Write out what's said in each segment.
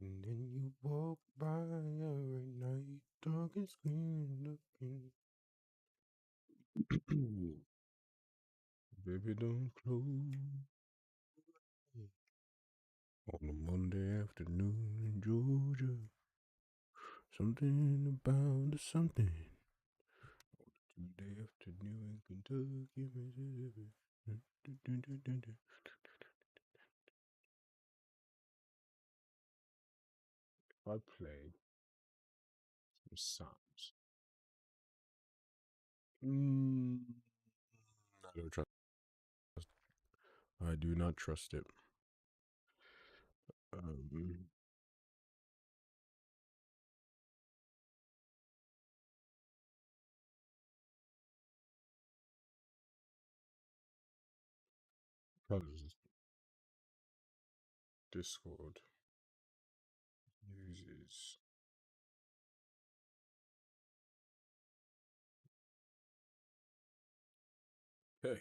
And then you walk by every night, talking, screaming, looking. Baby, don't close. On a Monday afternoon in Georgia, something about the something. Tuesday afternoon in Kentucky, Mississippi. If I play some sounds, mm, I don't trust. I do not trust it. Um, because Discord uses. Hey,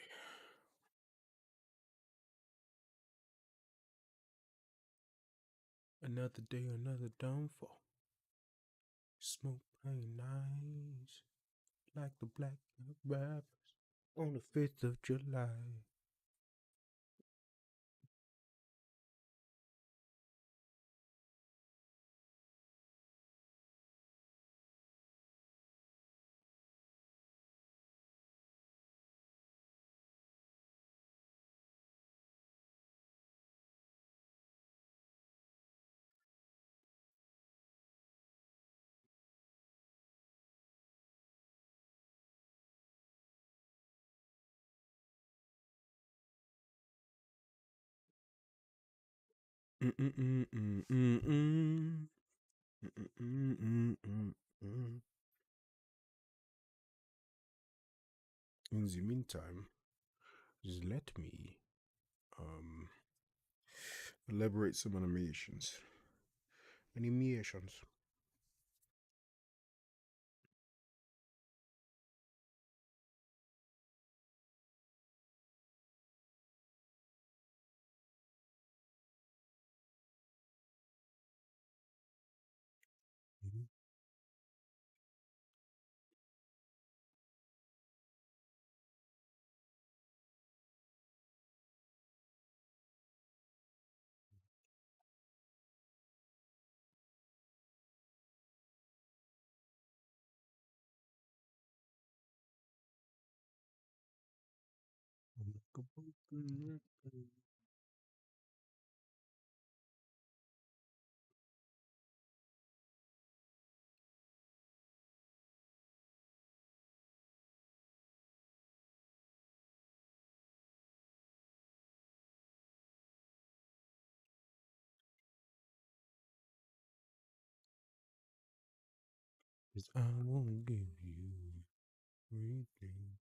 another day, another downfall. Smoke playing nice, like the black rappers on the 5th of July. Mm-mm-mm-mm-mm-mm. Mm-mm-mm-mm-mm. In the meantime, just let me um elaborate some animations. Animations. Mhm. Cause I wanna give you everything.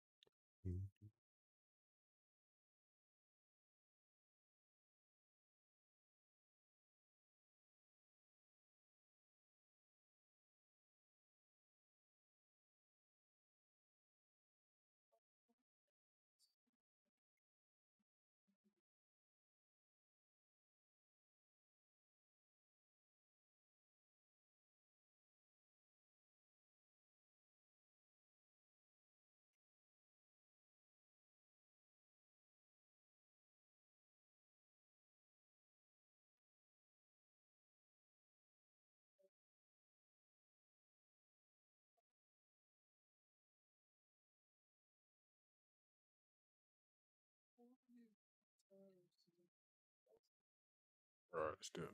Alright, let's do it.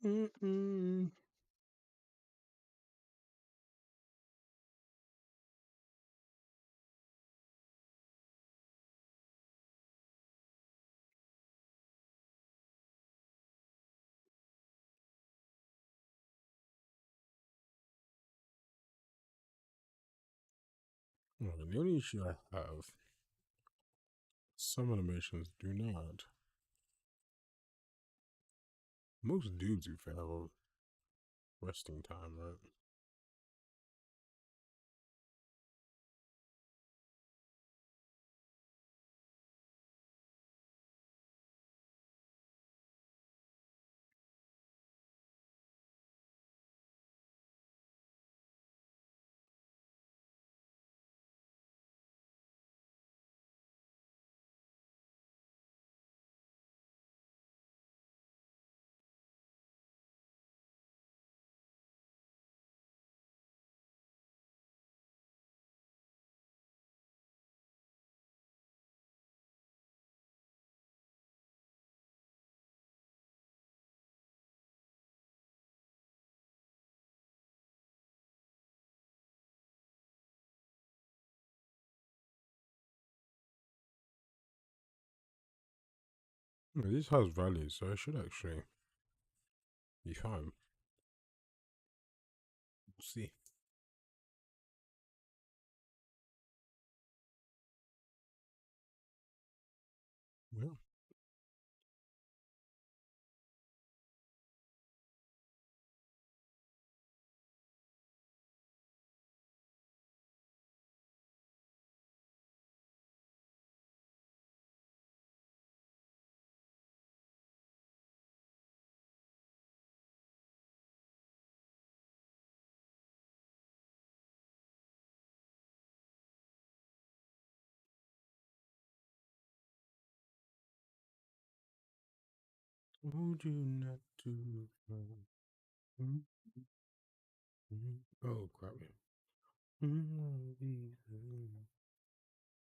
Mm-mm. Well, the only issue I have, some animations do not. Most dudes do have a resting time, right? Yeah, this has value, so I should actually be fine. We'll see. Yeah. Told you not to. Mm, Oh, crap. Mm, mm,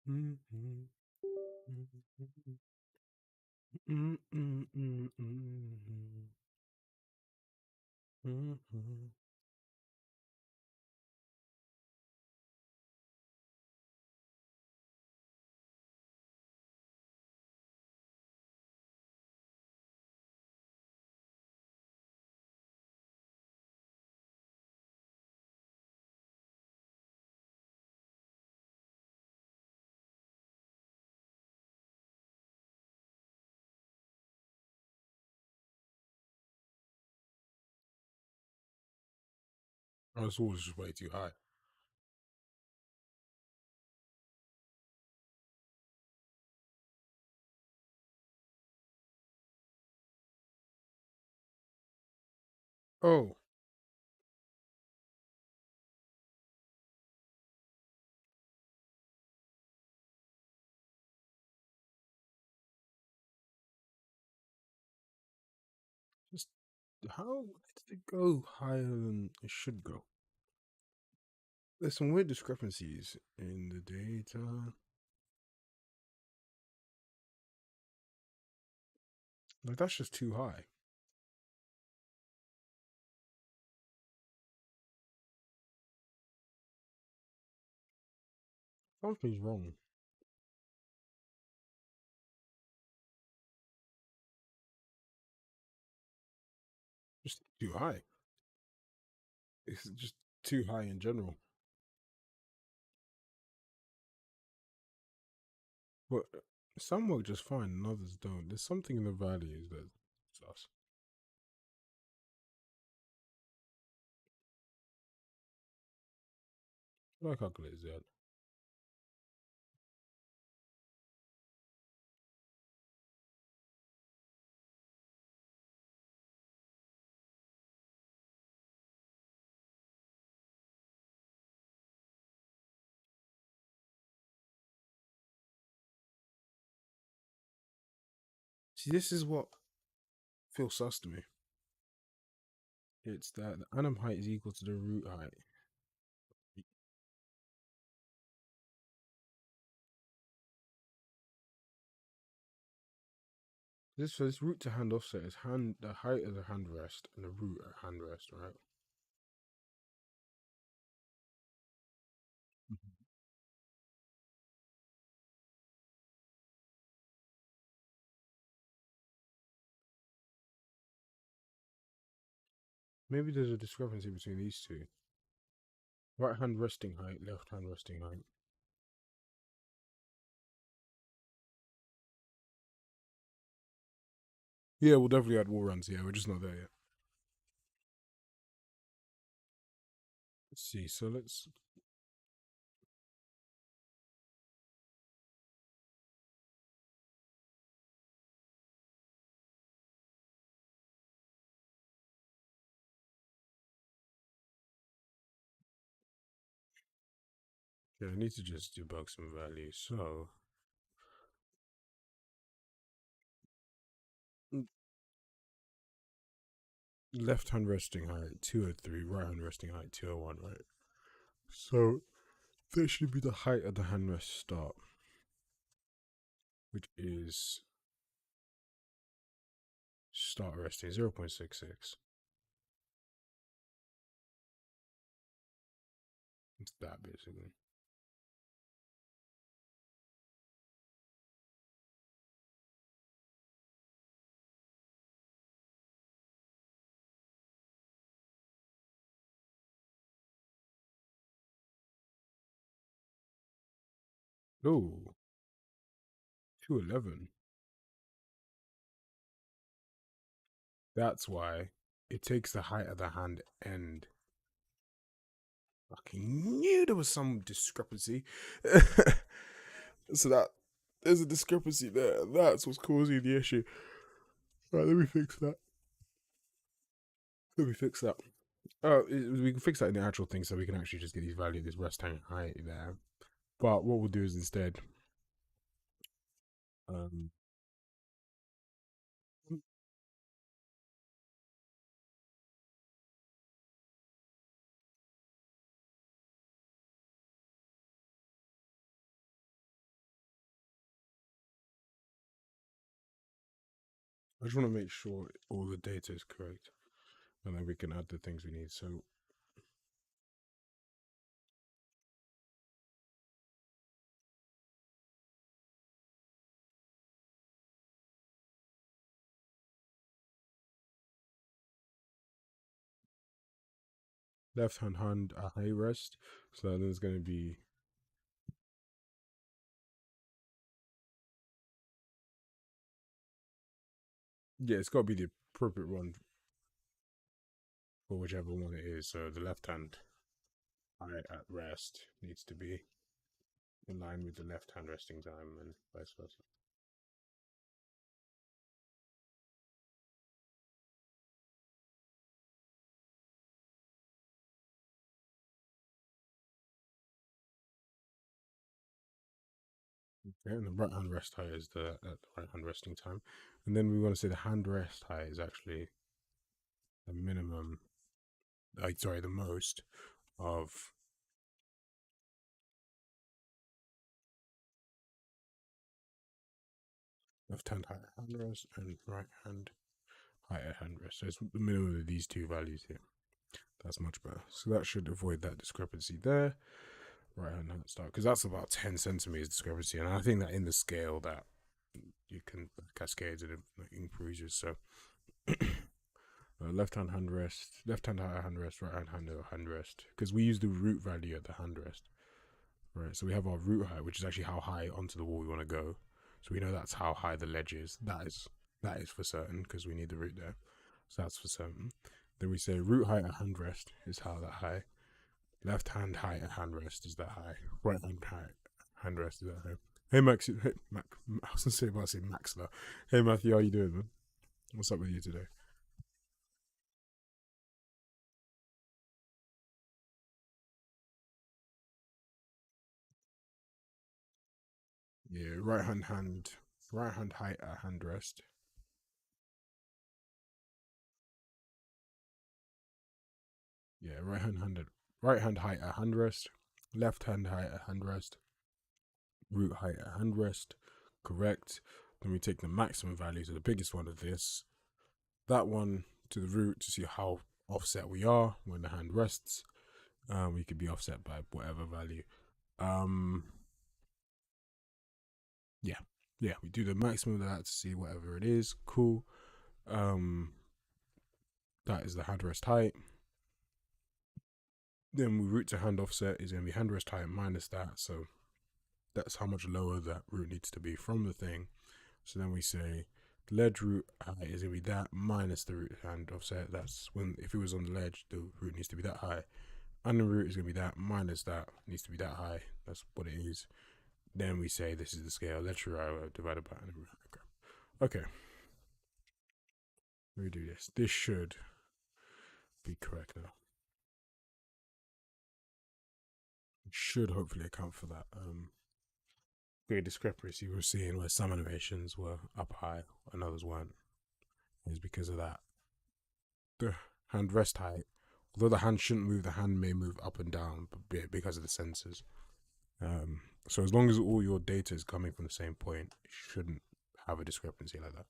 mm, mm, mm, mm, mm. I was always just way too high. Oh, just how did it go higher than it should go? There's some weird discrepancies in the data. Like, that's just too high. Something's wrong. Just too high. It's just too high in general. But some work just fine and others don't. There's something in the values that's us. What do I calculate that? See, this is what feels sus to me. It's that the anim height is equal to the root height. This root to hand offset is the height of the hand rest and the root at hand rest, right? Mhm. Maybe there's a discrepancy between these two. Right hand resting height, left hand resting height. Yeah, we'll definitely add wall runs. Yeah, we're just not there yet. Let's see. So let's. Yeah, I need to just debug some values. So left hand resting height 203, right hand resting height 201, right? So that should be the height of the hand rest start, which is start resting 0.66. It's that basically. Oh, 211. That's why it takes the height of the hand end. Fucking knew there was some discrepancy. So that there's a discrepancy there. That's what's causing the issue. Right, let me fix that. Let me fix that. We can fix that in the actual thing, so we can actually just get these values, this rest hang height there. But what we'll do is instead, um, I just want to make sure all the data is correct, and then we can add the things we need. So left hand a high rest. So then there's going to be it's got to be the appropriate one for whichever one it is. So the left hand high at rest needs to be in line with the left hand resting time, and vice versa. Okay, and the right hand rest height is the right hand resting time, and then we want to say the hand rest height is actually the minimum. Sorry, the most of left hand height at hand rest and right hand height at hand rest. So it's the minimum of these two values here. That's much better. So that should avoid that discrepancy there. Right hand height start, because that's about 10 centimeters discrepancy, and I think that in the scale that you can cascade it improves. So left hand rest, left hand height hand rest, right hand rest, because we use the root value at the hand rest. Right, so we have our root height, which is actually how high onto the wall we want to go. So we know that's how high the ledge is. That is for certain because we need the root there. So that's for certain. Then we say root height at hand rest is how that high. Left hand height at hand rest is that high. Right hand height hand rest is that high. Hey Max, hey Mac. I was gonna say Max though. Hey Matthew, how you doing, man? What's up with you today? Yeah, right hand height at hand rest. Yeah, right hand height at hand rest. Left hand height at hand rest. Root height at hand rest. Correct. Then we take the maximum value, so the biggest one of this, that one to the root to see how offset we are when the hand rests. We could be offset by whatever value. Yeah, yeah, we do the maximum of that to see whatever it is. Cool. That is the hand rest height. Then we root to hand offset is going to be hand rest height minus that. So that's how much lower that root needs to be from the thing. So then we say the ledge root height is going to be that minus the root hand offset. That's when, if it was on the ledge, the root needs to be that high. And the root is going to be that minus that, needs to be that high. That's what it is. Then we say this is the scale, ledge root divided by under root. Okay. We do this. This should be correct now. It should hopefully account for that great discrepancy we're seeing where some animations were up high and others weren't. Is because of that. The hand rest height, although the hand shouldn't move, the hand may move up and down because of the sensors. So as long as all your data is coming from the same point, it shouldn't have a discrepancy like that.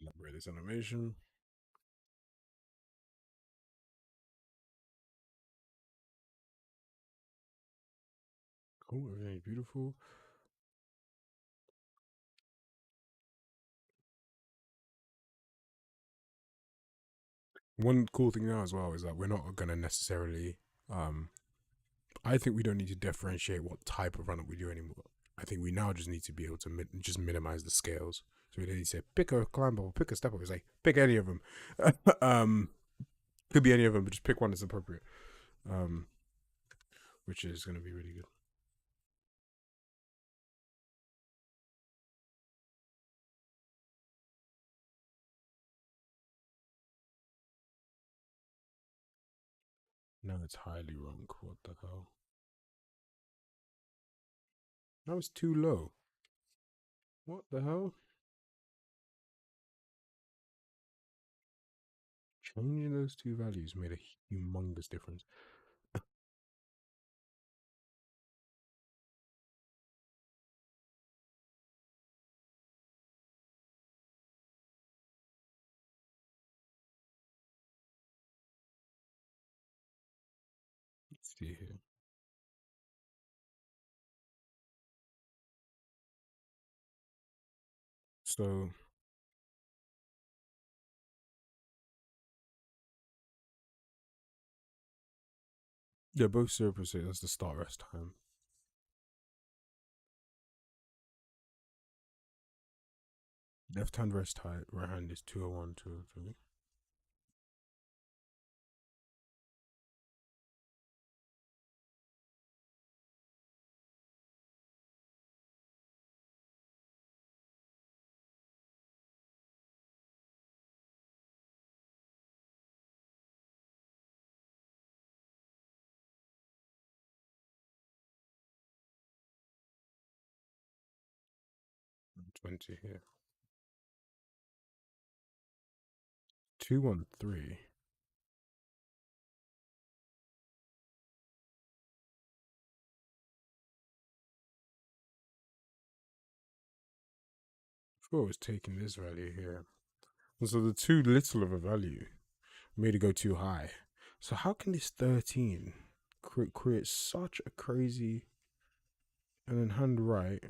Elaborate this animation. Cool, everything is beautiful. One cool thing now as well is that we're not going to necessarily I think we don't need to differentiate what type of run-up we do anymore. I think we now just need to be able to just minimize the scales. So we don't need to say pick a climb up or pick a step up. It's like pick any of them. Could be any of them, but just pick one that's appropriate. Which is going to be really good. No, it's highly wrong. What the hell? That was too low. What the hell? Changing those two values made a humongous difference. Let's see here. So they're both 0%. That's the start rest time. Left hand rest height, right hand is 201, 203. And 20 here. 213. I thought I was taking this value here. And so the too little of a value made it go too high. So how can this 13 create such a crazy, and then hand right?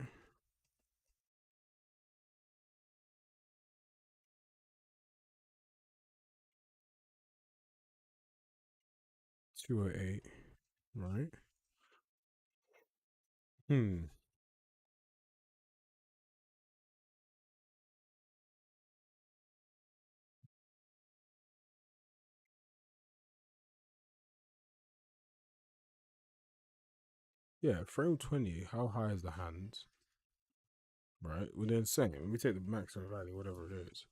$208, right? Hmm. Yeah, frame 20. How high is the hand? Right? Well, then same. We take the maximum value, whatever it is.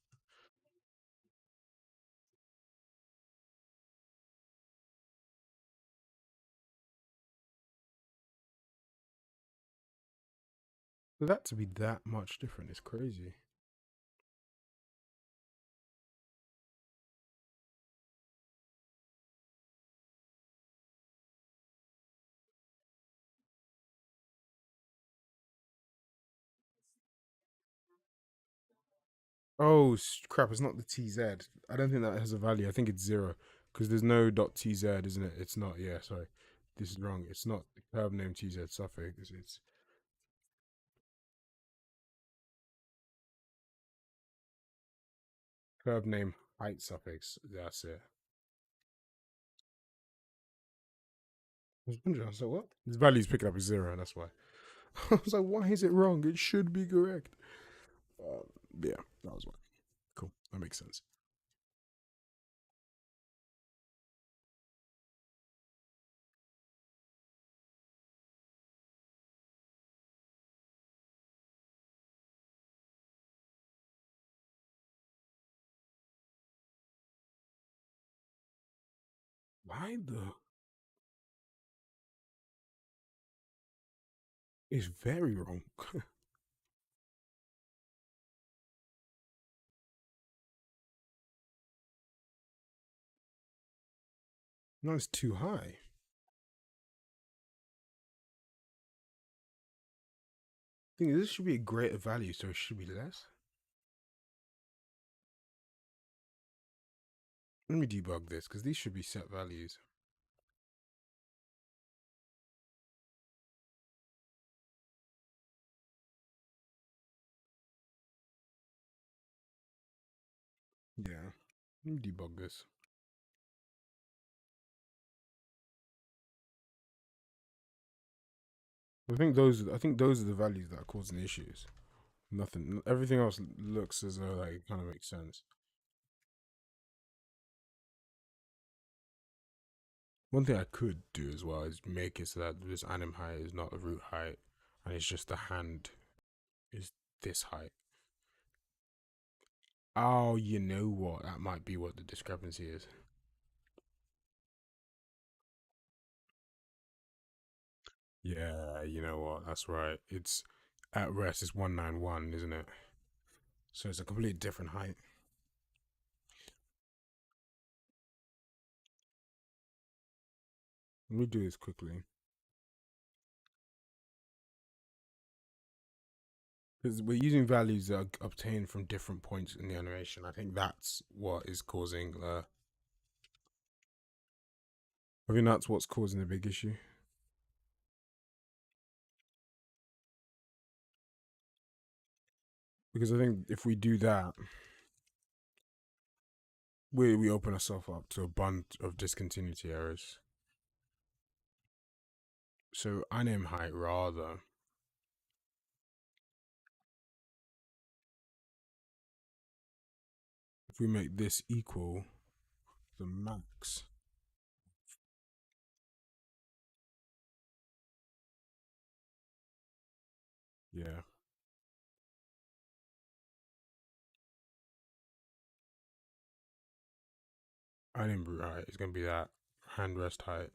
For that to be that much different is crazy. Oh crap! It's not the TZ. I don't think that has a value. I think it's zero because there's no .tz, isn't it? It's not. Yeah, sorry, this is wrong. It's not the curve name TZ suffix. It's curve name height suffix. That's it. I was wondering. I was like, what? This value's picking up as zero. That's why. I was like, why is it wrong? It should be correct. Um, yeah, that was why. Cool. That makes sense. Why the? It's very wrong. No, it's too high. I think this should be a greater value, so it should be less. Let me debug this because these should be set values. Yeah. Let me debug this. I think those are the values that are causing the issues. Nothing. Everything else looks as though like it kind of makes sense. One thing I could do as well is make it so that this anim height is not a root height, and it's just the hand is this height. Oh, you know what? That might be what the discrepancy is. Yeah, you know what? That's right. It's at rest. It's 191, isn't it? So it's a completely different height. Let me do this quickly because we're using values that are obtained from different points in the animation. I think that's what is causing. I think that's what's causing the big issue. Because I think if we do that, we open ourselves up to a bunch of discontinuity errors. So anim height rather, if we make this equal the max, yeah, anim root height is going to be that hand rest height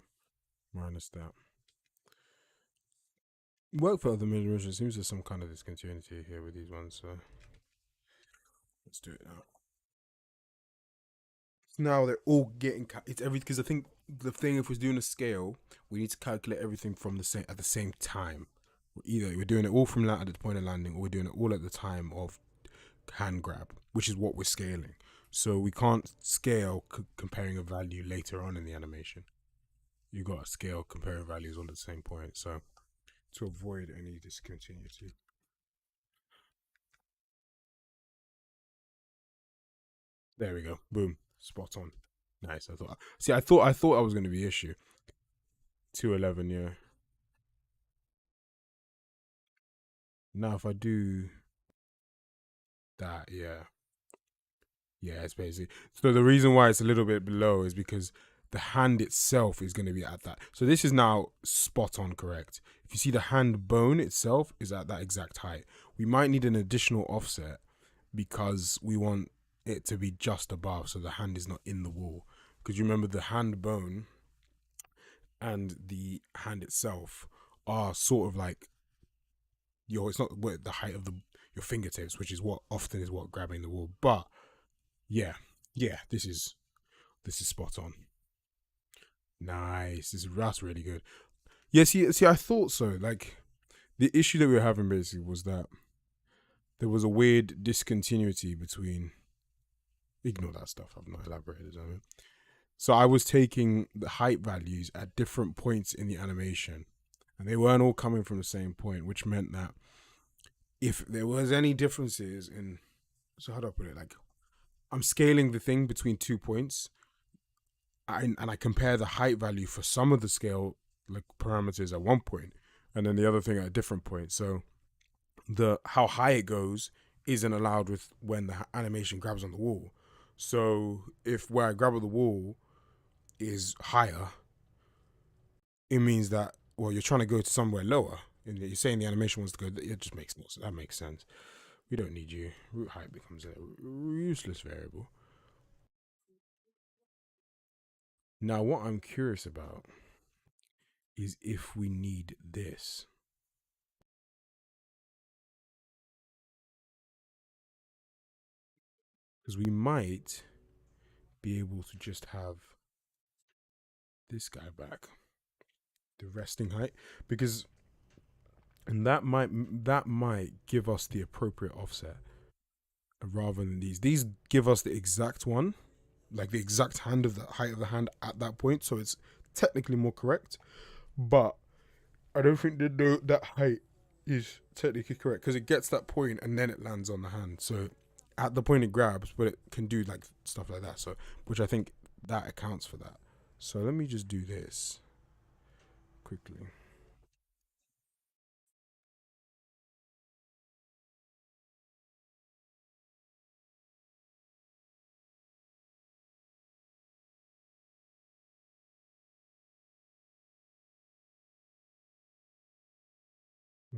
minus that. Work for other mid range. It seems there's some kind of discontinuity here with these ones, so let's do it now. Now they're all getting it's every because I think the thing if we're doing a scale, we need to calculate everything from the same at the same time. Either we're doing it all from at the point of landing, or we're doing it all at the time of hand grab, which is what we're scaling. So we can't scale comparing a value later on in the animation. You got to scale comparing values all at the same point. So to avoid any discontinuity. There we go. Boom. Spot on. Nice. I thought. See, I thought I was going to be issue. 211. Yeah. Now if I do that, yeah, yeah, it's basically. So the reason why it's a little bit below is because the hand itself is going to be at that. So this is now spot on correct. If you see the hand bone itself is at that exact height, we might need an additional offset because we want it to be just above so the hand is not in the wall. Because you remember the hand bone and the hand itself are sort of like it's not the height of your fingertips, which is what often is what grabbing the wall. But yeah, yeah, this is spot on. Nice. That's really good. Yeah, see, I thought so. Like the issue that we were having basically was that there was a weird discontinuity between. Ignore that stuff. I've not elaborated on it. So I was taking the height values at different points in the animation, and they weren't all coming from the same point, which meant that if there was any differences in, so how do I put it? Like I'm scaling the thing between 2 points, and I compare the height value for some of the scale like parameters at one point, and then the other thing at a different point. So the how high it goes isn't allowed with when the animation grabs on the wall. So if where I grab on the wall is higher, it means that you're trying to go to somewhere lower. And you're saying the animation wants to go. It just makes no sense. That makes sense. We don't need you. Root height becomes a useless variable. Now, what I'm curious about is if we need this. Because we might be able to just have this guy back, the resting height, because and that might give us the appropriate offset rather than these. These give us the exact one, like the exact hand of the height of the hand at that point, so it's technically more correct. But I don't think that height is technically correct because it gets that point and then it lands on the hand. So at the point it grabs, but it can do like stuff like that. So which I think that accounts for that. So let me just do this quickly.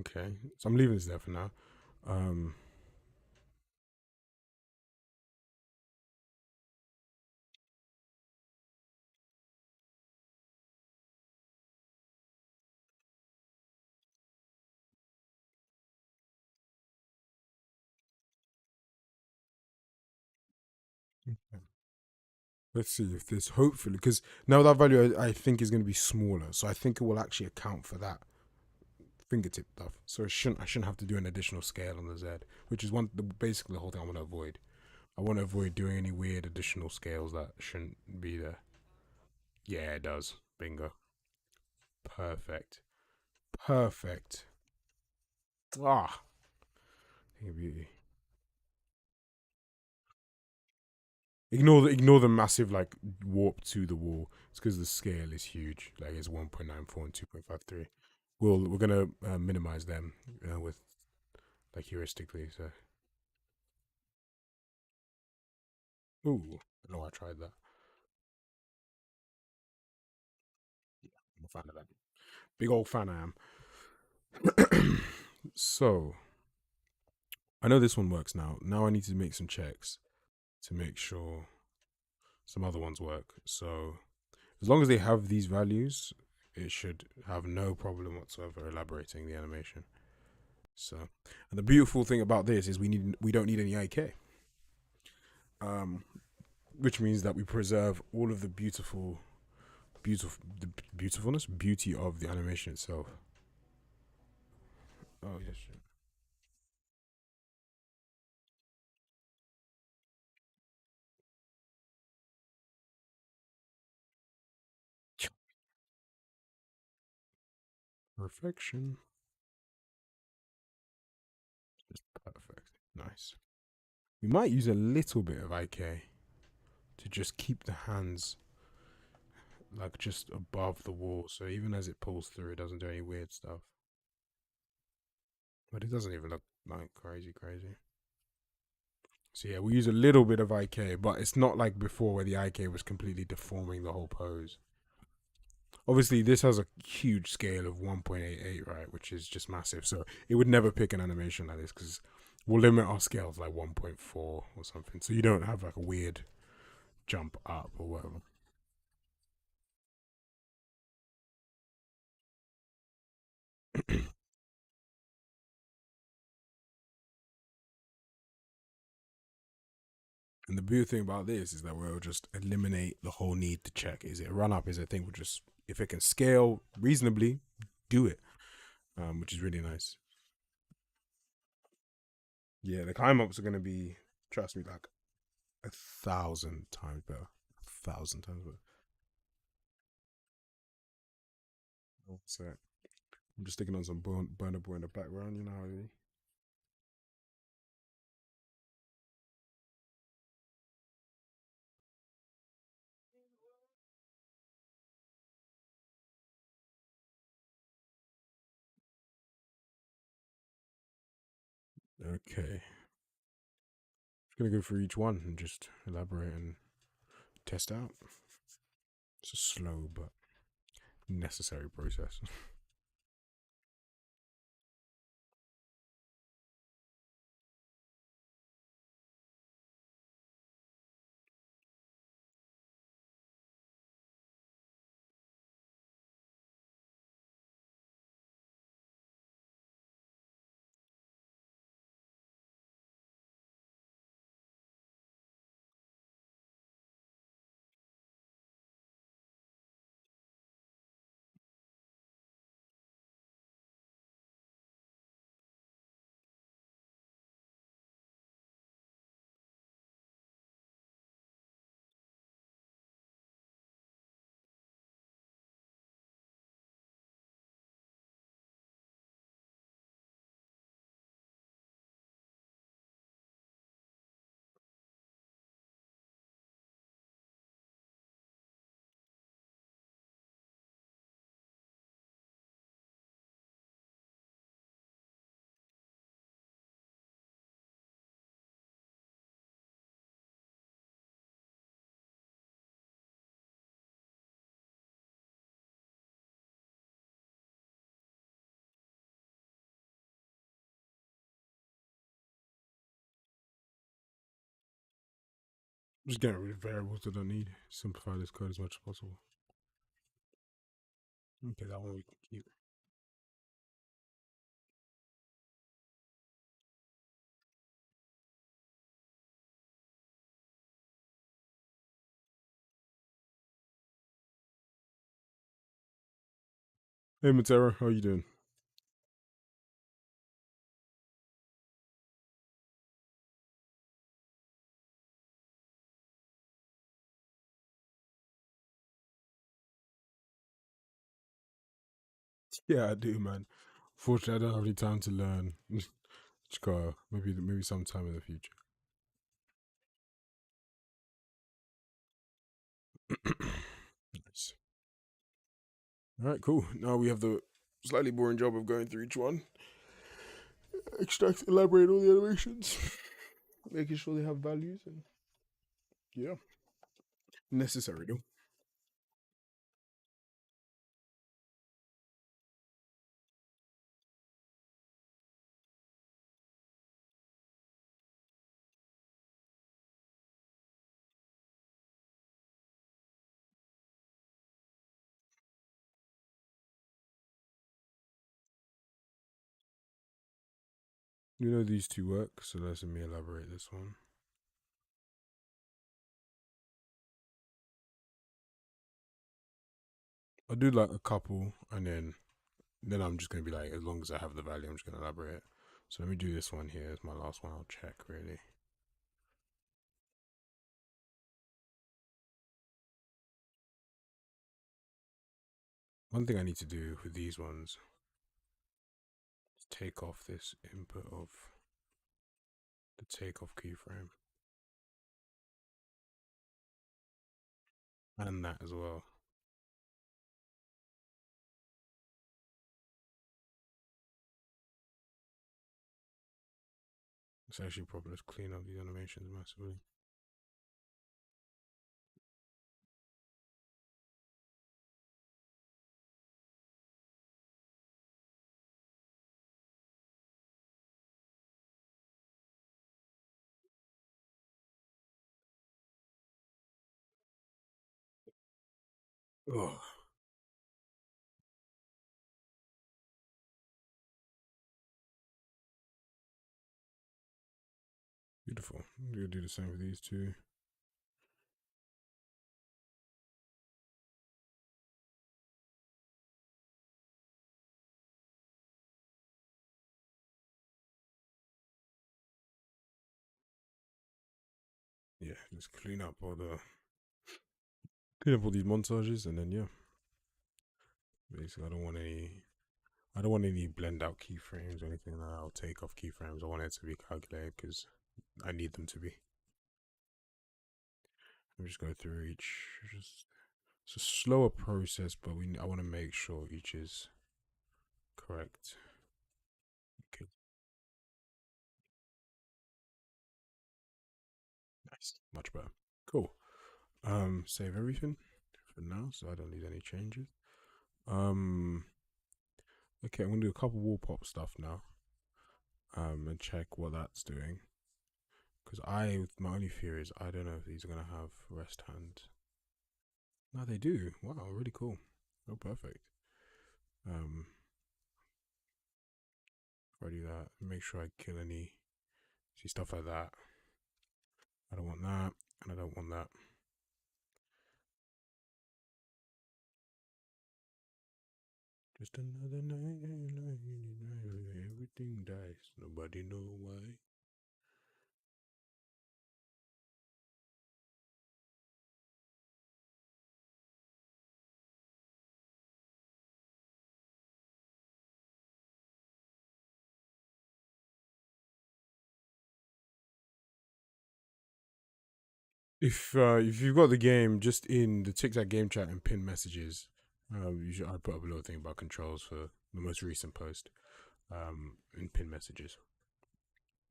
Okay, so I'm leaving this there for now. Um, let's see if this hopefully because now that value I think is going to be smaller, so I think it will actually account for that fingertip stuff. So I shouldn't have to do an additional scale on the Z, which is basically the whole thing I want to avoid. I want to avoid doing any weird additional scales that shouldn't be there. Yeah, it does. Bingo. Perfect. Perfect. Ah, beauty. Ignore the massive like warp to the wall. It's because the scale is huge. Like it's 1.94 and 2.53. We're gonna minimize them with like heuristically. So ooh, I know I tried that. Yeah, I'm a fan of that. Big old fan I am. So I know this one works now. Now I need to make some checks to make sure some other ones work. So as long as they have these values, it should have no problem whatsoever elaborating the animation. So, and the beautiful thing about this is we don't need any IK, um, which means that we preserve all of the beauty of the animation itself. Oh yes, perfection. Just perfect. Nice. We might use a little bit of IK to just keep the hands like just above the wall, so even as it pulls through, it doesn't do any weird stuff. But it doesn't even look like crazy. So yeah, we use a little bit of IK, but it's not like before where the IK was completely deforming the whole pose. Obviously, this has a huge scale of 1.88, right, which is just massive. So it would never pick an animation like this because we'll limit our scales like 1.4 or something. So you don't have like a weird jump up or whatever. And the beautiful thing about this is that we'll just eliminate the whole need to check. Is it a run up? Is it a thing? We'll just, if it can scale reasonably, do it, which is really nice. Yeah, the climb ups are going to be, trust me, like 1,000 times better. 1,000 times better. So I'm just sticking on some Burner Boy in the background, you know how it is. Okay. Just going to go through each one and just elaborate and test out. It's a slow but necessary process. Just getting rid of variables that I don't need. Simplify this code as much as possible. Okay, that one we can keep. Hey Matera, how you doing? Yeah, I do, man. Fortunately, I don't have any time to learn. Just gotta maybe sometime in the future. Nice. All right, cool. Now we have the slightly boring job of going through each one, extract, elaborate all the animations, making sure they have values, and yeah, necessary though. You know these two work, so let me elaborate this one. I'll do like a couple, and then I'm just gonna be like, as long as I have the value, I'm just gonna elaborate. So let me do this one here as my last one. I'll check really. One thing I need to do with these ones is take off this input of the takeoff keyframe and that as well. It's actually probably let's clean up these animations massively. Oh, beautiful. I'm gonna do the same with these two. Yeah, just clean up all these montages, and then yeah, basically I don't want any blend out keyframes or anything like that. I'll take off keyframes. I want it to be calculated because I need them to be. I'll just go through each. It's a slower process, but I want to make sure each is correct. Okay, nice, much better. Cool. Save everything for now, so I don't need any changes. Um, okay, I'm gonna do a couple wall pop stuff now. And check what that's doing. Because my only fear is I don't know if these are gonna have rest hand. No, they do. Wow, really cool. Oh, perfect. If I do that, make sure I kill any. See stuff like that. I don't want that, and I don't want that. Just another night, everything dies. Nobody know why. If you've got the game just in the TikTok game chat and pin messages, I put up a little thing about controls for the most recent post. In pin messages.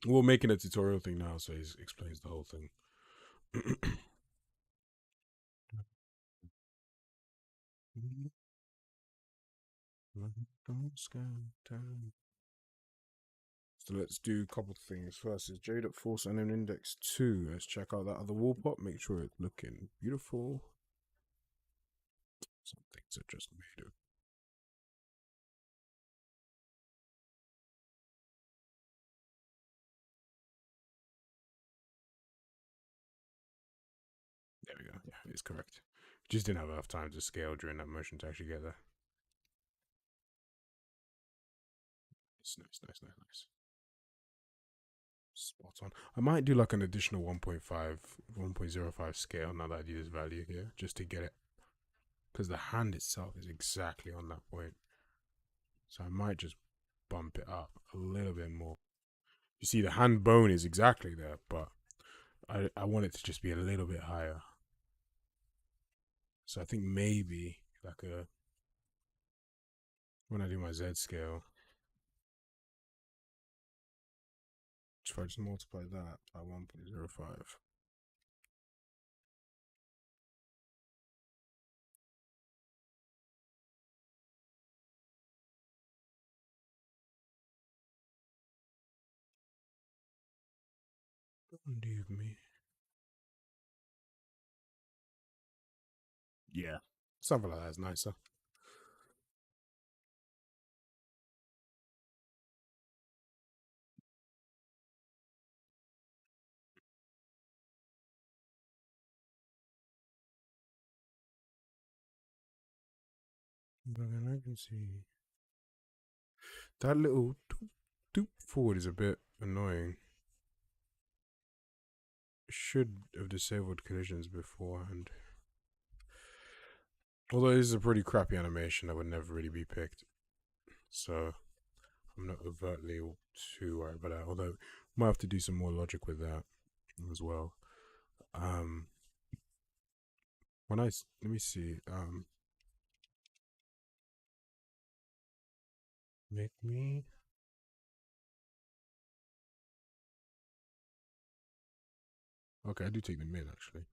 We're making a tutorial thing now, so it explains the whole thing. So let's do a couple of things. First is Jade at Force and an Index 2. Let's check out that other wall pop, make sure it's looking beautiful. Some things are just made of. There we go. Yeah, it's correct. Just didn't have enough time to scale during that motion to actually get there. It's nice. Spot on. I might do like an additional 1.05 scale now that I do this value here, just to get it. Because the hand itself is exactly on that point. So I might just bump it up a little bit more. You see, the hand bone is exactly there, but I want it to just be a little bit higher. So I think maybe like when I do my Z scale, if I just multiply that by 1.05. Don't leave me. Yeah, something like that is nicer. But then I can see that little doop forward is a bit annoying. Should have disabled collisions beforehand. Although this is a pretty crappy animation that would never really be picked. So I'm not overtly too worried about that. Although might have to do some more logic with that as well. When I let me see. Make me Okay, I do take the min actually.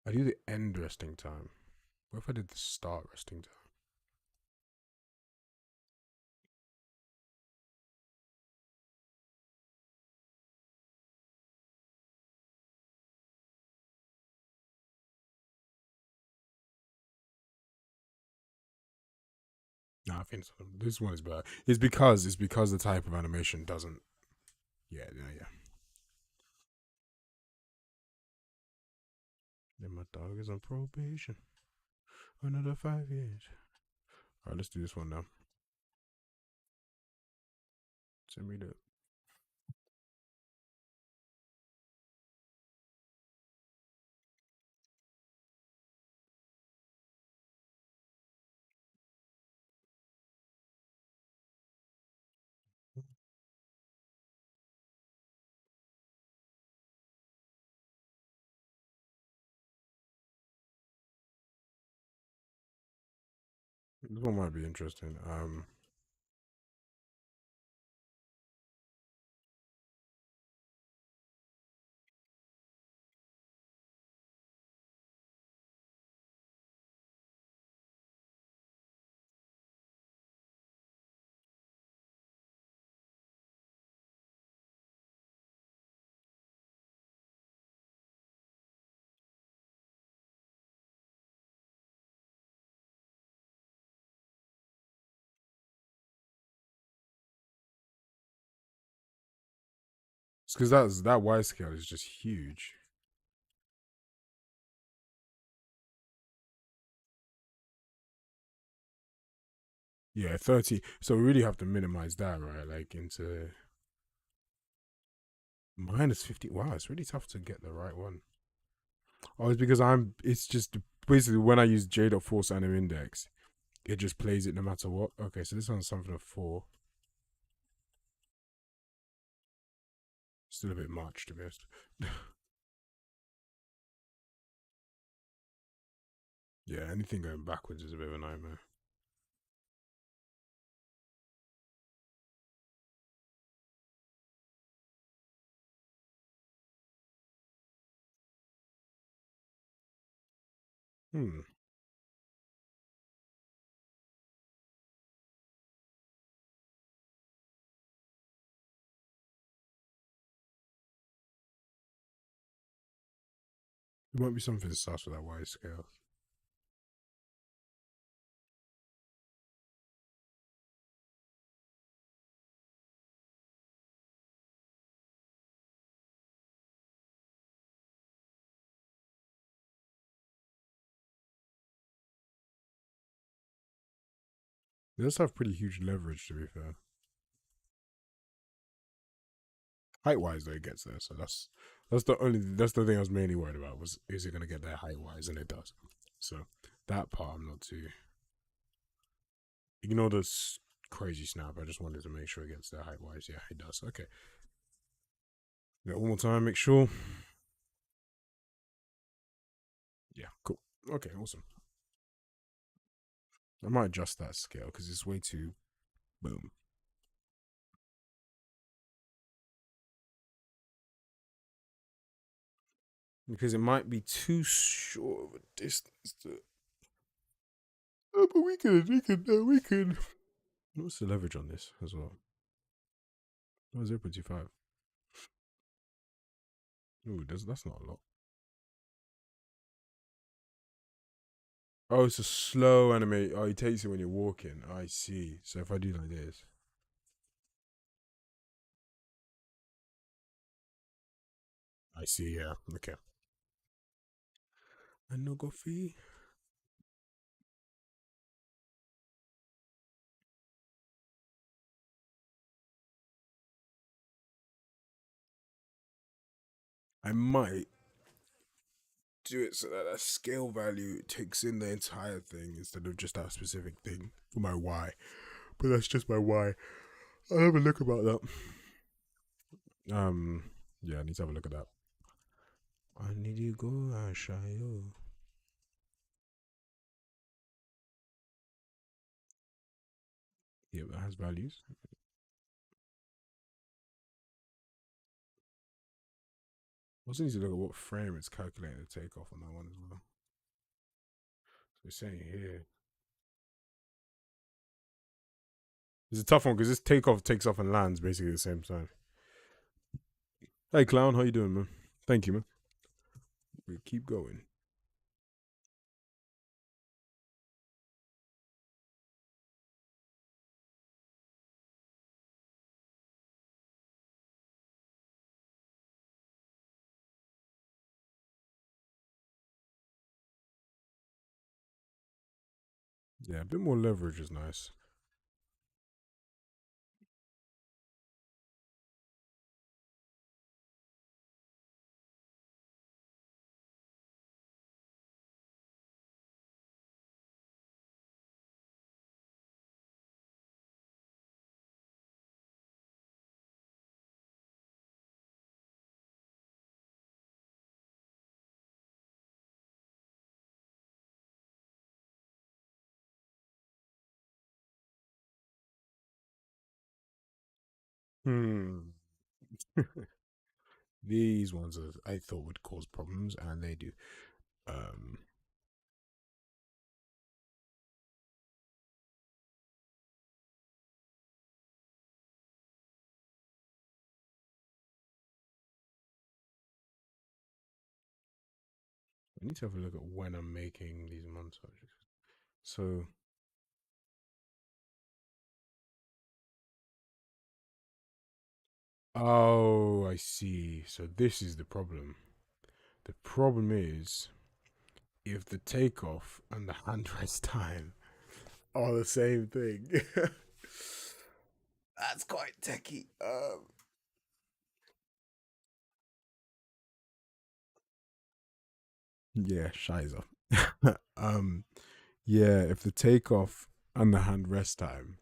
I do the end resting time. What if I did the start resting time? No, I think this one is better. It's because the type of animation doesn't. Yeah, yeah, yeah. Then my dog is on probation. Another 5 years. All right, let's do this one now. Send me the. This one might be interesting. It's because that Y scale is just huge. Yeah, 30. So we really have to minimize that, right? Like into -50. Wow, it's really tough to get the right one. Oh, it's because it's just basically when I use J.Force Anim Index, it just plays it no matter what. Okay, so this one's something of 4. Still a bit much, to be honest. Yeah, anything going backwards is a bit of a nightmare. Hmm. It might be something sus with that Y scale. They does have pretty huge leverage, to be fair. Height wise, though, it gets there. So that's the thing I was mainly worried about was is it going to get there height wise, and it does. So that part I'm not too. Ignore this crazy snap. I just wanted to make sure it gets there height wise. Yeah, it does. Okay. Yeah, one more time. Make sure. Yeah, cool. Okay, awesome. I might adjust that scale because it's way too boom. Because it might be too short of a distance to. Oh, but we can. What's the leverage on this as well? Oh, 0.25. Ooh, that's not a lot. Oh, it's a slow animate. Oh, he takes it when you're walking. I see. So if I do like this, I see. Yeah. Okay. And no go fee. I might do it so that scale value takes in the entire thing instead of just that specific thing for my Y. But that's just my Y. I'll have a look about that. Yeah, I need to have a look at that. I need you go, Ashayo. Yeah, that has values. Also need to look at what frame it's calculating the takeoff on that one as well. So it's saying here. It's a tough one because this takeoff takes off and lands basically at the same time. Hey clown, how you doing, man? Thank you, man. We keep going. Yeah, a bit more leverage is nice. Hmm. These ones are, I thought would cause problems, and they do. Um, I need to have a look at when I'm making these montages. So, oh, I see. So this is the problem. The problem is if the takeoff and the hand rest time are the same thing. That's quite techie. Yeah, shizer. um, yeah, if the takeoff and the hand rest time,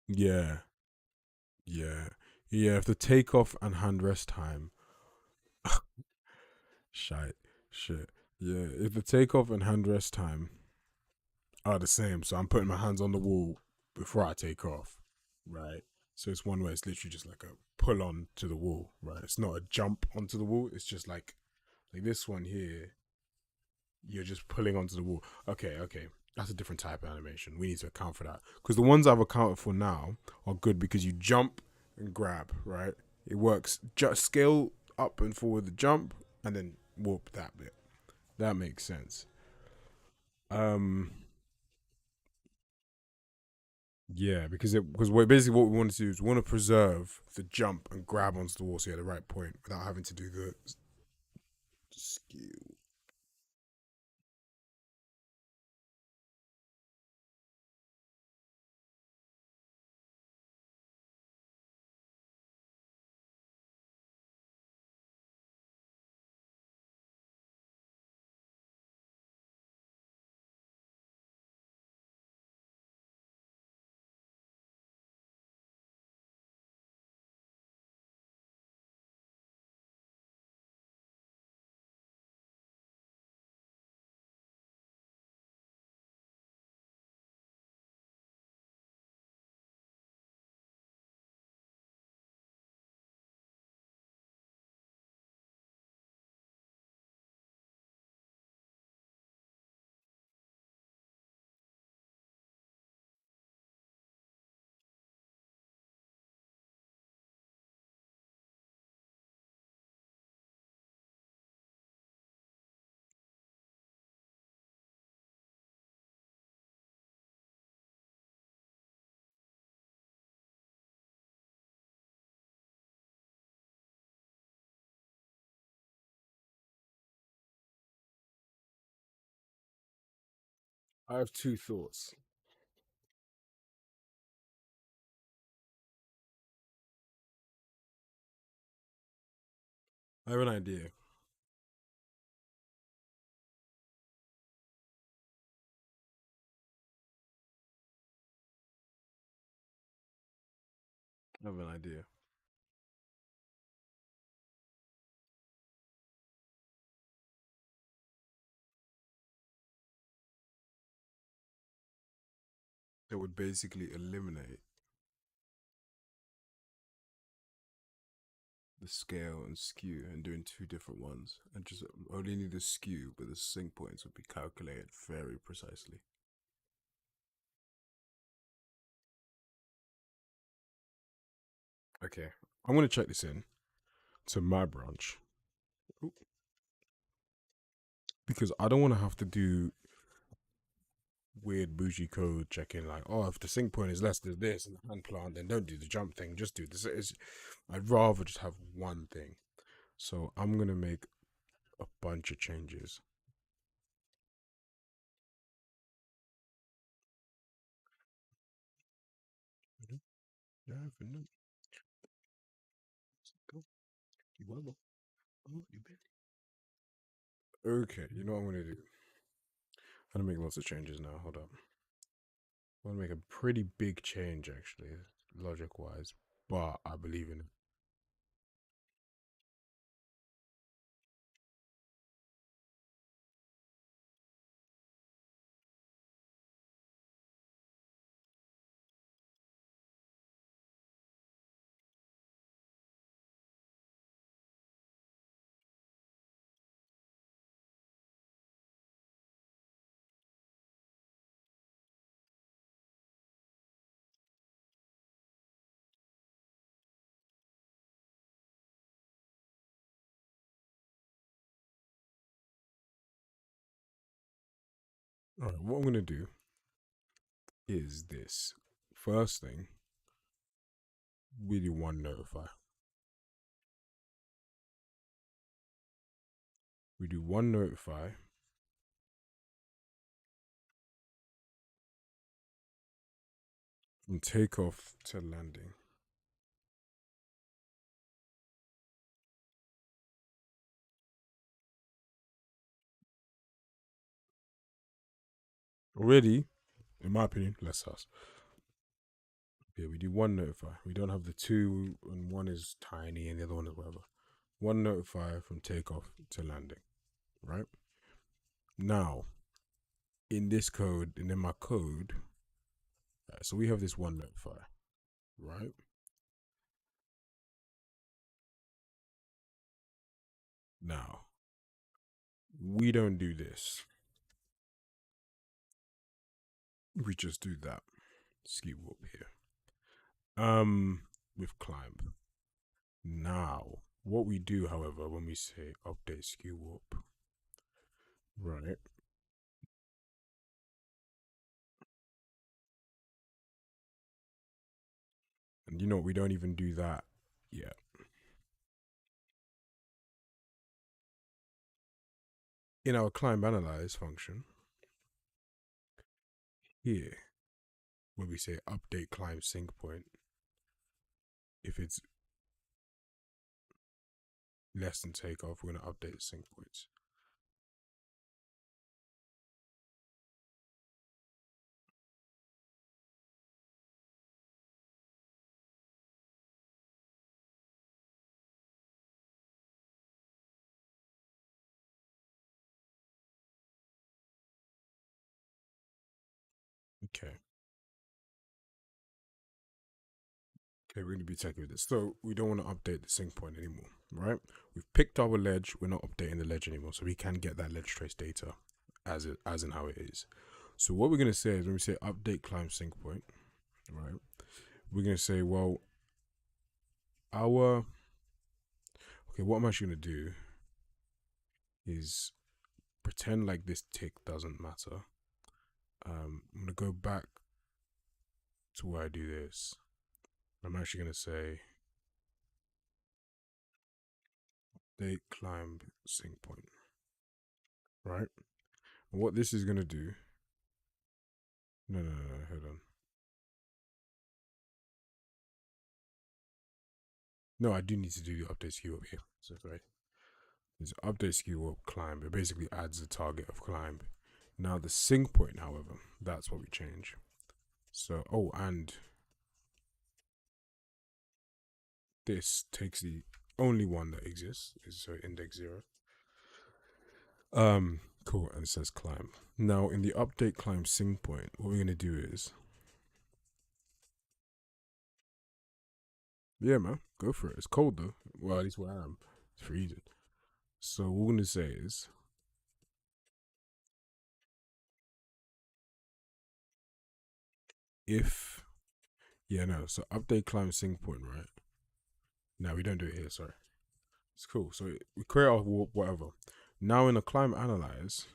yeah, yeah, yeah, if the takeoff and hand rest time, shite, shit, yeah, if the takeoff and hand rest time are the same, so I'm putting my hands on the wall before I take off, right? So it's one where it's literally just like a pull on to the wall, right? It's not a jump onto the wall. It's just like this one here. You're just pulling onto the wall. Okay, okay. That's a different type of animation. We need to account for that. Because the ones I've accounted for now are good because you jump and grab, right? It works. Just scale up and forward the jump and then warp that bit. That makes sense. Um, yeah, because basically what we want to do is we want to preserve the jump and grab onto the wall so you're at the right point without having to do the skill. I have two thoughts. I have an idea. I have an idea. It would basically eliminate the scale and skew and doing two different ones, and just only need the skew, but the sync points would be calculated very precisely. Okay, I'm gonna check this in to my branch because I don't want to have to do weird bougie code checking like, oh, if the sync point is less than this and the hand plant, then don't do the jump thing, just do this. I'd rather just have one thing. So I'm gonna make a bunch of changes. Yeah, go. You will. Oh, you bet. Okay, you know what I'm gonna do? I'm gonna make lots of changes now. Hold up. I'm gonna make a pretty big change actually, logic wise, but I believe in it. All right, what I'm gonna do is this. First thing, we do one notify. We do one notify. From takeoff to landing. Already, in my opinion, less sus. Yeah, we do one notify. We don't have the two, and one is tiny and the other one is whatever. One notify from takeoff to landing, right? Now, in this code, and in my code, so we have this one notify, right? Now, we don't do this. We just do that. Ski warp here. With climb. Now, what we do, however, when we say update skew warp, right? And you know, we don't even do that yet. In our climb analyze function, here, when we say update climb sync point, if it's less than takeoff, we're going to update the sync points. Okay. Okay, we're going to be taking with this. So we don't want to update the sync point anymore, right? We've picked our ledge. We're not updating the ledge anymore, so we can get that ledge trace data as in how it is. So what we're going to say is when we say update climb sync point, right? We're going to say, well, our okay, what I'm actually going to do is pretend like this tick doesn't matter. I'm going to go back to where I do this. I'm actually going to say date climb sync point, right? And what this is going to do, no, hold on. No, I do need to do the update skew up here. So sorry. There's update skew up climb. It basically adds the target of climb. Now the sync point, however, that's what we change. So, oh, and this takes the only one that exists, is so index 0. Cool, and it says climb. Now in the update climb sync point, what we're gonna do is Yeah, man, go for it. It's cold though. Well, at least where I am, it's freezing. So what we're gonna say is if yeah no. So update climb sync point, right? No, we don't do it here. Sorry. It's cool. So we create our whatever. Now in a climb analyze,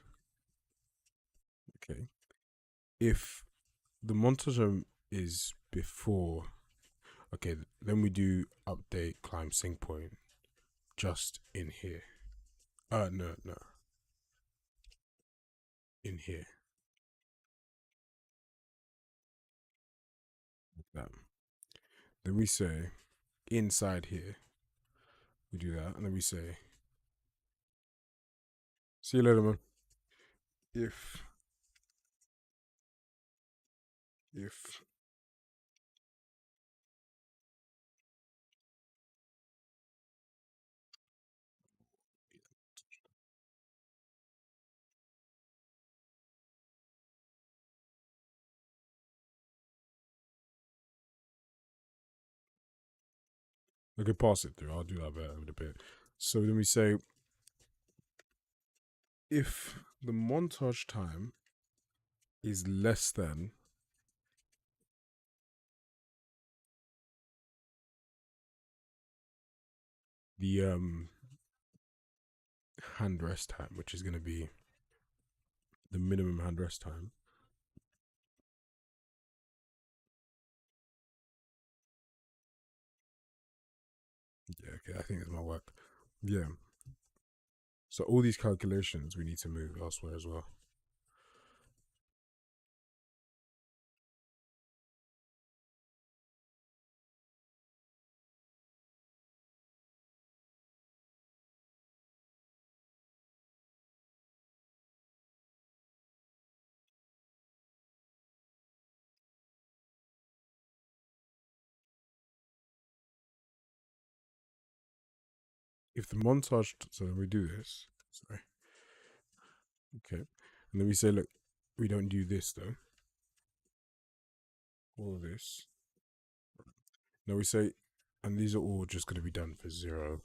okay. If the montage is before, okay, then we do update climb sync point just in here. No, no, in here. Like that. Then we say inside here. We do that, and then we say, "See you later, man." If if I can pass it through, I'll do that better in a bit. So then we say if the montage time is less than the hand rest time, which is going to be the minimum hand rest time. Yeah, okay, I think this might work. Yeah. So all these calculations we need to move elsewhere as well. If the montage, so then we do this. Sorry. Okay. And then we say, look, we don't do this though. All of this. Now we say, and these are all just going to be done for 0.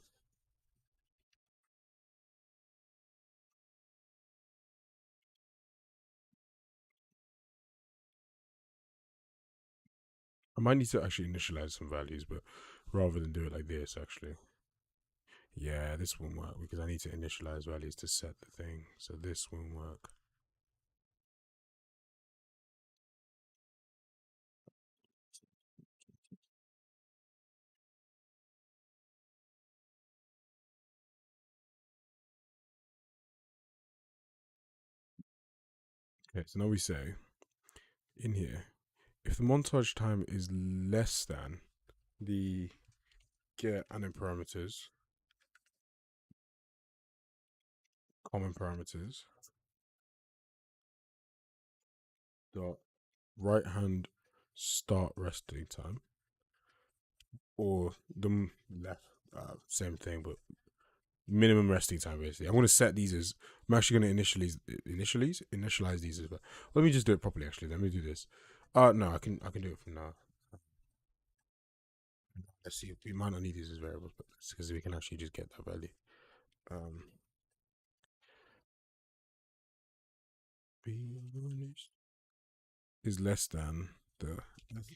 I might need to actually initialize some values, but rather than do it like this, actually. Yeah, this won't work because I need to initialize values to set the thing. So this won't work. Okay, so now we say in here, if the montage time is less than the get anim parameters, common parameters, dot right hand start resting time, or the left, same thing, but minimum resting time basically. I'm going to set these as, I'm actually going to initialize these as well. Let me just do it properly actually. Let me do this. No, I can do it from now. Let's see, we might not need these as variables, but because we can actually just get that value. B is less than the math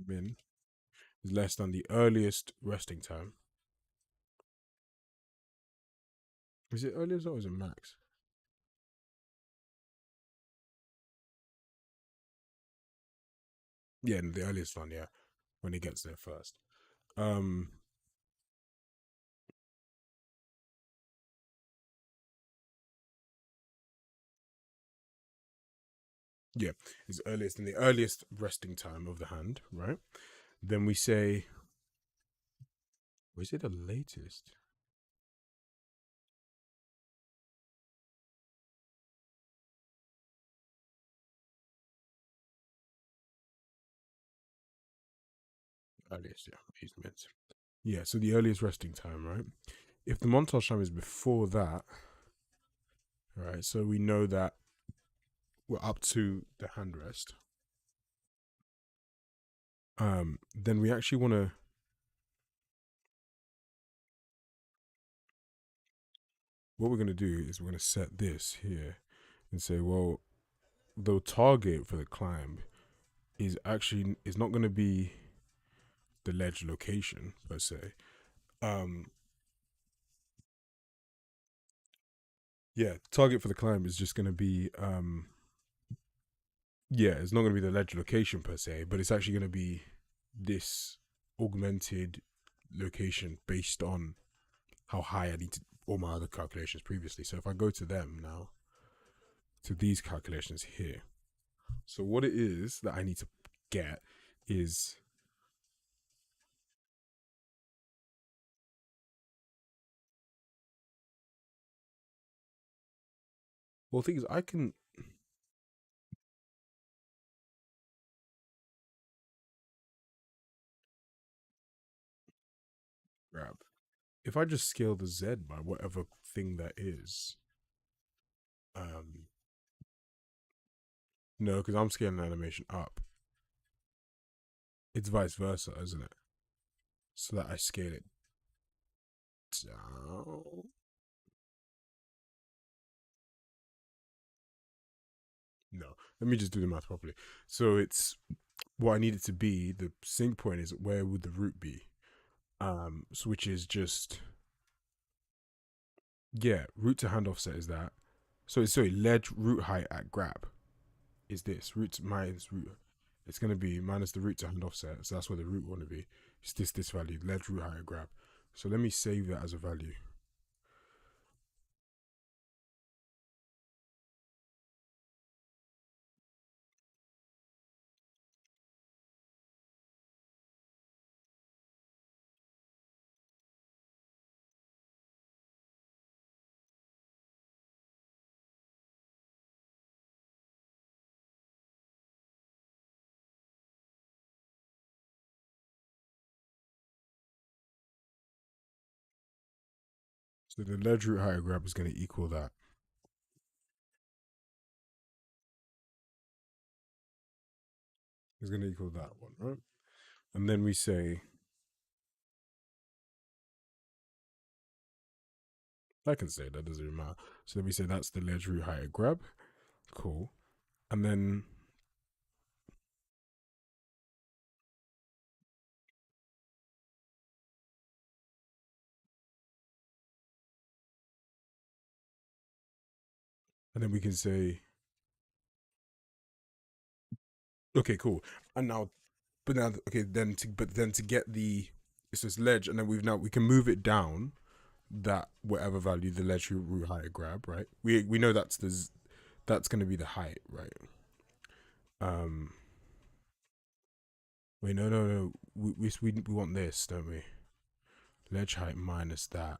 min is less than the earliest resting time. Is it earliest or is it max? Yeah, the earliest one, yeah, when it gets there first. Yeah, it's earliest in the earliest resting time of the hand, right? Then we say, was it the latest? Earliest, yeah, use the minutes. Yeah, so the earliest resting time, right? If the montage time is before that, right? So we know that we're up to the hand rest. then we actually want to, what we're going to do is we're going to set this here and say, well, the target for the climb is not going to be the ledge location per se. Um, yeah, target for the climb is just going to be, yeah, it's not going to be the ledge location per se, but it's actually going to be this augmented location based on how high I need to, all my other calculations previously. So if I go to them now, to these calculations here, so what it is that I need to get is, well, the thing is, I can grab, if I just scale the Z by whatever thing that is, um, no, because I'm scaling the animation up. It's vice versa, isn't it? So that I scale it down. No, let me just do the math properly. So it's what I need it to be. The sync point is where would the root be? So which is just, yeah, root to hand offset is that. So it's, sorry, ledge root height at grab is this root minus root. It's gonna be minus the root to hand offset. So that's where the root want to be. It's this value, ledge root height at grab. So let me save that as a value. So the ledge root height at grab is gonna equal that. It's gonna equal that one, right? And then we say, I can say that doesn't really matter. So then we say that's the ledge root height at grab. Cool. And then we can say, okay, cool. And now, but now, okay, then to get the, it's this ledge, and then we can move it down that whatever value the ledge root height grab, right? We know that's going to be the height, right? Um, wait, no. We want this, don't we? Ledge height minus that,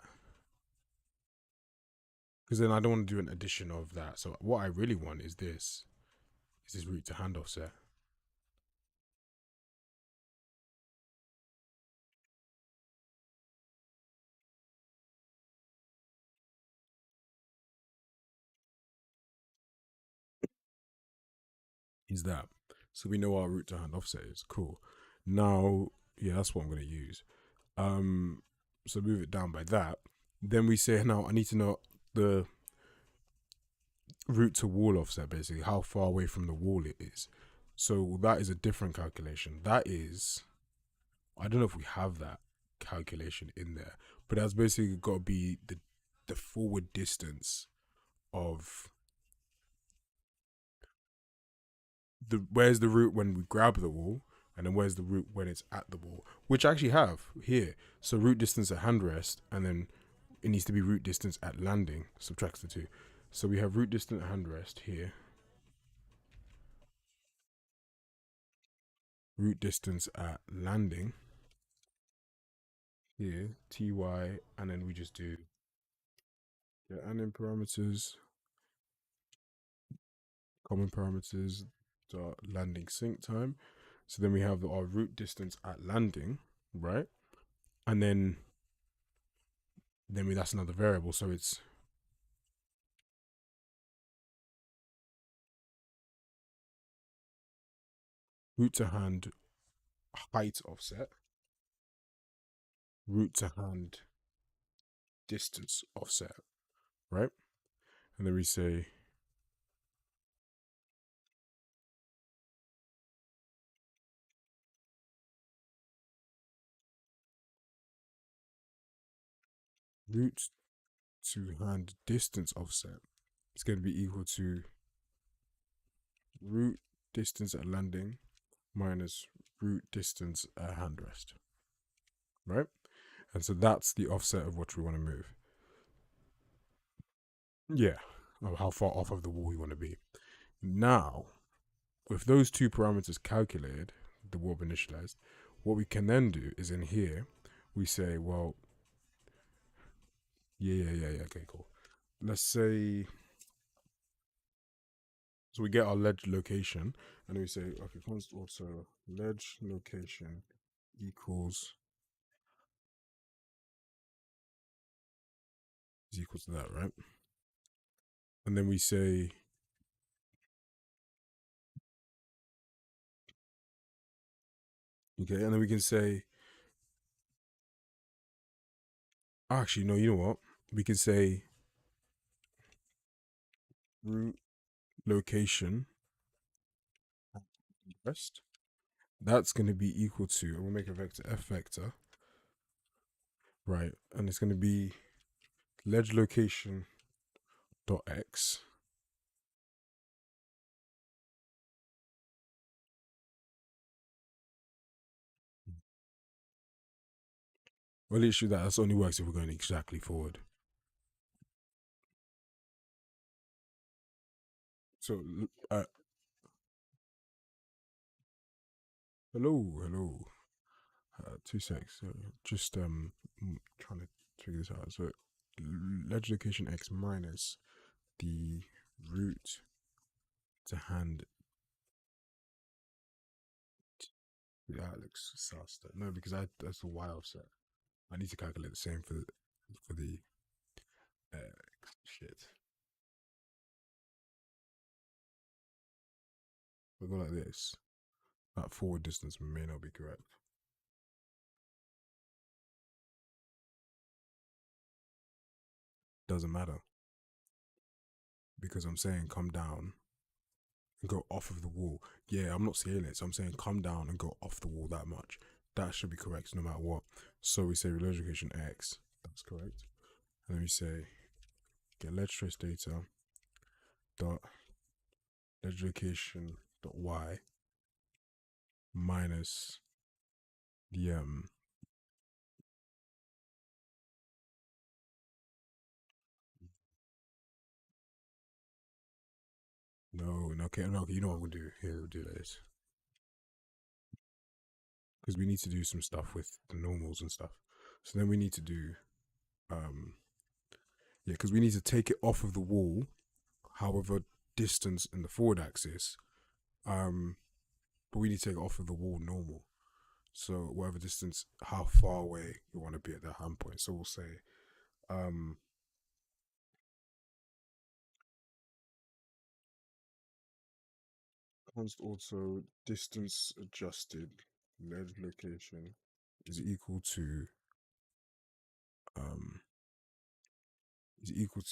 because then I don't want to do an addition of that. So what I really want is this. Is this root to hand offset? Is that, so we know our root to hand offset is cool. Now, yeah, that's what I'm going to use. So move it down by that. Then we say, now I need to know the root to wall offset, basically how far away from the wall it is. So that is a different calculation. That is, I don't know if we have that calculation in there, but that's basically got to be the forward distance of the, where's the root when we grab the wall, and then where's the root when it's at the wall, which I actually have here. So root distance at handrest, and then it needs to be root distance at landing, subtracts the two. So we have root distance at handrest here, root distance at landing here, ty, and then we just do, yeah, and then parameters, common parameters, dot landing sync time. So then we have our root distance at landing, right? And then that's another variable. So it's root to hand height offset, root to hand distance offset, right? And then we say root to hand distance offset is going to be equal to root distance at landing minus root distance at hand rest, right? And so that's the offset of what we want to move. Yeah, of how far off of the wall we want to be. Now, with those two parameters calculated, the warp initialized, what we can then do is in here, we say, well, yeah, okay, cool. Let's say, so we get our ledge location, and we say, okay, const auto ledge location equals is equal to that, right? And then we say, okay, and then we can say, actually, no, you know what? We can say root location rest. That's going to be equal to, and we'll make a vector f vector, right? And it's going to be ledge location dot x well, issue that's only works if we're going exactly forward. So, hello. 2 secs. Just trying to figure this out. So, ledge location x minus the root to hand. That looks sus. No, because that's the y offset. I need to calculate the same for the shit. We go like this. That forward distance may not be correct. Doesn't matter because I'm saying come down and go off of the wall. Yeah, I'm not saying it. So I'm saying come down and go off the wall that much. That should be correct no matter what. So we say ledge location x. That's correct. And then we say get ledge trace data dot ledge location dot y minus the okay, you know what we'll do here, we'll do this because we need to do some stuff with the normals and stuff. So then we need to do yeah, because we need to take it off of the wall however distance in the forward axis, but we need to take it off of the wall normal. So whatever distance, how far away you want to be at the hand point. So we'll say const also distance adjusted ledge location is equal to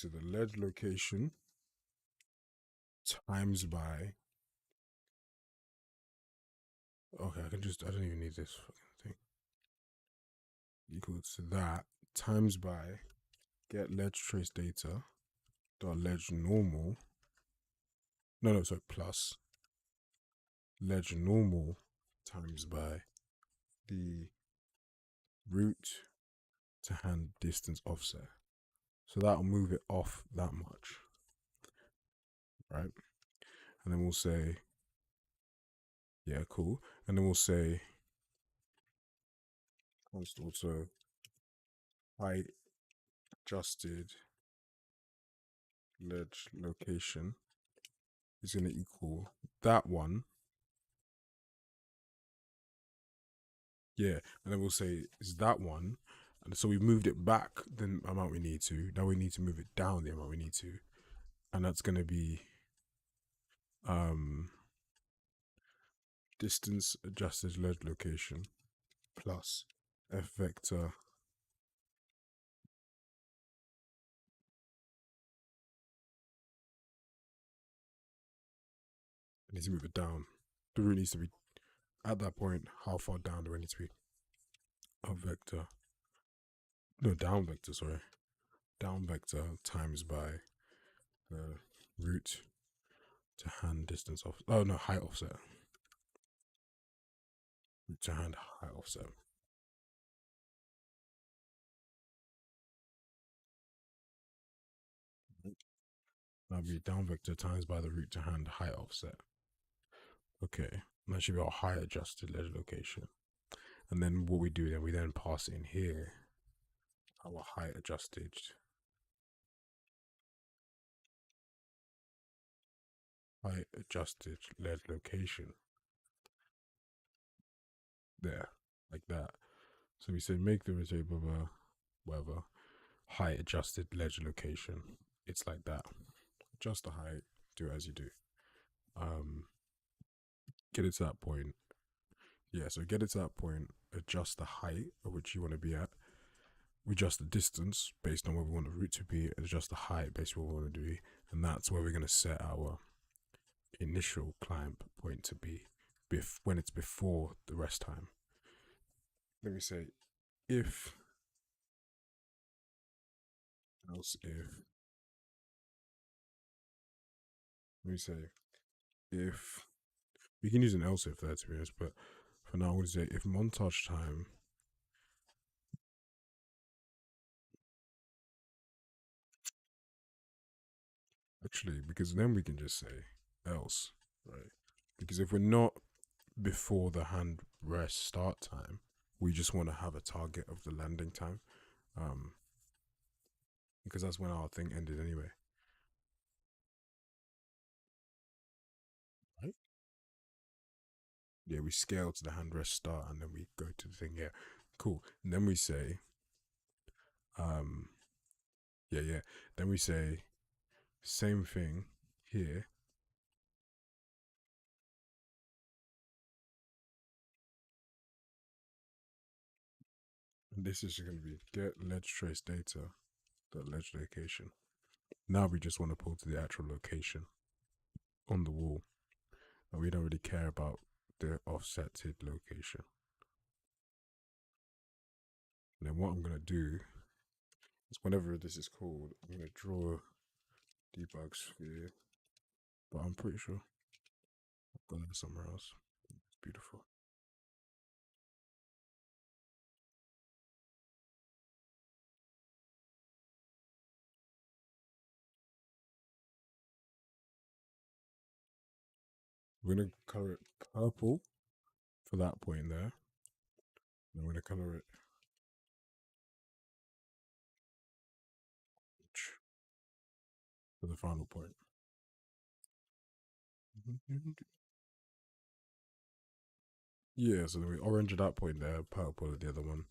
the ledge location times by, okay, I don't even need this fucking thing, equal to that times by get ledge trace data dot ledge normal, so plus ledge normal times by the root to hand distance offset. So that'll move it off that much, right? And then we'll say, yeah, cool. And then we'll say const also height adjusted ledge location is going to equal that one. Yeah, and then we'll say is that one. And so we moved it back the amount we need to. Now we need to move it down the amount we need to. And that's going to be distance adjusted ledge location plus f vector I need to move it down. The root needs to be at that point. How far down do I need to be? Up vector. No, down vector. Sorry, down vector times by the root to hand distance off. Oh no, height offset. Root to hand height offset. That'll be down vector times by the root to hand height offset. Okay, that should be our height adjusted ledge location. And then what we do then, we then pass in here our height adjusted ledge location. There, like that. So we say make the rotate blah whatever height adjusted ledge location. It's like that. Adjust the height, do as you do. Get it to that point. Yeah, so get it to that point, adjust the height at which you want to be at. We adjust the distance based on where we want the root to be, adjust the height based on what we want to do, and that's where we're going to set our initial climb point to be when it's before the rest time. Let me say if else if let me say if we can use an else if there to be honest, but for now I'm going to say if montage time actually, because then we can just say else, right? Because if we're not before the hand rest start time, we just want to have a target of the landing time, because that's when our thing ended anyway. Right? Yeah, we scale to the hand rest start and then we go to the thing. Yeah, cool. And then we say, yeah. Then we say same thing here. And this is going to be get ledge trace data, the ledge location. Now we just want to pull to the actual location on the wall. And we don't really care about the offsetted location. And then what I'm going to do is whenever this is called, I'm going to draw debug sphere. But I'm pretty sure I've got it somewhere else. It's beautiful. We're going to color it purple for that point there. And we're going to color it for the final point. Yeah, so then we orange at that point there, purple at the other one.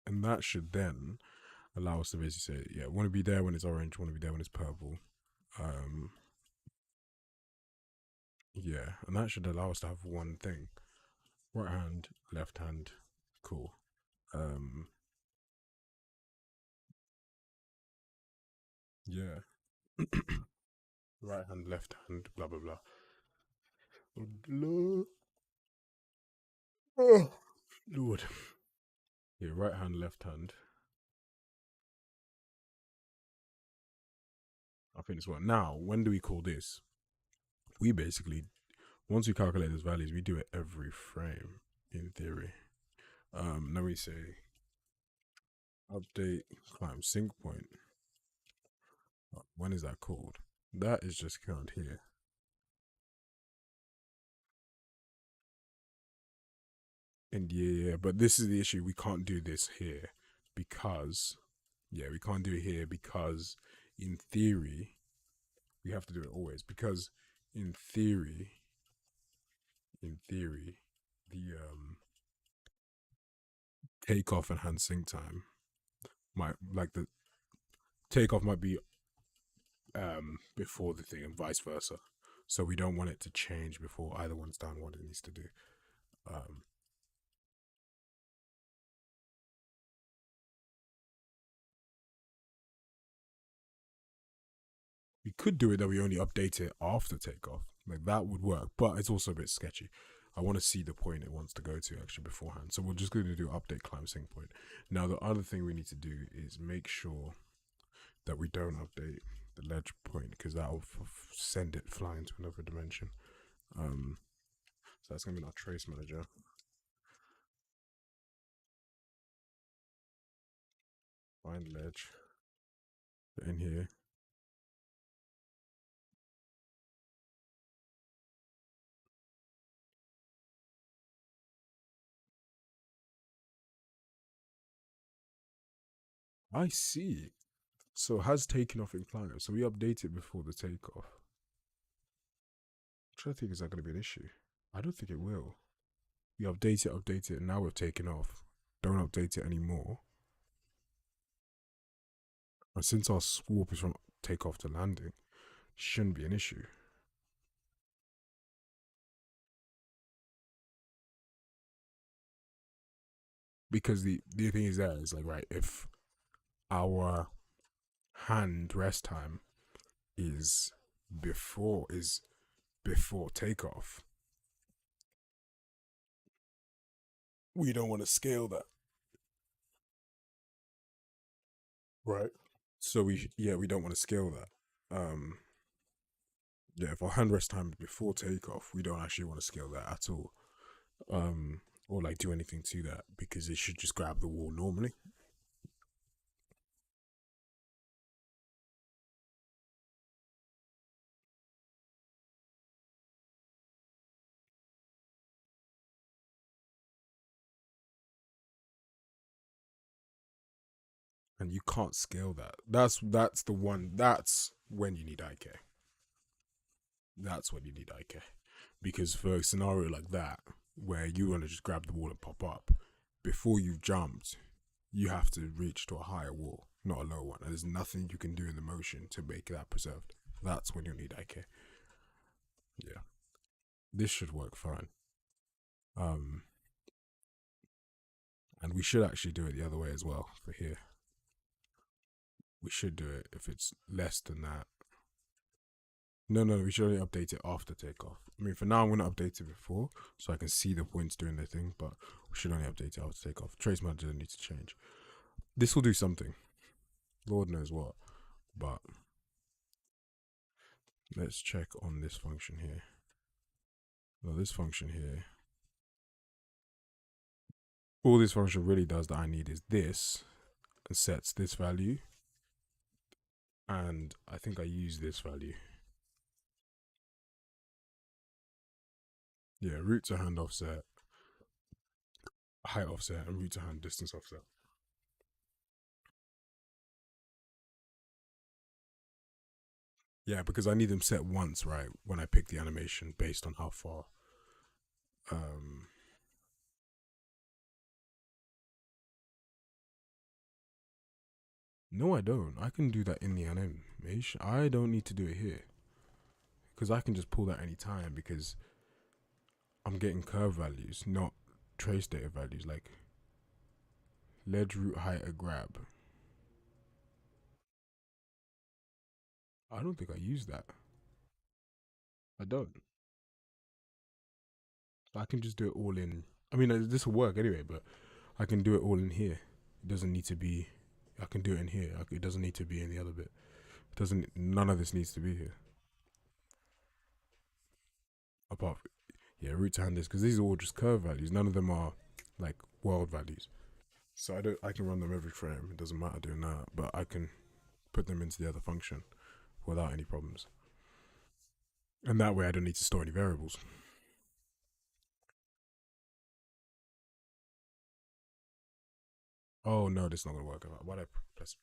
And that should then allow us to basically say, yeah, want to be there when it's orange, want to be there when it's purple. Yeah, and that should allow us to have one thing. Right hand, left hand, cool. Yeah. Right hand, left hand, blah blah blah. Oh, Lord. Yeah, right hand, left hand. I think it's what. Now, when do we call this? We basically, once we calculate those values, we do it every frame, in theory. Then we say update climb sync point. When is that called? That is just count here. And yeah, but this is the issue. We can't do this here because, yeah, we can't do it here because in theory, we have to do it always because in theory, the takeoff and hand sync time might, like the takeoff might be before the thing and vice versa. So we don't want it to change before either one's done what it needs to do. Um, we could do it that we only update it after takeoff. Like that would work, but it's also a bit sketchy. I want to see the point it wants to go to actually beforehand. So we're just going to do update climb sync point. Now the other thing we need to do is make sure that we don't update the ledge point because that will send it flying to another dimension. So that's going to be our trace manager. Find ledge. Get in here. I see. So it has taken off in climb. So we update it before the takeoff. I'm trying to think, is that going to be an issue? I don't think it will. We update it, and now we've taken off. Don't update it anymore. And since our warp is from takeoff to landing, shouldn't be an issue. Because the thing is there is like, right, if our hand rest time is before takeoff, we don't want to scale that. Right. So we don't want to scale that. Yeah, if our hand rest time is before takeoff, we don't actually want to scale that at all. Or like do anything to that because it should just grab the wall normally. And you can't scale that. That's the one. That's when you need IK. That's when you need IK. Because for a scenario like that, where you want to just grab the wall and pop up, before you've jumped, you have to reach to a higher wall, not a low one. And there's nothing you can do in the motion to make that preserved. That's when you need IK. Yeah. This should work fine. Um, and we should actually do it the other way as well for here. We should do it if it's less than that. No, we should only update it after takeoff. I mean, for now, I'm going to update it before so I can see the points doing their thing, but we should only update it after takeoff. Trace manager needs to change. This will do something. Lord knows what. But let's check on this function here. Well, this function here. All this function really does that I need is this and sets this value. And I think I use this value. Yeah, root to hand offset, height offset, and root to hand distance offset. Yeah, because I need them set once, right? When I pick the animation based on how far. Um, no, I don't. I can do that in the animation. I don't need to do it here. Because I can just pull that anytime because I'm getting curve values, not trace data values. Like ledge root height a grab. I don't think I use that. I don't. I can just do it all in. I mean, this will work anyway, but I can do it all in here. It doesn't need to be. I can do it in here. It doesn't need to be in the other bit. It doesn't. None of this needs to be here. Apart, from, yeah, root to hand this because these are all just curve values. None of them are like world values. So I don't. I can run them every frame. It doesn't matter doing that, but I can put them into the other function without any problems. And that way, I don't need to store any variables. Oh no, this is not gonna work. Why did I press?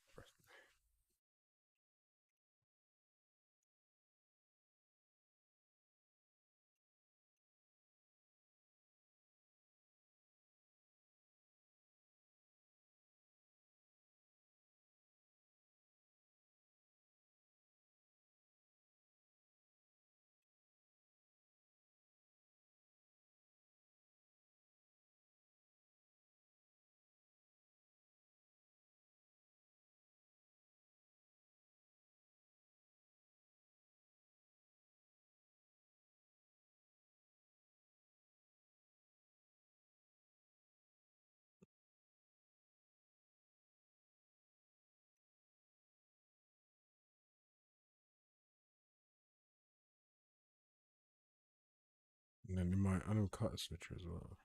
And then in my animal cutter switcher as well.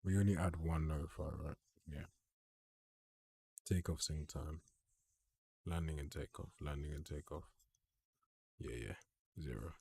We only add one notify, right? Yeah. Takeoff sync time. Landing and takeoff. Landing and takeoff. Yeah, yeah. 0.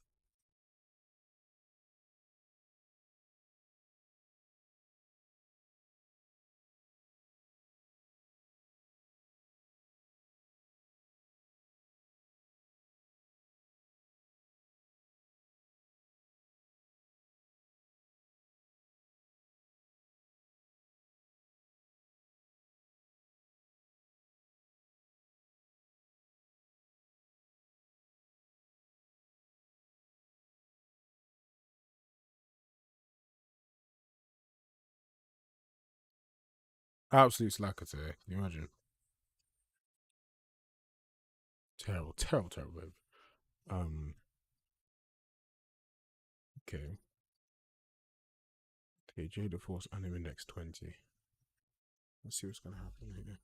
'Absolute slacker today. Can you imagine? Terrible, terrible, terrible, babe. Okay. Okay, Jada Force Anim Index 20. Let's see what's gonna happen here.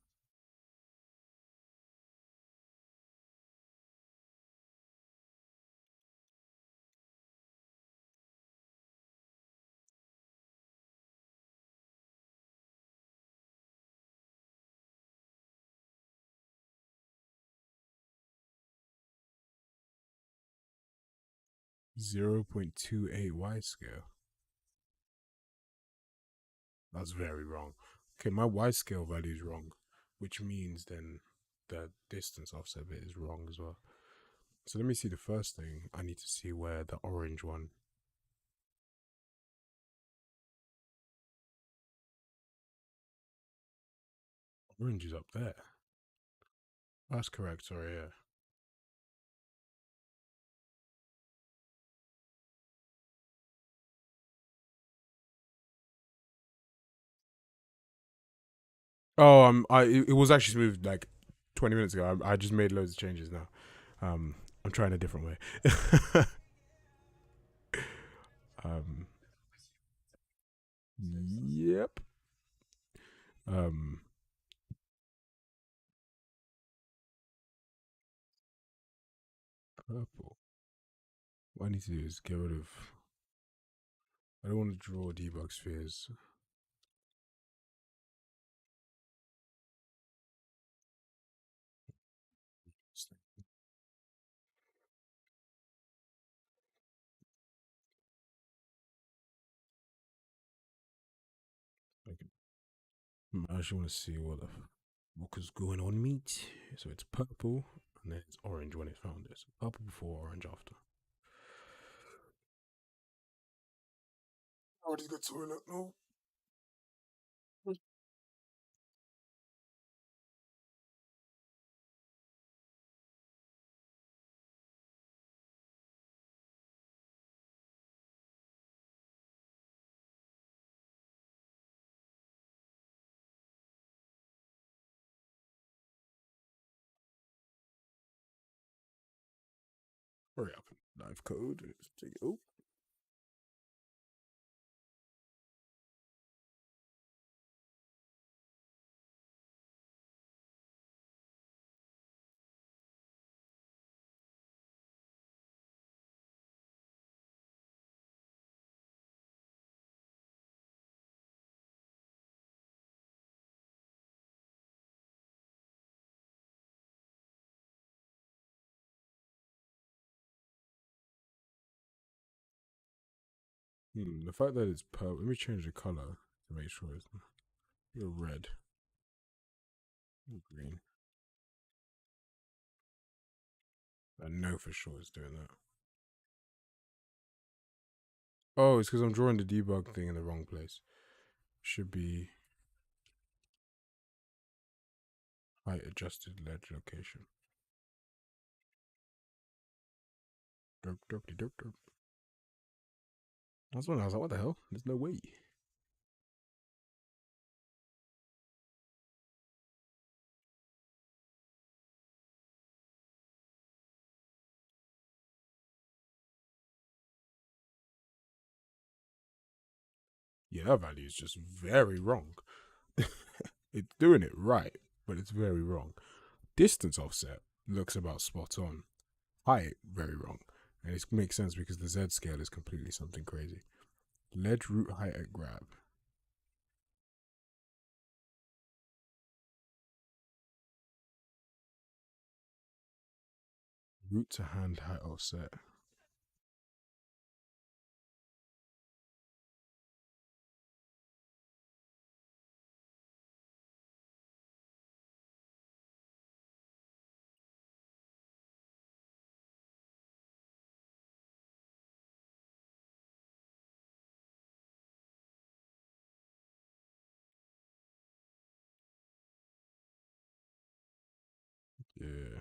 .28 Y scale. That's very wrong. Okay, my Y scale value is wrong, which means then the distance offset bit is wrong as well. So let me see the first thing. I need to see where the orange one. Orange is up there. That's correct. Sorry, yeah. Oh, it was actually smooth like 20 minutes ago. I just made loads of changes now. I'm trying a different way. um, yep. Um, purple. What I need to do is get rid of. I don't want to draw debug spheres. I actually want to see what is going on, meat. So it's purple and then it's orange when it's found it. So purple before, orange after. Oh, just got toilet. No. Hurry up. Live code. Let's take it. Oh. The fact that it's purple. Let me change the color to make sure it's red and green. I know for sure it's doing that. Oh, it's because I'm drawing the debug thing in the wrong place. Should be height adjusted ledge location. Derp, derp, derp, derp. That's when I was like, what the hell? There's no way. Yeah, that value is just very wrong. It's doing it right, but it's very wrong. Distance offset looks about spot on. Height, very wrong. And it makes sense because the Z scale is completely something crazy. Ledge root height at grab. Root to hand height offset. Yeah.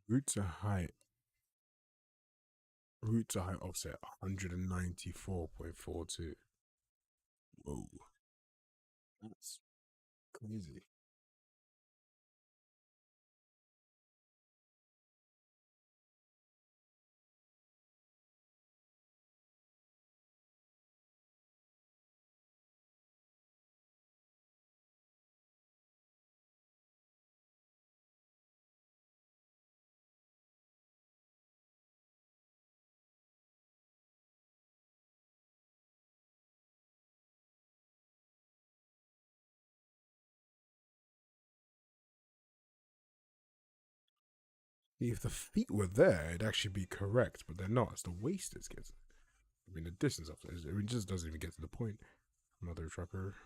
Root to height. Root to height offset 194.42. Whoa. That's crazy. If the feet were there, it'd actually be correct, but they're not. It's the waist that gets. I mean, the distance of it, it just doesn't even get to the point. Mother trucker.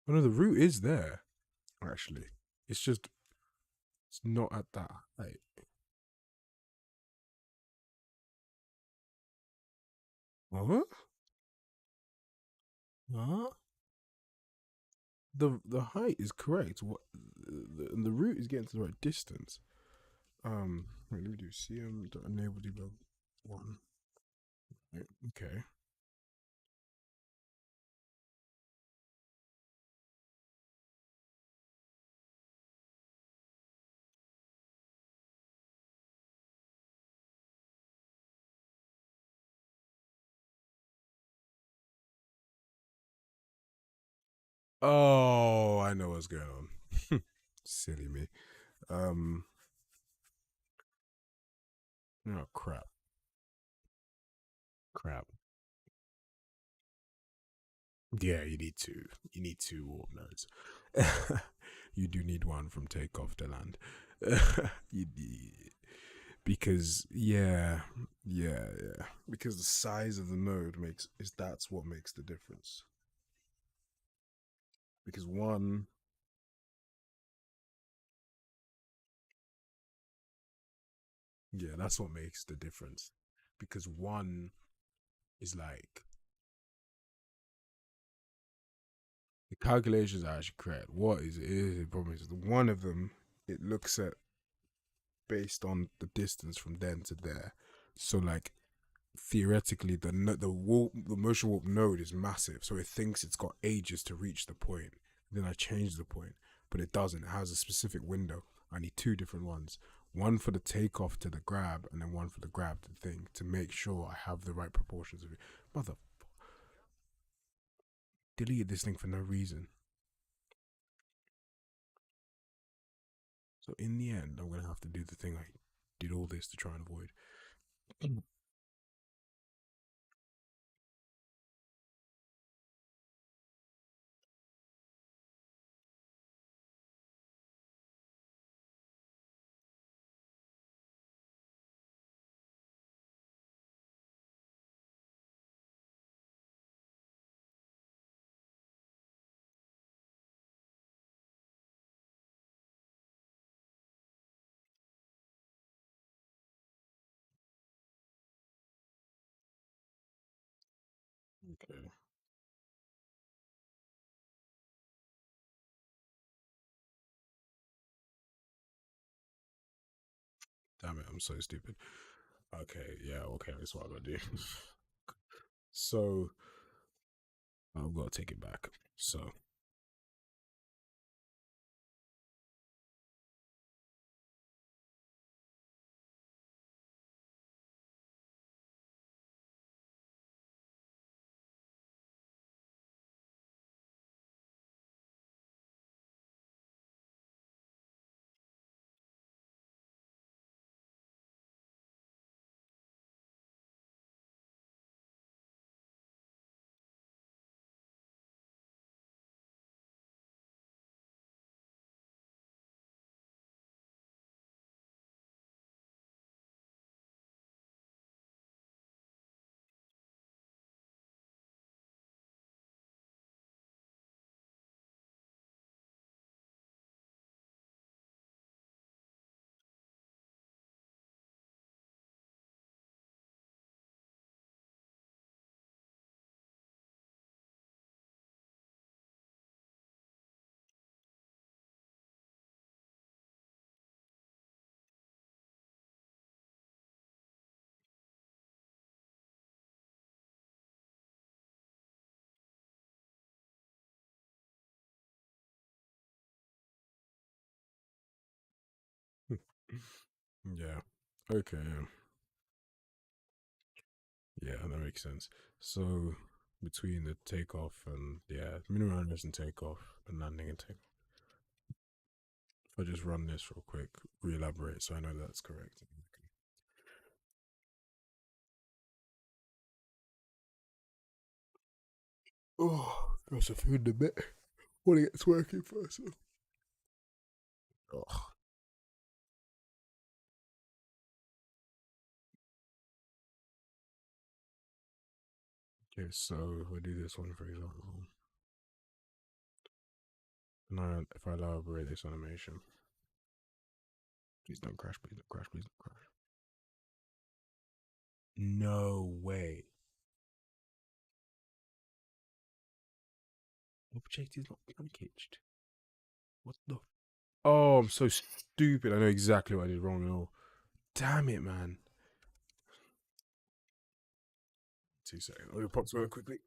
Oh no, the root is there. Actually, it's just it's not at that height. What? Huh? The height is correct. What the root is getting to the right distance. Wait, let me do CM enable debug one. Right, okay. Oh, I know what's going on. Silly me. Um, oh crap, crap. Yeah, you need two. You need two warp nodes. You do need one from takeoff to land. You need, because yeah. Because the size of the node makes is that's what makes the difference. Because one, yeah, that's what makes the difference. Because one is like the calculations are actually correct. What is the problem is the one of them it looks at based on the distance from then to there. So like theoretically the motion warp node is massive, so it thinks it's got ages to reach the point. Then I change the point, but it doesn't. It has a specific window. I need two different ones. One for the takeoff to the grab, and then one for the grab to the thing to make sure I have the right proportions of it. Mother, deleted this thing for no reason. So in the end, I'm gonna have to do the thing I did all this to try and avoid. Okay. Damn it, I'm so stupid. Okay, yeah, okay, that's what I'm gonna do. So I've got to take it back. So yeah, okay, yeah, that makes sense. So between the takeoff and yeah, minimum unrest and takeoff and landing and takeoff. If I just run this real quick, re-elaborate so I know that's correct. Oh, got some food in a bit. Want to get to working first. Oh, okay, so if I do this one, for example, and if I elaborate this animation, please don't crash, please don't crash, please don't crash. No way. Object is not packaged. What the? Oh, I'm so stupid. I know exactly what I did wrong now. Damn it, man. 2 seconds. I'll pop to it quickly.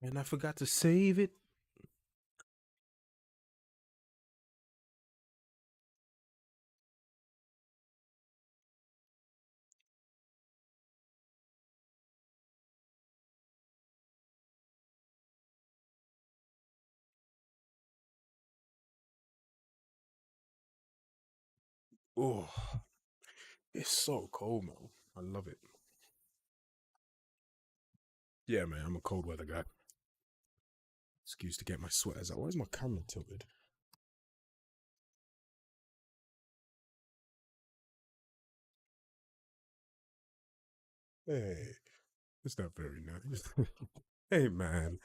And I forgot to save it. Oh, it's so cold, man. I love it. Yeah, man, I'm a cold weather guy. Excuse to get my sweaters out. Why is my camera tilted? Hey, it's not very nice. Hey, man.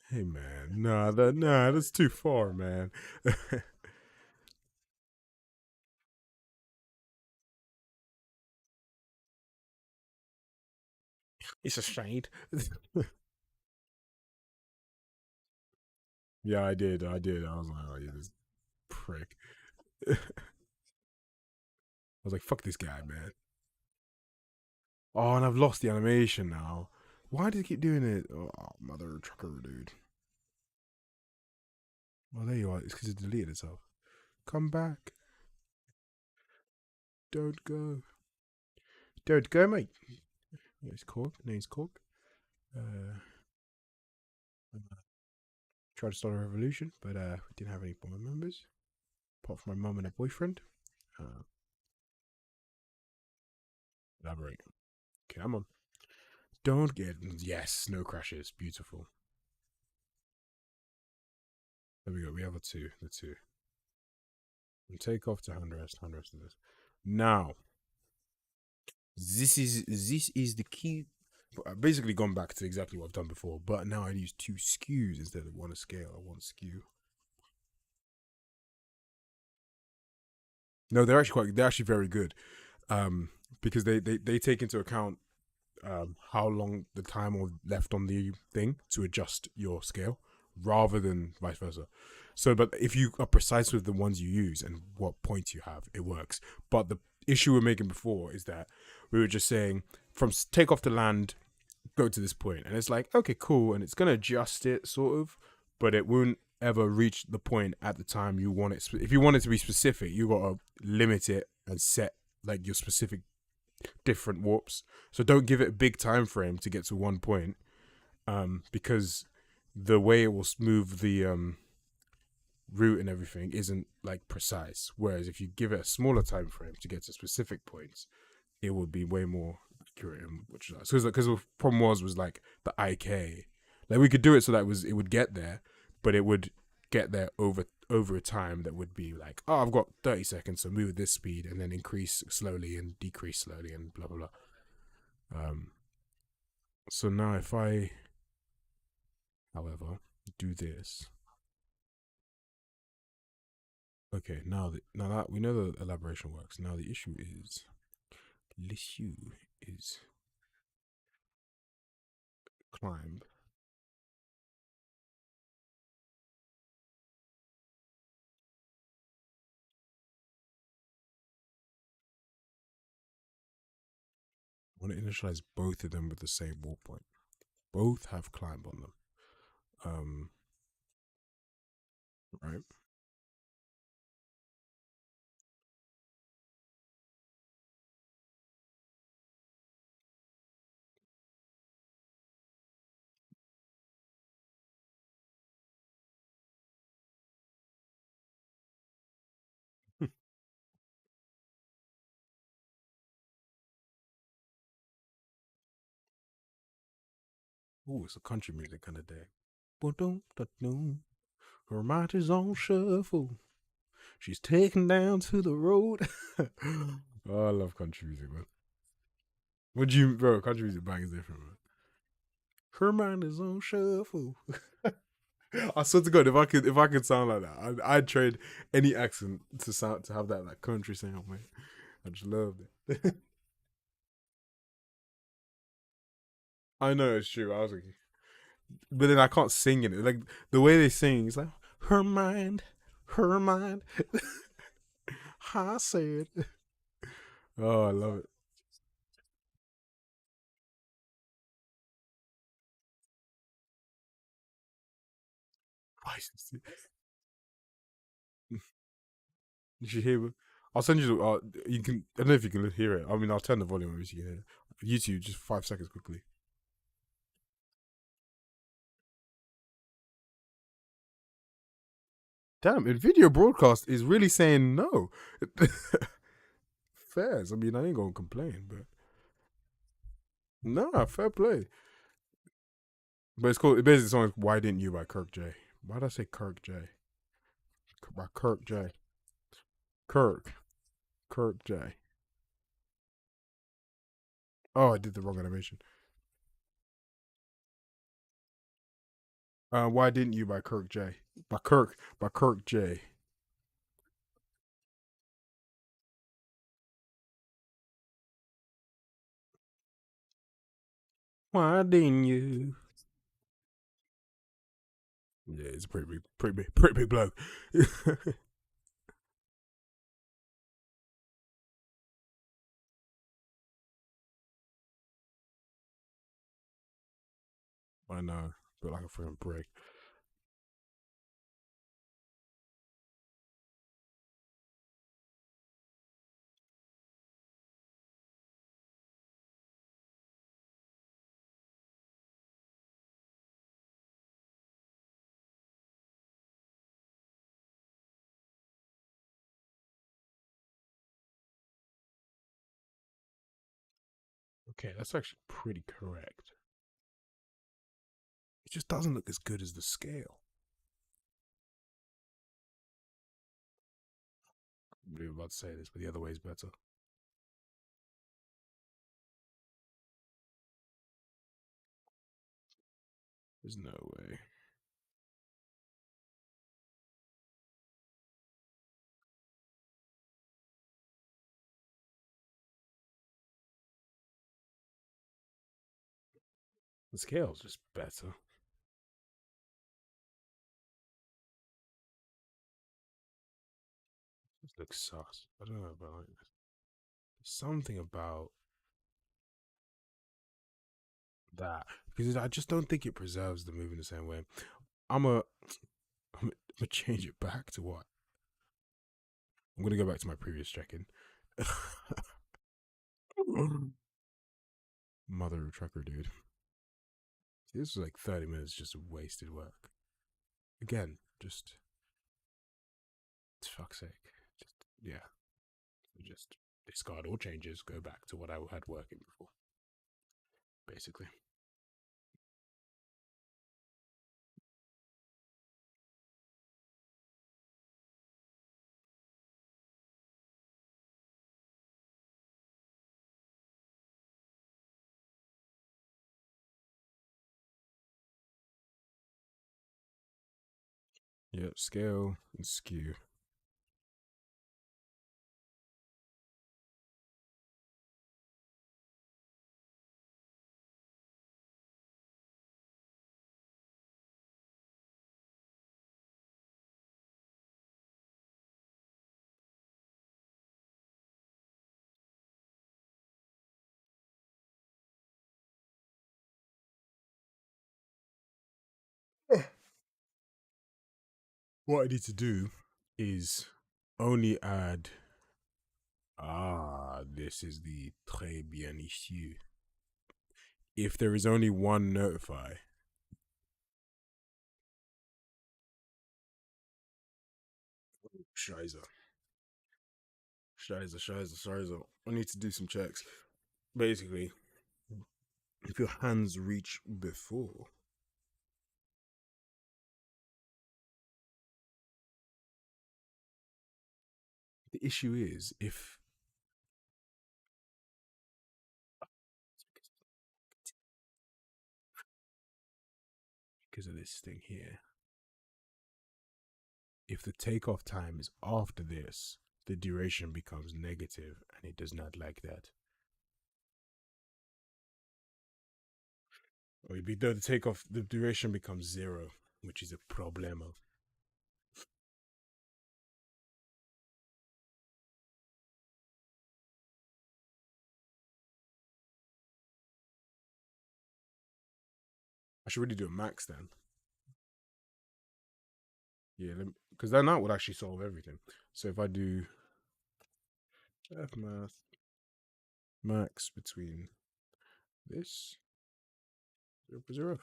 Hey, man. Nah, that's too far, man. It's a shade. Yeah, I did. I did. I was like, oh, you this prick. was like, fuck this guy, man. Oh, and I've lost the animation now. Why does it keep doing it? Oh, mother trucker, dude. Well, there you are. It's because it deleted itself. Come back. Don't go. Don't go, mate. Name's Cork. Name's Cork. Uh, tried to start a revolution, but we didn't have any board members. Apart from my mum and her boyfriend. Uh, elaborate. Okay, I'm on. Don't get. Yes, snow crashes. Beautiful. There we go. We have a two. The two. And take off to hand rest. Hand rest of this. Now, this is the key. I've basically gone back to exactly what I've done before, but now I use two skews instead of one scale or one skew. No, they're actually very good, because they take into account how long the time left on the thing to adjust your scale, rather than vice versa. So, but if you are precise with the ones you use and what points you have, it works. But the issue we we're making before is that we were just saying from take off the land, go to this point, and it's like, okay, cool, and it's gonna adjust it sort of, but it won't ever reach the point at the time you want it. If you want it to be specific, you gotta limit it and set like your specific different warps. So don't give it a big time frame to get to one point, because the way it will move the route and everything isn't like precise. Whereas if you give it a smaller time frame to get to specific points, it would be way more accurate. Which because the problem was like the IK, like we could do it so that it would get there, but it would get there over a time that would be like, oh, I've got 30 seconds, so move at this speed and then increase slowly and decrease slowly and blah blah blah. So now if I, however, do this, okay, now that we know the elaboration works, now the issue is climb. I want to initialize both of them with the same waypoint. Both have climb on them. Right. Oh, it's a country music kind of day. Her mind is on shuffle. She's taken down to the road. Oh, I love country music, man. What do you, bro? Country music bang is different, man. Her mind is on shuffle. I swear to God, if I could sound like that, I'd trade any accent to have that like country sound, man. I just love it. I know it's true. I was like, but then I can't sing in it. Like the way they sing, it's like her mind. I said, oh, I love it. You should hear it. I'll send you. You can. I don't know if you can hear it. I mean, I'll turn the volume on so you can hear it. YouTube, just 5 seconds quickly. Damn, in video broadcast is really saying no. Fairs. I mean, I ain't gonna complain, but nah, fair play. But it's cool. It basically sounds like "Why Didn't You" by Kirk J. Why did I say Kirk J? By Kirk J. Kirk. Kirk J. Oh, I did the wrong animation. Why Didn't You by Kirk J. By Kirk J. Why didn't you? Yeah, it's a pretty big bloke. I know, but like a freaking brick. Okay, that's actually pretty correct. It just doesn't look as good as the scale. I'm about to say this, but the other way is better. There's no way. The scale's just better. It looks sus. I don't know about like this. Something about that because I just don't think it preserves the movie in the same way. I'm a, I'm gonna change it back to what? I'm gonna go back to my previous check-in. Mother of trucker, dude. This was like 30 minutes just of wasted work. Again, just fuck's sake. Just yeah, just discard all changes, go back to what I had working before, basically. Yeah, scale and skew. What I need to do is only add. This is the très bien ici. If there is only one notify, Scheiße. Scheiße, scheiße, scheiße. I need to do some checks. Basically, if your hands reach before, the issue is if because of this thing here, if the takeoff time is after this, the duration becomes negative, and it does not like that. Or the takeoff, the duration becomes 0, which is a problemo. I should really do a max then. Yeah, because then that would actually solve everything. So if I do F math max between this 0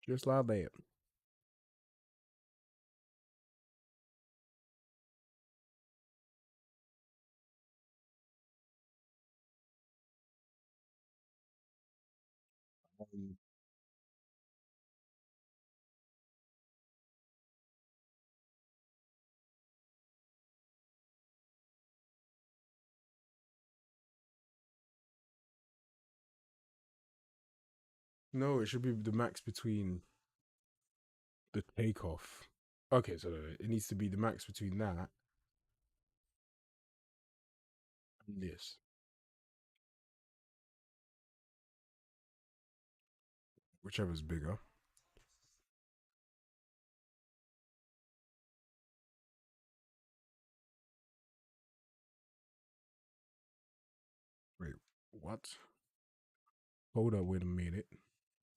just like that. Um, no, it should be the max between the takeoff. Okay, so it needs to be the max between that and this. Whichever's bigger. Wait, what? Hold up, wait a minute.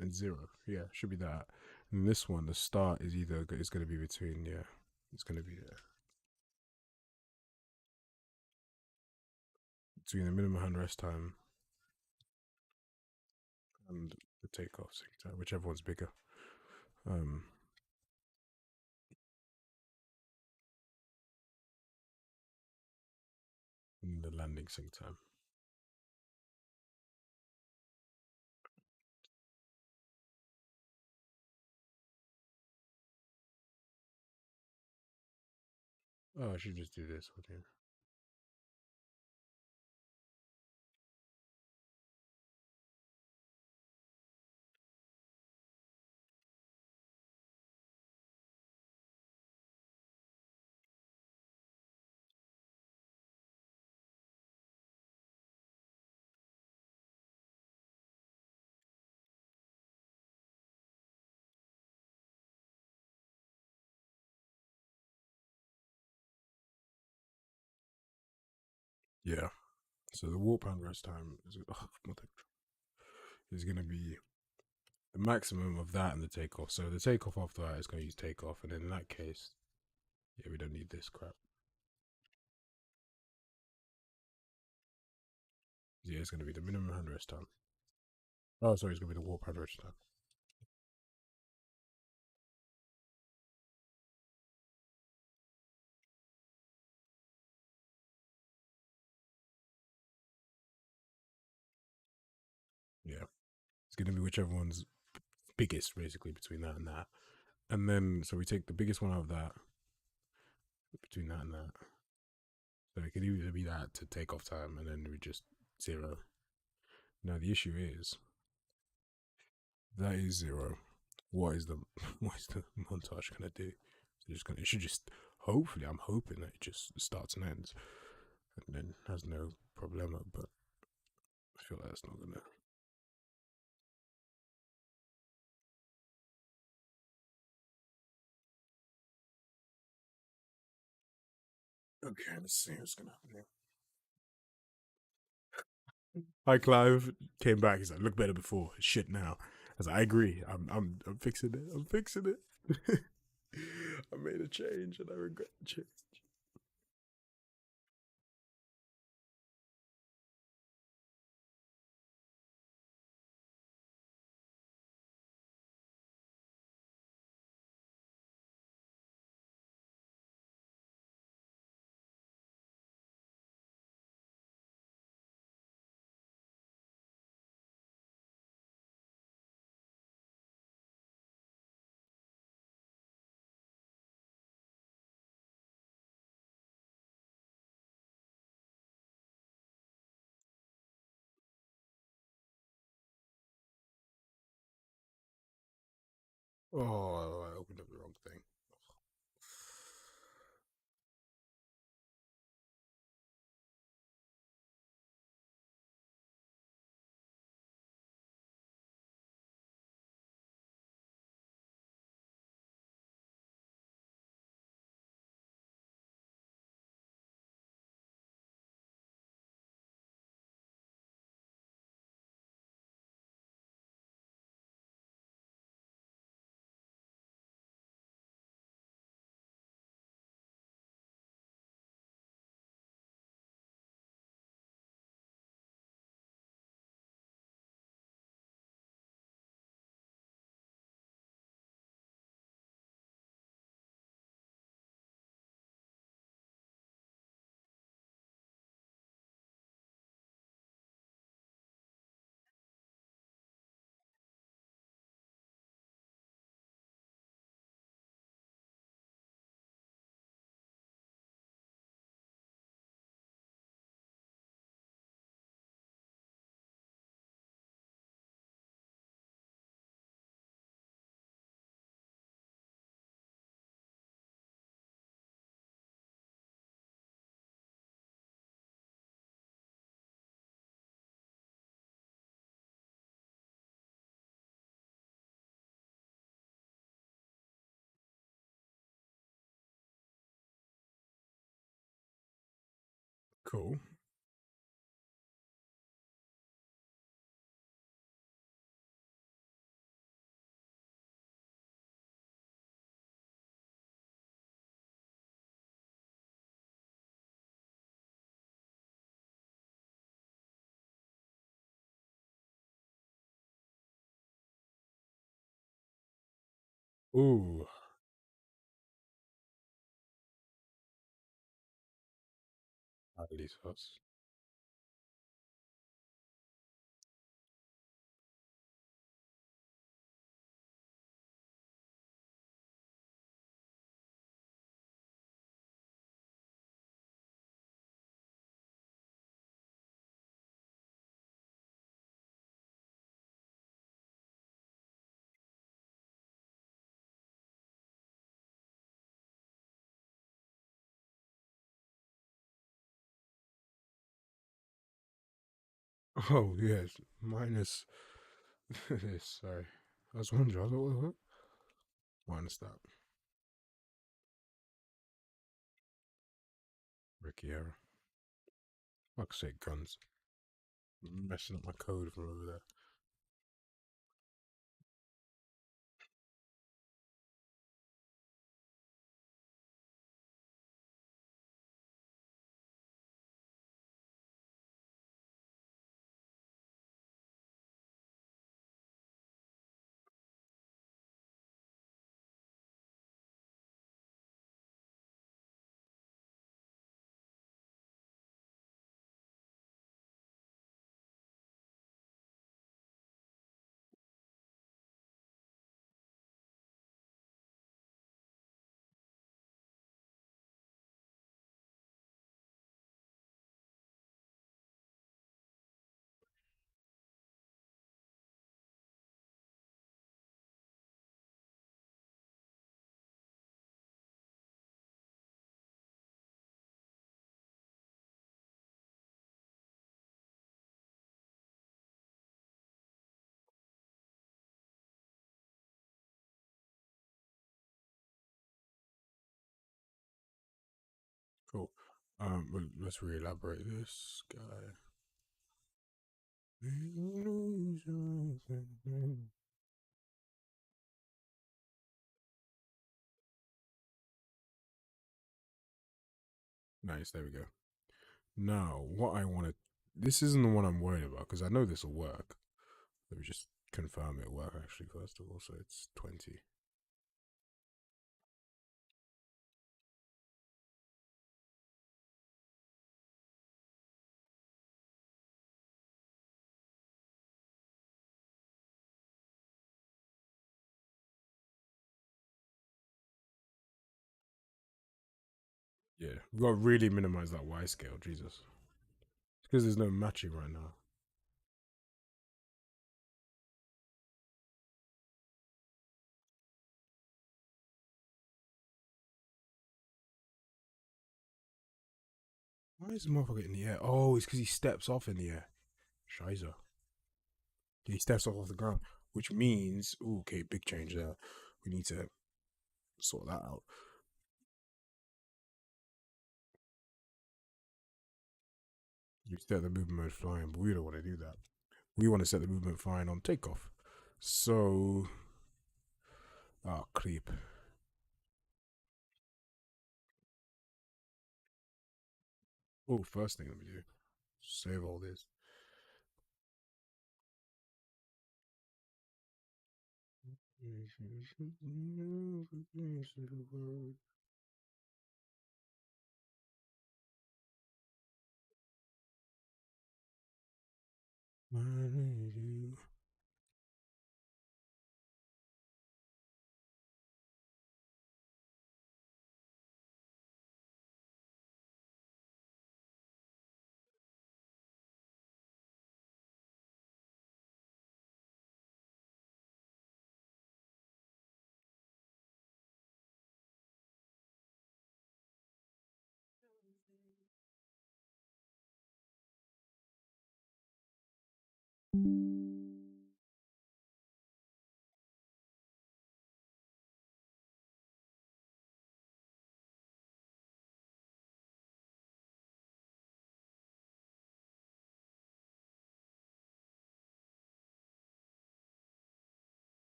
And 0. Yeah, should be that. And this one, the start is either it's going to be between, yeah, it's going to be between the minimum hand rest time and the takeoff sync time, whichever one's bigger. Um, and the landing sync time. Oh, I should just do this with you. Yeah. So the warp hand rest time is going to be the maximum of that and the takeoff. So the takeoff after that is going to use takeoff, and then in that case, yeah, we don't need this crap. Yeah, it's going to be the minimum hand rest time. Oh, sorry, it's going to be the warp hand rest time. Yeah, it's going to be whichever one's biggest, basically, between that and that. And then, so we take the biggest one out of that, between that and that. So it could either be that to take off time, and then we just 0. Now the issue is that is 0. What is the what is the montage gonna do? It should just hopefully I'm hoping that it just starts and ends, and then has no problema. But I feel like that's not gonna. Okay, let's see what's gonna happen here. Hi, Clive came back. He's like, look better before. Shit now. I was like, I agree. I'm fixing it. I'm fixing it. I made a change and I regret the change. Oh, I opened up the wrong thing. Cool. Ooh, highly sus. Oh yes, minus. Sorry, I was wondering. I was like, what? Minus that. Ricciera. Fuck's sake, guns. Messing up my code from over there. Cool. Well, let's re-elaborate this guy. Nice. There we go. Now, what I want to. This isn't the one I'm worried about because I know this will work. Let me just confirm it will work actually first of all. So it's 20. Yeah, we've got to really minimize that Y scale. Jesus, because there's no matching right now. Why is the motherfucker in the air? Oh, it's because he steps off in the air. Shiza. He steps off the ground, which means, ooh, okay, big change there. We need to sort that out. You set the movement mode flying, but we don't want to do that. We want to set the movement flying on takeoff. So, creep. Oh, first thing let me do, save all this.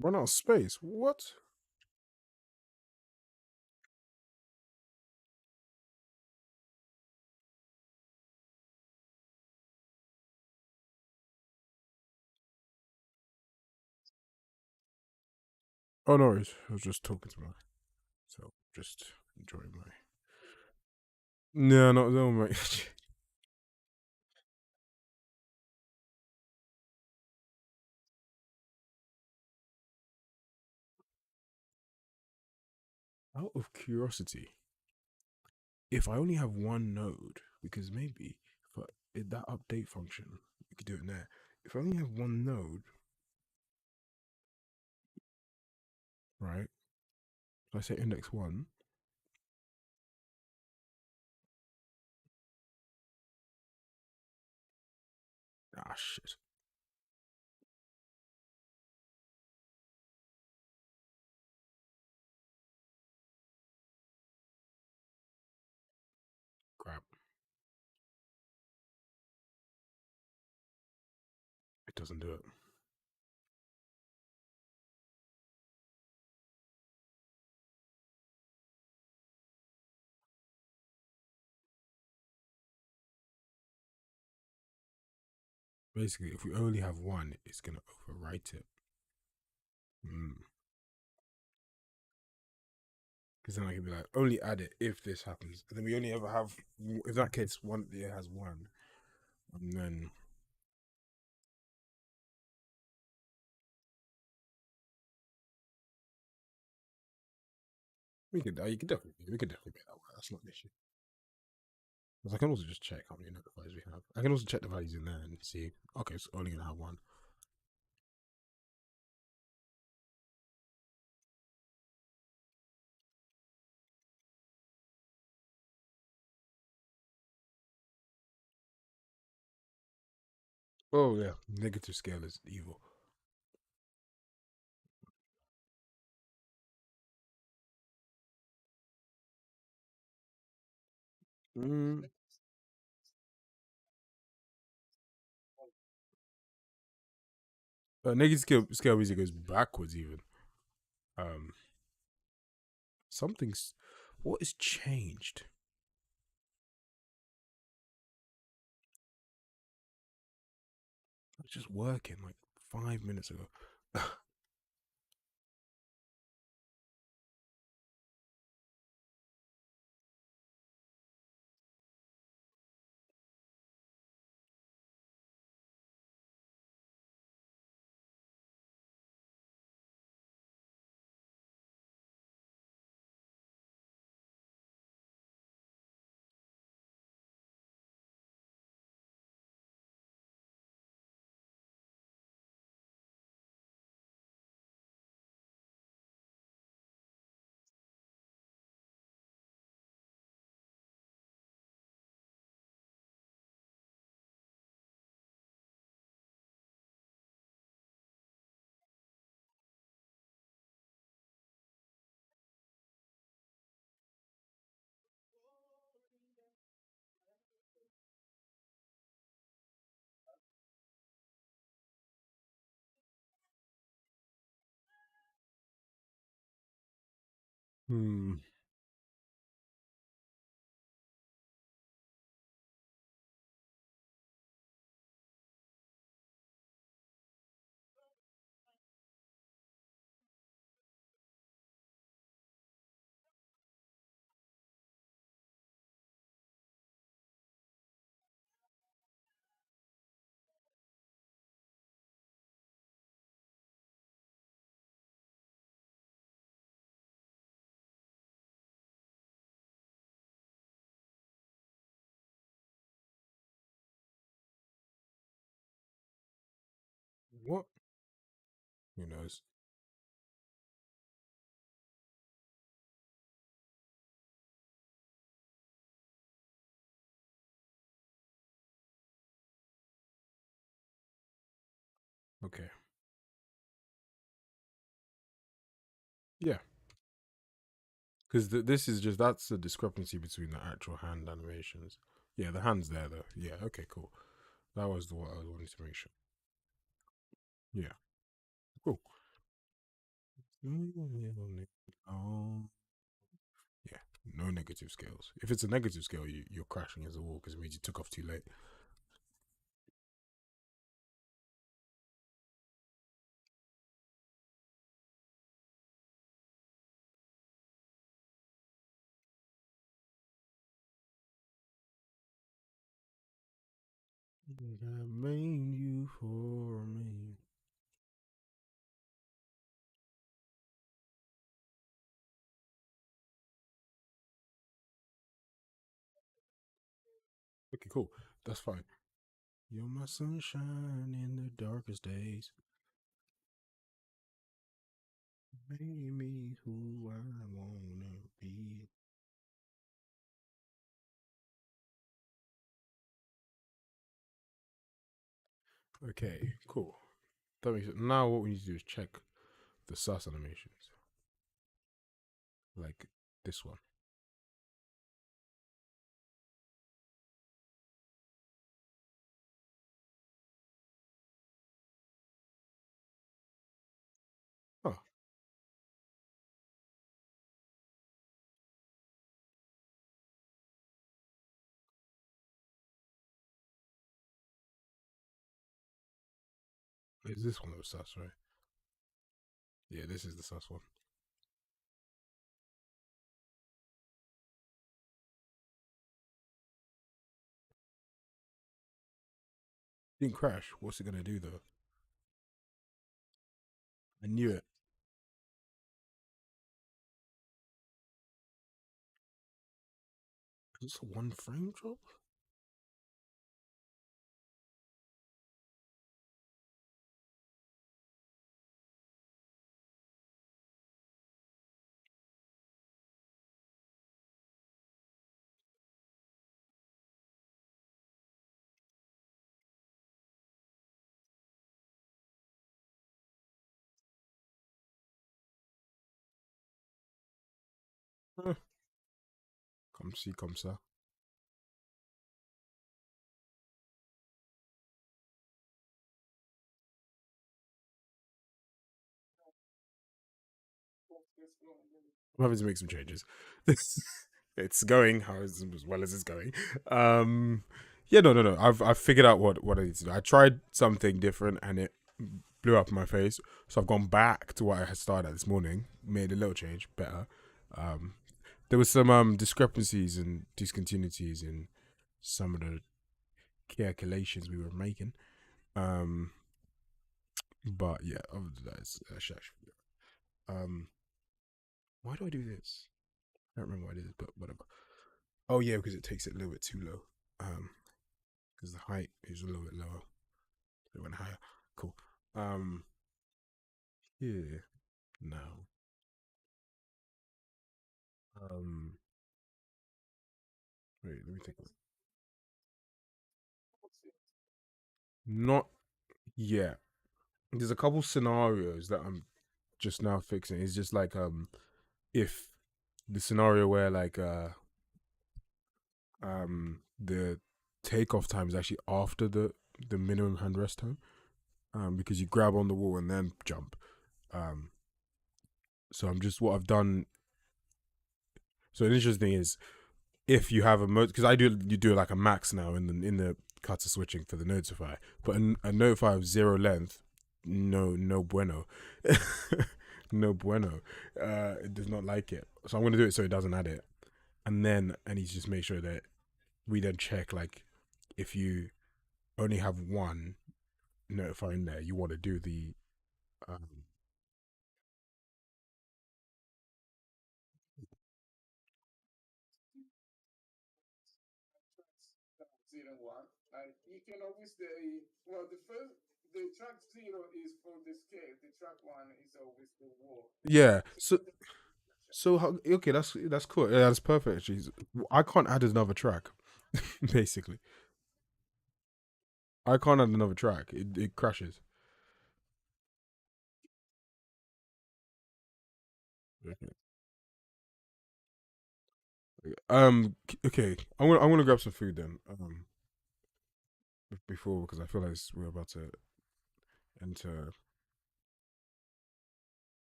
Run out of space. What? Oh no, I was just talking to my so just enjoying my. No, not no, mate. Out of curiosity, if I only have one node, because maybe for that update function, we could do it there. If I only have one node, right? So I say index one. Ah, shit. Crap. It doesn't do it. Basically, if we only have one, it's gonna overwrite it. Mm. Because then I can be like, only add it if this happens. And then we only ever have, if that case, one, it has one. And then you could definitely, we could definitely make that work. That's not an issue. Because I can also just check how many notifiers we have. I can also check the values in there and see, okay, it's only going to have one. Oh, yeah. Negative scale is evil. Mm. Negative scale music goes backwards even. Um, something's what has changed? It's just working like 5 minutes ago. Hmm. What? Who knows? Okay. Yeah. Because this is just that's the discrepancy between the actual hand animations. Yeah, the hand's there though. Yeah. Okay. Cool. That was the what I was wanting to make sure. Yeah. Cool. Oh. Yeah. No negative scales. If it's a negative scale, you're crashing as a wall because it means you took off too late. I made you for me. Okay, cool. That's fine. You're my sunshine in the darkest days. Made me who I wanna be. Okay, cool. That makes it. Now what we need to do is check the sus animations, like this one. Oh, is this one that was sus, right? Yeah, this is the sus one. Didn't crash. What's it gonna do though? I knew it. Is this a one frame drop? Eh, come see, come ça. I'm having to make some changes. It's going as well as it's going. Yeah, no. I've figured out what I need to do. I tried something different and it blew up in my face. So I've gone back to what I had started at this morning, made a little change, better. Um, there was some discrepancies and discontinuities in some of the calculations we were making. Um, but yeah, other than that, it's actually. Um, why do I do this? I don't remember why I did this, but whatever. Oh yeah, because it takes it a little bit too low. Because the height is a little bit lower. It went higher. Cool. Um, here now. Um, wait, let me think. Not yet. There's a couple scenarios that I'm just now fixing. It's just like if the scenario where like the takeoff time is actually after the minimum hand rest time because you grab on the wall and then jump. Um, so I'm just what I've done. So an interesting thing is if you have a mode because I do you do like a max now in the cutter switching for the notify, but a notify of zero length, no bueno, no bueno. It does not like it, so I'm gonna do it so it doesn't add it, and then I need to just make sure that we then check like if you only have one notify in there, you want to do the um. Yeah. So okay, that's cool. Yeah, that's perfect. Actually, I can't add another track. Basically, I can't add another track. It crashes. Okay. Okay. I'm gonna grab some food then. Before because I feel like we're about to enter.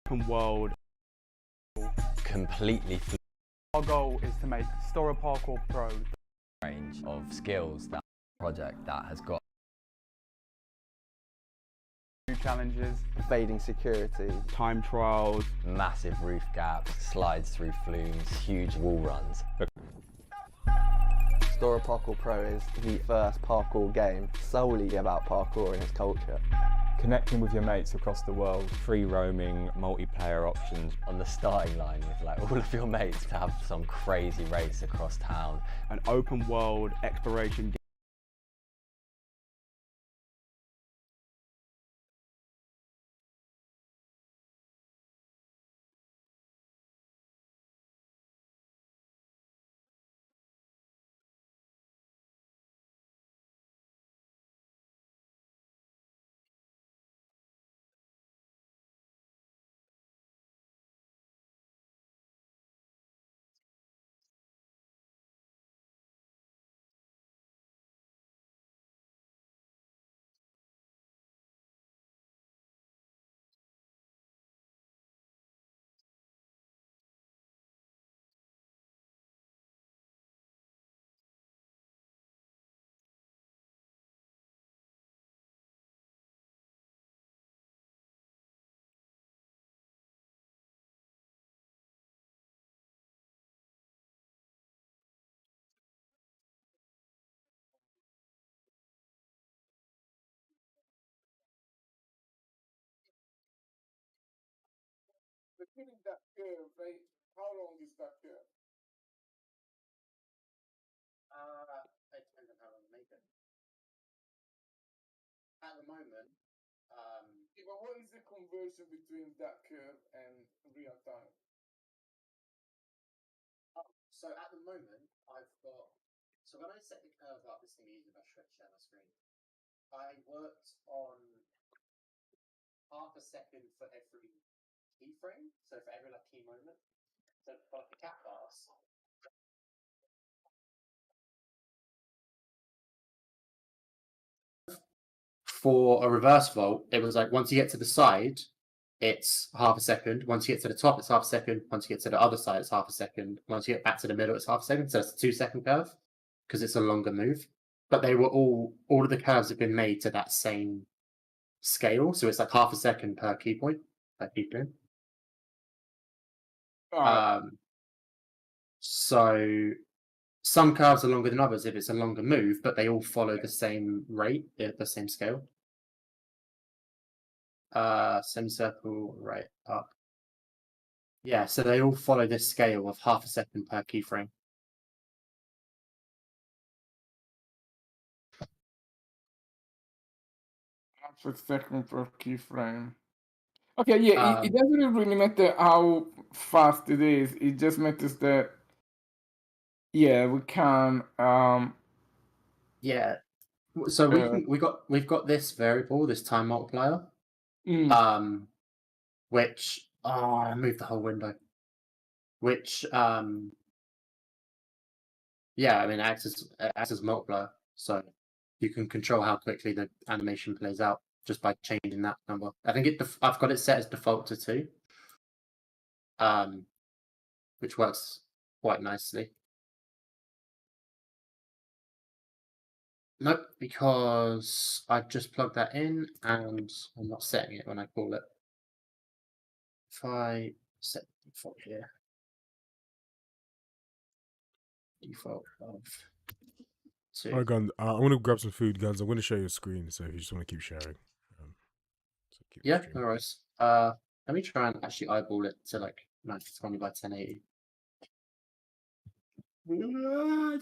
Open world. Completely. Our goal is to make STORROR Parkour Pro range of skills that project that has got. New challenges, evading security, time trials, Massive roof gaps, slides through flumes, huge wall runs. STORROR Parkour Pro is the first parkour game solely about parkour and its culture. connecting with your mates across the world, free roaming, multiplayer options. On the starting line with like all of your mates to have some crazy race across town. An open world exploration. Repeating that curve, right? How long is that curve? It depends on how long you make it. At the moment, Yeah, but what is the conversion between that curve and real time? so at the moment, I've got. So when I set the curve up, this thing easy if I share my screen. I worked on half a second for every keyframe, so for every like key moment. So for like the cat pass, for a reverse vault, it was like once you get to the side, it's half a second. Once you get to the top, it's half a second. Once you get to the other side, it's half a second. Once you get back to the middle, it's half a second. So it's a 2-second curve because it's a longer move. But they were all of the curves have been made to that same scale. So it's like half a second per key point, per key frame. So some curves are longer than others if it's a longer move, but they all follow the same rate, the same scale. Semicircle, right up. Yeah, so they all follow this scale of half a second per keyframe. Half a second per keyframe. Okay, yeah, it doesn't really matter how fast it is. It just matters that, yeah, we can. Yeah. So we've got this variable, this time multiplier, Mm. which I moved the whole window. Which yeah, I mean acts as multiplier, so you can control how quickly the animation plays out just by changing that number. I think I've got it set as default to 2, which works quite nicely. Nope, because I just plugged that in and I'm not setting it when I call it. If I set default here, default of 2. Alright, guys, I want to grab some food, guys. I'm going to share your screen, so if you just want to keep sharing. So keep Yeah, streaming. no worries. Let me try and actually eyeball it to like 1920 by 1080.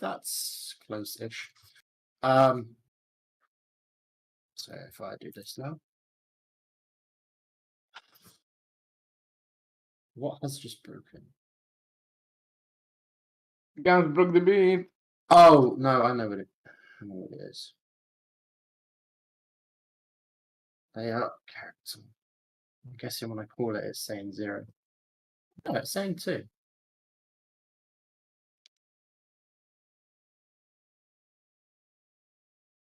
That's close-ish. So if I do this now, what has just broken? Guns broke the beat. Oh no, I know what it is. Layout character. I'm guessing when I call it, it's saying 0. No, it's saying 2.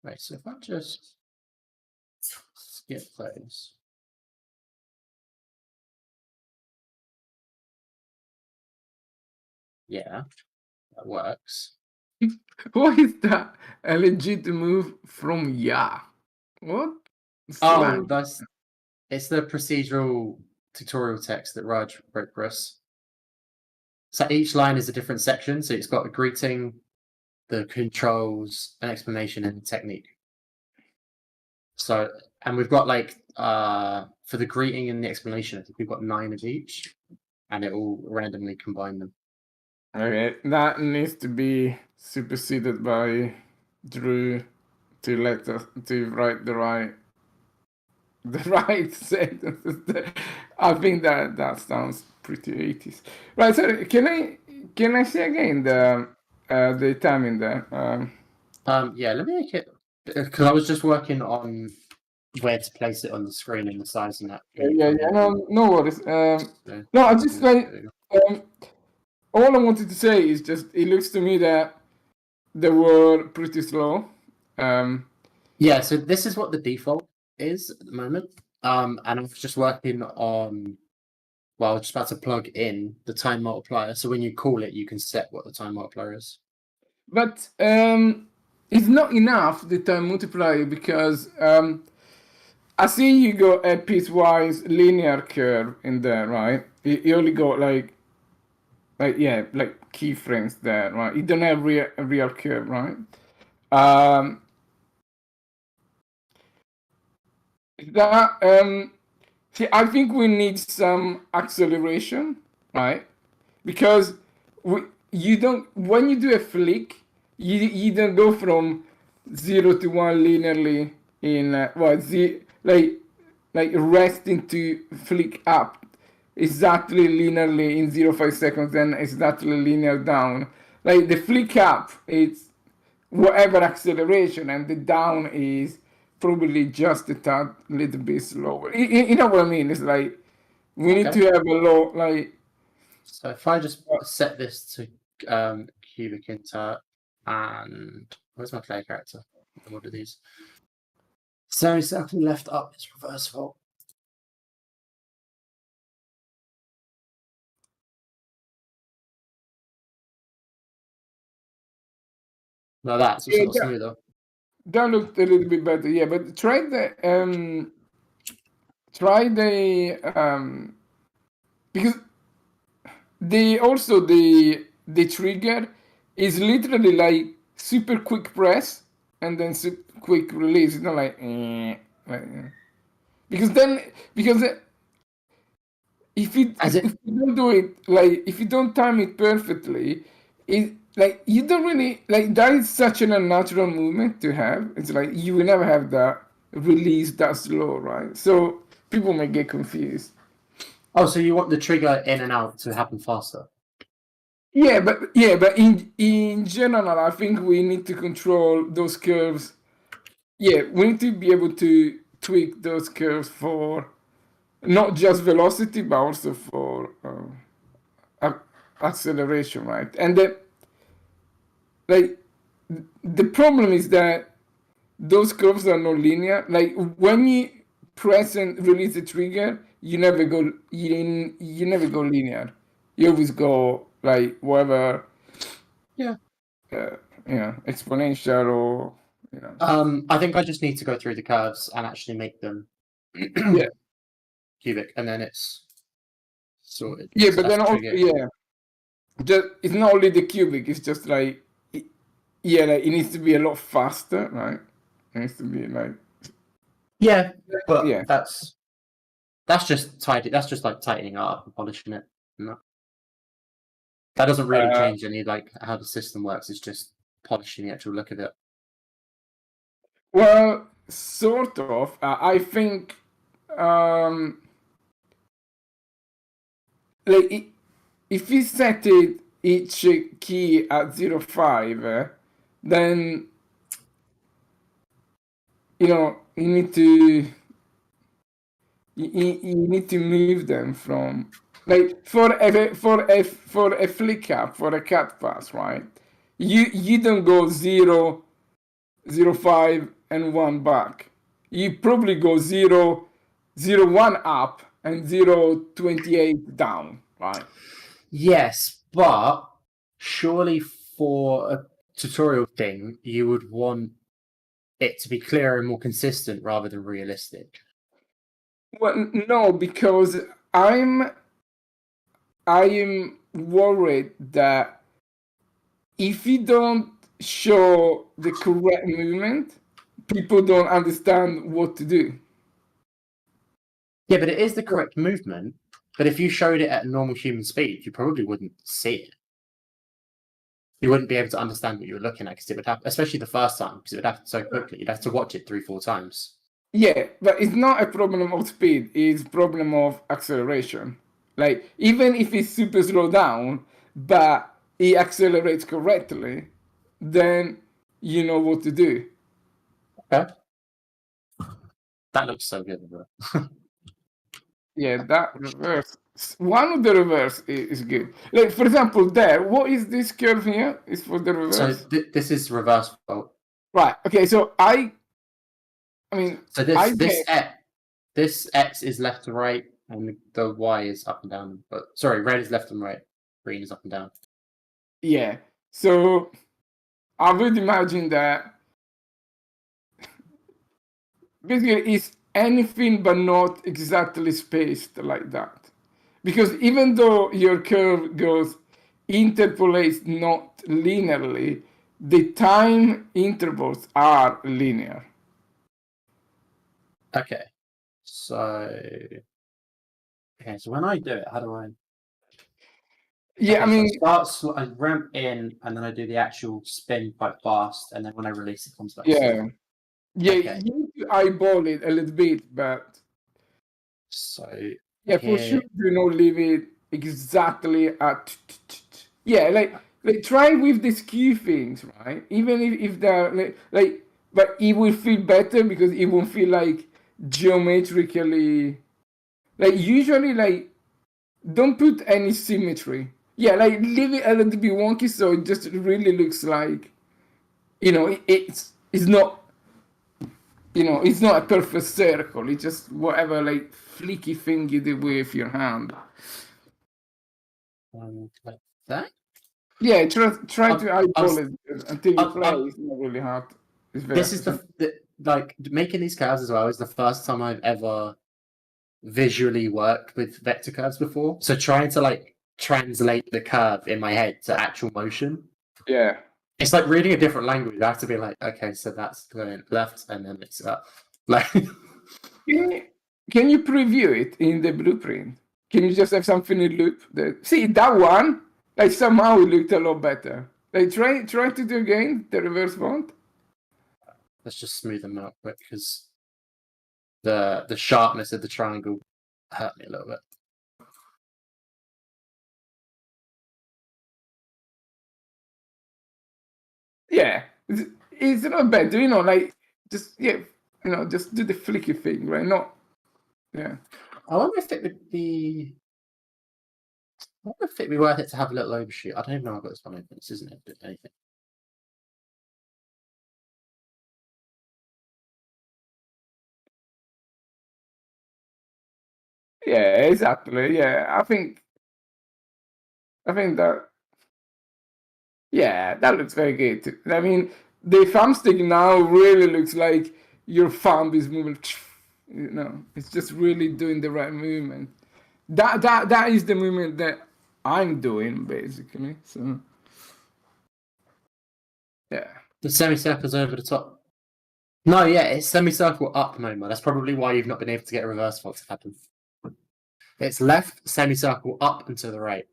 Right, so if I just skip those. Yeah, that works. Why is that a legit move from Ya? What? Oh, it's the procedural tutorial text that Raj wrote for us. So each line is a different section. So it's got a greeting, the controls, an explanation, and a technique. So, and we've got like for the greeting and the explanation, I think we've got 9 of each, and it will randomly combine them. Okay, that needs to be superseded by Drew to let us to write the right sentences. I think that sounds pretty 80s. Right, so can I see again the timing there? Yeah, let me make it because I was just working on where to place it on the screen and the size and that. Yeah, no worries. No, I just like all I wanted to say is just it looks to me that they were pretty slow. Yeah, so this is what the default is at the moment. And I was just working on, well, I was just about to plug in the time multiplier. So when you call it, you can set what the time multiplier is. But it's not enough, the time multiplier, because I see you got a piecewise linear curve in there, right? You only got like keyframes there, right? You don't have a real curve, right? See, I think we need some acceleration, right? Because when you do a flick, you don't go from 0 to 1 linearly in like resting to flick up exactly linearly in 0.5 seconds, then exactly linear down. Like the flick up, it's whatever acceleration, and the down is probably just a tad little bit slower. You know what I mean? It's like we need to have a low, like. So if I just set this to cubic inter, and where's my player character? What are these? Semicircle left up is reversible. Now that's also not smoother. That looked a little bit better, yeah. But try the because the trigger is literally like super quick press and then super quick release. It's not like because if you don't do it, like if you don't time it perfectly, it like you don't really like that is such an unnatural movement to have. It's like you will never have that release that slow, right? So people may get confused. Oh, so you want the trigger in and out to happen faster? Yeah, but in general, I think we need to control those curves. Yeah, we need to be able to tweak those curves for not just velocity, but also for acceleration, right? And the problem is that those curves are not linear. Like when you press and release the trigger, you never go linear. You always go like whatever. Yeah. Exponential or I think I just need to go through the curves and actually make them cubic, and then it's sorted. Yeah, so but then also it's not only the cubic. It's just like like it needs to be a lot faster, right? It needs to be like but that's just tidy. That's just like tightening up and polishing it. No. That doesn't really change any like how the system works. It's just polishing the actual look of it. Well, sort of. I think like if you set it each key at 0.5, then you need to move them from like for a flick up, for a cut pass, right? You don't go 0, 0.5 and 1 back. You probably go 0, 0, 1 up and 0.28 down, right? Yes, but surely for tutorial thing, you would want it to be clearer and more consistent rather than realistic. Well, no, because I am worried that if you don't show the correct movement, people don't understand what to do. Yeah, but it is the correct movement. But if you showed it at normal human speed, you probably wouldn't see it. You wouldn't be able to understand what you were looking at because it would happen, especially the first time, because it would happen so quickly. You'd have to watch it 3-4 times. Yeah, but it's not a problem of speed, it's a problem of acceleration. Like, even if it's super slow down, but it accelerates correctly, then you know what to do. Okay. That looks so good, bro. Yeah, that reverse. One of the reverse is good. Like, for example, there, what is this curve here? Is for the So reverse? this is reverse fault. Right, okay, so I mean, So this X is left to right, and the Y is up and down. But sorry, red is left and right, green is up and down. yeah. So I would imagine that basically it's anything but not exactly spaced like that. Because even though your curve interpolates not linearly, the time intervals are linear. Okay. So when I do it, how do I? Yeah, Okay, I mean, I ramp in, and then I do the actual spin quite fast, and then when I release, it comes back. yeah. slow. Yeah, Okay. you need to eyeball it a little bit, but So yeah, for here- sure, do not leave it exactly at. Yeah, like try with the skew things, right? Even if they're like, but it will feel better because it won't feel like geometrically. Like usually, like don't put any symmetry. Yeah, like leave it a little bit wonky so it just really looks like, it's not. It's not a perfect circle. It's just whatever, like, flicky thing you do with your hand. like that. Yeah, try to eyeball I'm- it until you play. I'm- It's not really hard. It's This is the like making these curves as well is the first time I've ever visually worked with vector curves before. So trying to like translate the curve in my head to actual motion. Yeah. It's like reading a different language. I have to be like, okay, so that's going left, and then it's up. Like, Can you preview it in the blueprint? Can you just have something in loop? See that one? Like somehow it looked a lot better. Like try to do again the reverse font. let's just smooth them out quick because the sharpness of the triangle hurt me a little bit. Yeah, it's not bad. Like just just do the flicky thing, right? Yeah. I wonder if it would be. I wonder if it'd be worth it to have a little overshoot. I don't even know I've got this one open. This isn't it? Anything. Yeah, exactly. Yeah, I think that. Yeah, that looks very good. I mean, the thumbstick now really looks like your thumb is moving. It's just really doing the right movement. That is the movement that I'm doing basically. So yeah. The semicircle's over the top. No, yeah, it's semicircle up, Noma. That's probably why you've not been able to get a reverse fault to happen. It's left, semicircle up and to the right.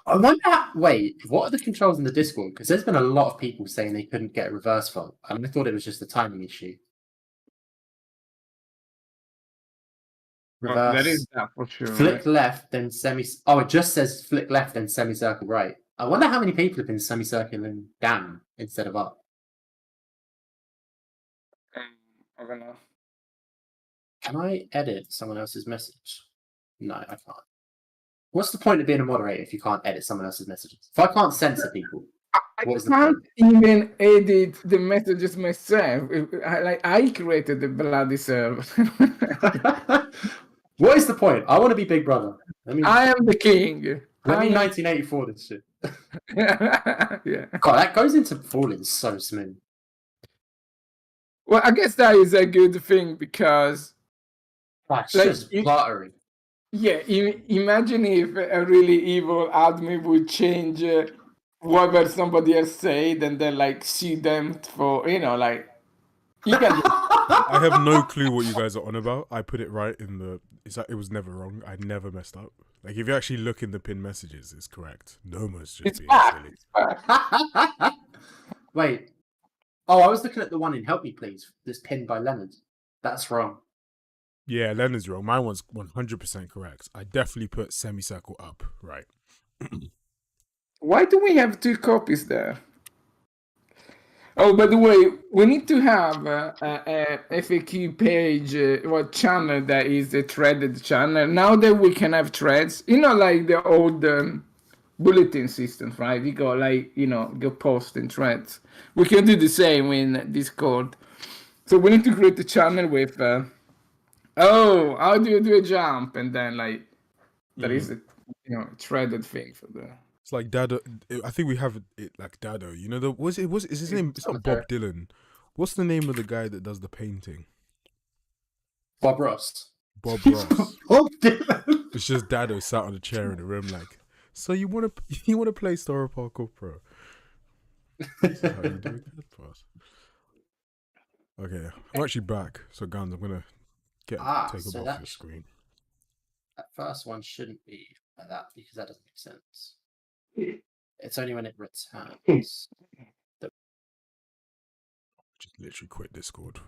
I wonder. Wait, what are the controls in the Discord? Because there's been a lot of people saying they couldn't get a reverse fault, and I thought it was just a timing issue. Reverse. That is that for sure. Flick left, then semi. Oh, it just says flick left, then semicircle right. I wonder how many people have been semicircling down instead of up. I don't know. Can I edit someone else's message? No, I can't. What's the point of being a moderator if you can't edit someone else's messages? If I can't censor people, what is the can't point? even edit the messages myself. I created the bloody server. What is the point? I want to be Big Brother. I am the king. Let me 1984 this shit. Yeah. God, that goes into falling so smooth. Well, I guess that is a good thing because, That's Like, just buttery. yeah, imagine if a really evil admin would change whatever somebody else said and then like sue them for, like, you can just, I have no clue what you guys are on about. I put it right in the. It was never wrong. I never messed up. Like if you actually look in the pinned messages, it's correct. Noma's just it's being back. silly. It's back. Wait. Oh, I was looking at the one in Help Me Please. That's pinned by Leonard. That's wrong. Yeah, Leonard's wrong. Mine was 100% correct. I definitely put semicircle up. Right. Why do we have 2 copies there? Oh, by the way, we need to have a FAQ page, channel that is a threaded channel. Now that we can have threads, like the old bulletin systems, right? You go go post in threads. We can do the same in Discord. So we need to create a channel with, how do you do a jump? And then there is a threaded thing for the. It's like Dado. I think we have it like Dado. You know, is his name? It's not Bob Dylan. What's the name of the guy that does the painting? Bob Ross. Bob Ross. Bob Dylan. It's just Dado sat on a chair in the room, like. So you want to play STORROR Parkour Pro? That's how you do it, boss. Okay, I'm actually back. So Guns, I'm gonna take him so off your screen. That first one shouldn't be like that because that doesn't make sense. It's only when it returns. Just literally quit Discord.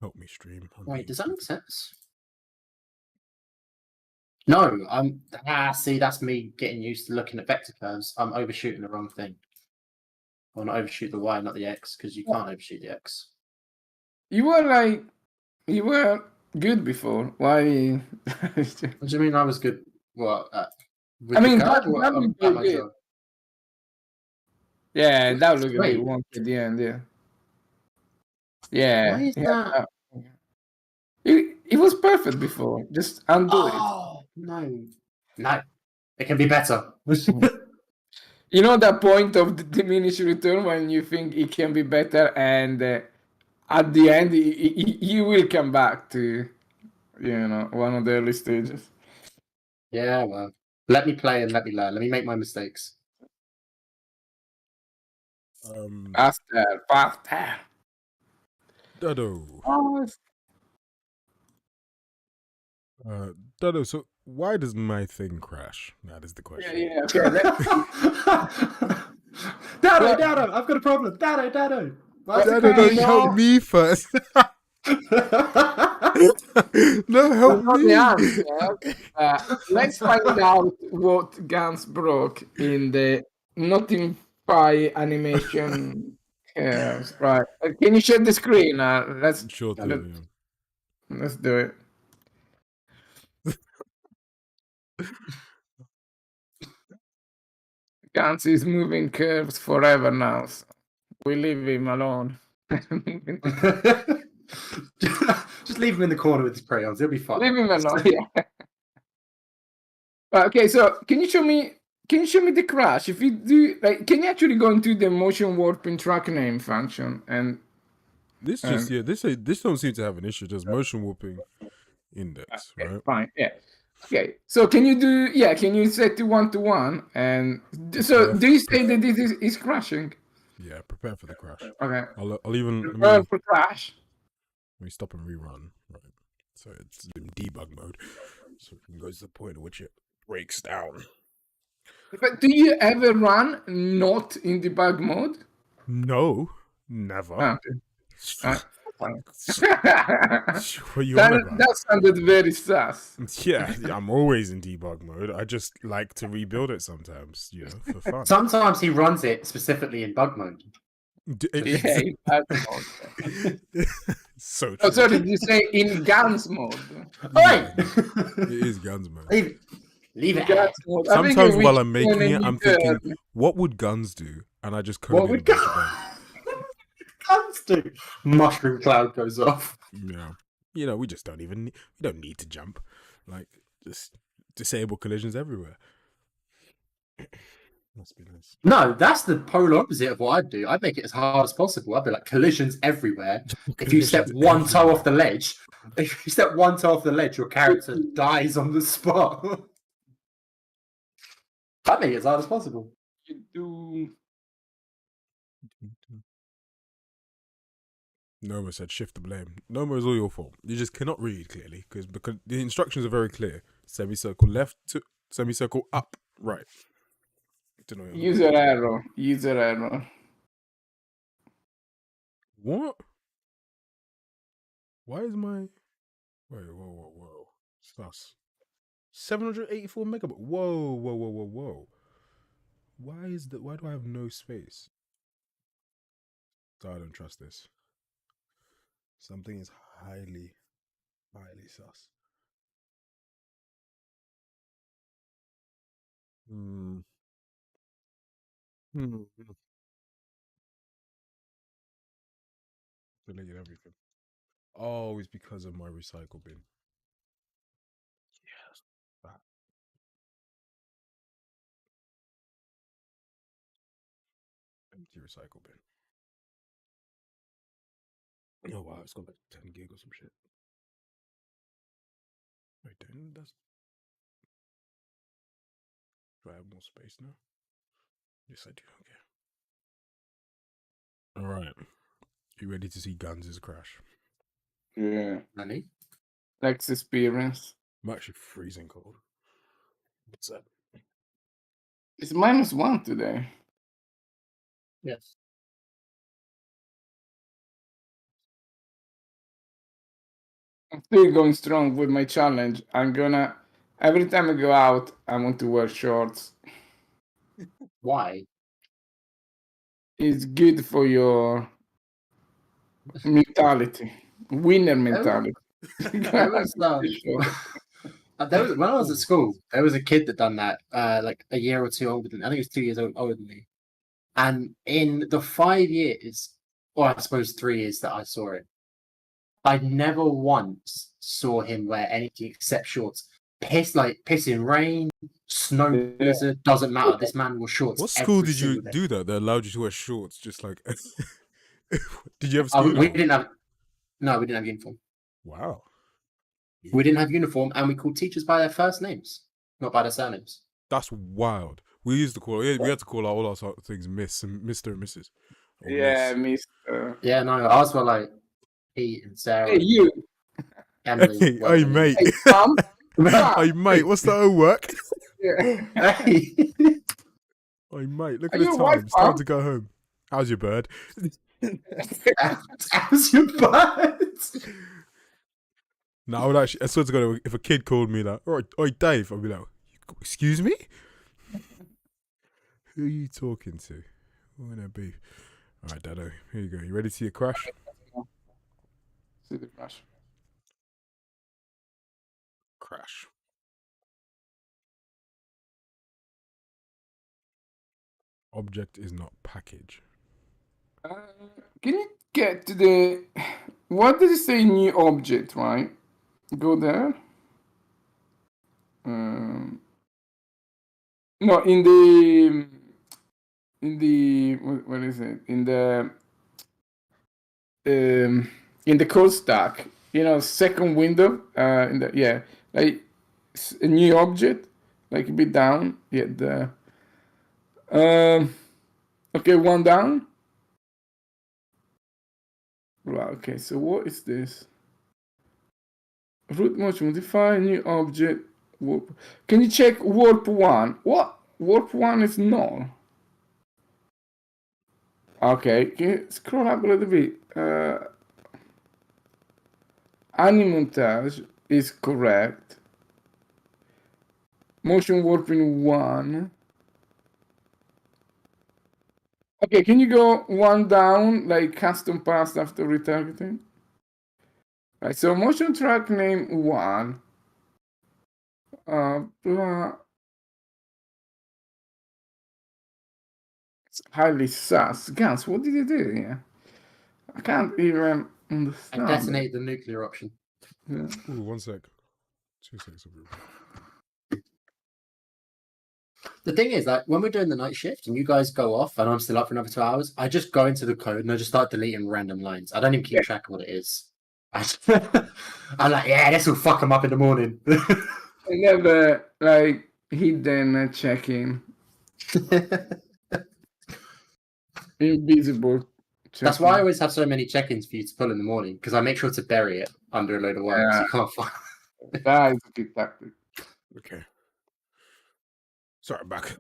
Help me stream. Wait, does that make sense? No, see, that's me getting used to looking at vector curves. I'm overshooting the wrong thing. I want to overshoot the Y, not the X, because you can't overshoot the X. You were good before. Why? What do you mean I was good? What? I mean, that would be good. Yeah, that would look a bit wonky at the end, yeah. Yeah. Why is that? It was perfect before. Just undo it. Oh, no. No. It can be better. You know that point of the diminished return when you think it can be better and at the end you will come back to, one of the early stages. Yeah, well. Let me play and let me learn. Let me make my mistakes. Faster. Dado. Oh, Dado, so why does my thing crash? That is the question. yeah. Okay. Dado, I've got a problem. Dado. Dado, don't help me first. No, help me. Let's find out what Gans broke in the Notify animation. Right. Can you share the screen? Let's Sure thing. let's do it. Gans is moving curves forever now. So we leave him alone. Just leave him in the corner with his crayons. He'll be fine. Leave him alone. Yeah. Okay, so can you show me the crash? If you do, can you actually go into the motion warping track name function and this don't seem to have an issue. Just motion warping index, okay, right? Fine. Yeah. Okay. So can you set to 1-to-1 and so do you say that this is crashing? Yeah, prepare for the crash. Okay. I'll even Prepare for crash. Let me stop and rerun. Right. So it's in debug mode. So it goes to the point at which it breaks down. But do you ever run not in debug mode? No, never. What you on about? That sounded very sus. Yeah, I'm always in debug mode. I just like to rebuild it sometimes, for fun. Sometimes he runs it specifically in bug mode. So true. Oh, sorry, did you say in guns mode? Oi! It is guns mode. Leave it. Guns mode. I think Sometimes we while I'm making it, need I'm to- thinking, what would guns do? And I just code What in would a bunch of guns. guns do? Mushroom cloud goes off. Yeah. We just don't need to jump. Like, just disable collisions everywhere. Must be nice. No, that's the polar opposite of what I'd do. I'd make it as hard as possible. I'd be like collisions everywhere. If you step Collisions one toe off everywhere. the ledge, if you step one toe off the ledge, your character dies on the spot. I'd make it as hard as possible. You do. Noma said, shift the blame. Noma, is all your fault. You just cannot read clearly because the instructions are very clear. Semicircle left to semicircle up, right. Don't know what you're User error. User error. What? Why is my... Wait, whoa. Sus. 784 megabytes. Whoa. Why do I have no space? I don't trust this. Something is highly sus. Deleted everything. Oh, it's because of my recycle bin. Yes. That. Empty recycle bin. Oh wow, it's got like 10 gig or some shit. Wait, then that's... Do I have more space now? Yes, I do. Okay. Alright. You ready to see Guns' crash? Yeah. Nani? Next experience. I'm actually freezing cold. What's that? It's -1 today. Yes. I'm still going strong with my challenge. I'm gonna... Every time I go out, I want to wear shorts. Why? It's good for your mentality. Winner mentality. There was, when I was at school, there was a kid that done that, like a year or two older than, I think he was 2 years older than me. And in the 5 years, or I suppose 3 years that I saw it, I never once saw him wear anything except shorts. Piss in rain, snow blizzard, doesn't matter. This man wore shorts. What school every did you single day. do that? That allowed you to wear shorts, just like... Did you have a Oh, school? we didn't have uniform. Wow. We didn't have uniform, and we called teachers by their first names, not by their surnames. That's wild. We used to call... We had to call all our sort of things Miss and Mr. and Mrs. Or Yeah, Miss. Mr. Yeah, no, ours were like Pete and Sarah. Hey, you. Emily. Hey, mate. Hey, Tom. Hey, mate, what's the homework? Yeah. Hey. Hey, mate, look Are at the you time. alright, It's time Mum? to go home. How's your bird? How's your butt? No, I would actually... I swear to God, if a kid called me like, oi, Dave, I'd be like, excuse me? Who are you talking to? What would that be? All right, Dado, here you go. You ready to see a crash? See the crash. Crash. Object is not package. Can you get to the... What does it say new object, right? Go there. No, in the... What is it? In the code stack. You know, second window. Like a new object. Like a bit down. Yeah, the... Okay, one down. Right, okay, so what is this? Root motion, modify new object. Warp. Can you check warp 1? What? Warp 1 is null. Okay, can you scroll up a little bit? Animontage is correct. Motion warping 1. Okay, can you go one down, like custom pass after retargeting? Right, so motion track name 1. It's highly sus. Gans, what did you do here? I can't even I understand. detonate the nuclear option. Yeah. Ooh, 1 sec. 2 seconds. The thing is, like, when we're doing the night shift and you guys go off and I'm still up for another 2 hours, I just go into the code and I just start deleting random lines. I don't even keep track of what it is. I'm like, yeah, this will fuck them up in the morning. I never like hidden check-in, invisible. That's why I check-in. always have so many check-ins for you to pull in the morning, because I make sure to bury it under a load of work, so Yeah. you can't find. That is a good tactic. Okay. Sorry, I'm back.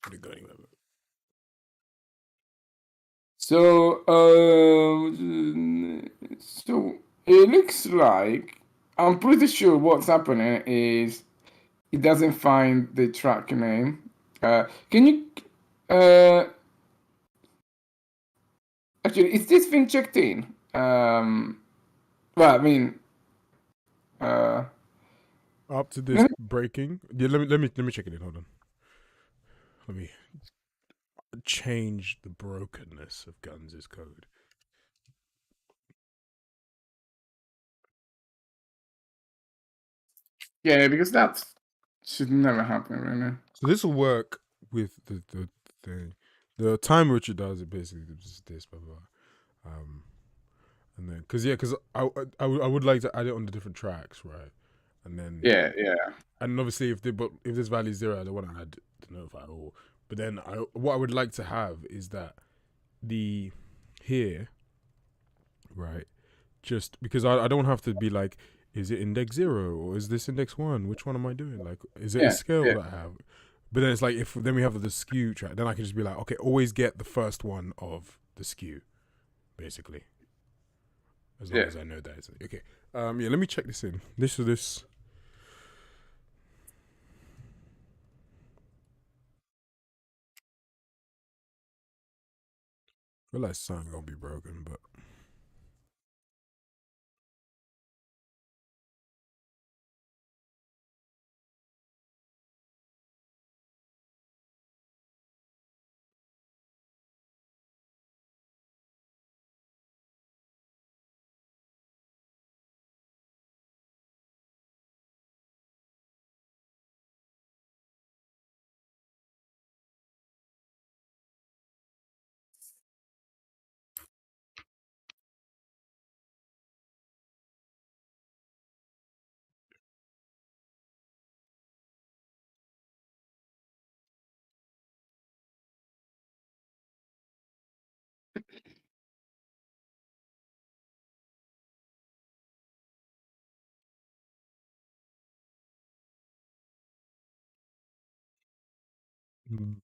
I didn't go anywhere. But... So, so it looks like I'm pretty sure what's happening is it doesn't find the track name. Can you? Actually, is this thing checked in? Well, I mean, Up to this breaking. Yeah, let me check it in. Hold on. Let me change the brokenness of Guns' code. yeah, because that should never happen, really. So this will work with the thing. The time which it does it basically just this, blah blah. And then because I would like to add it on the different tracks, right? And then Yeah. and obviously if this value is 0, I don't want to add the notify all. But then what I would like to have is that the here, right? Just because I don't have to be like, is it index 0 or is this index 1? Which one am I doing? Like, is it a scale that I have? But then it's like if then we have the skew track, then I can just be like, okay, always get the first one of the skew, basically. As long as I know that it's okay. Yeah, let me check this in. This. I feel like something gonna be broken, but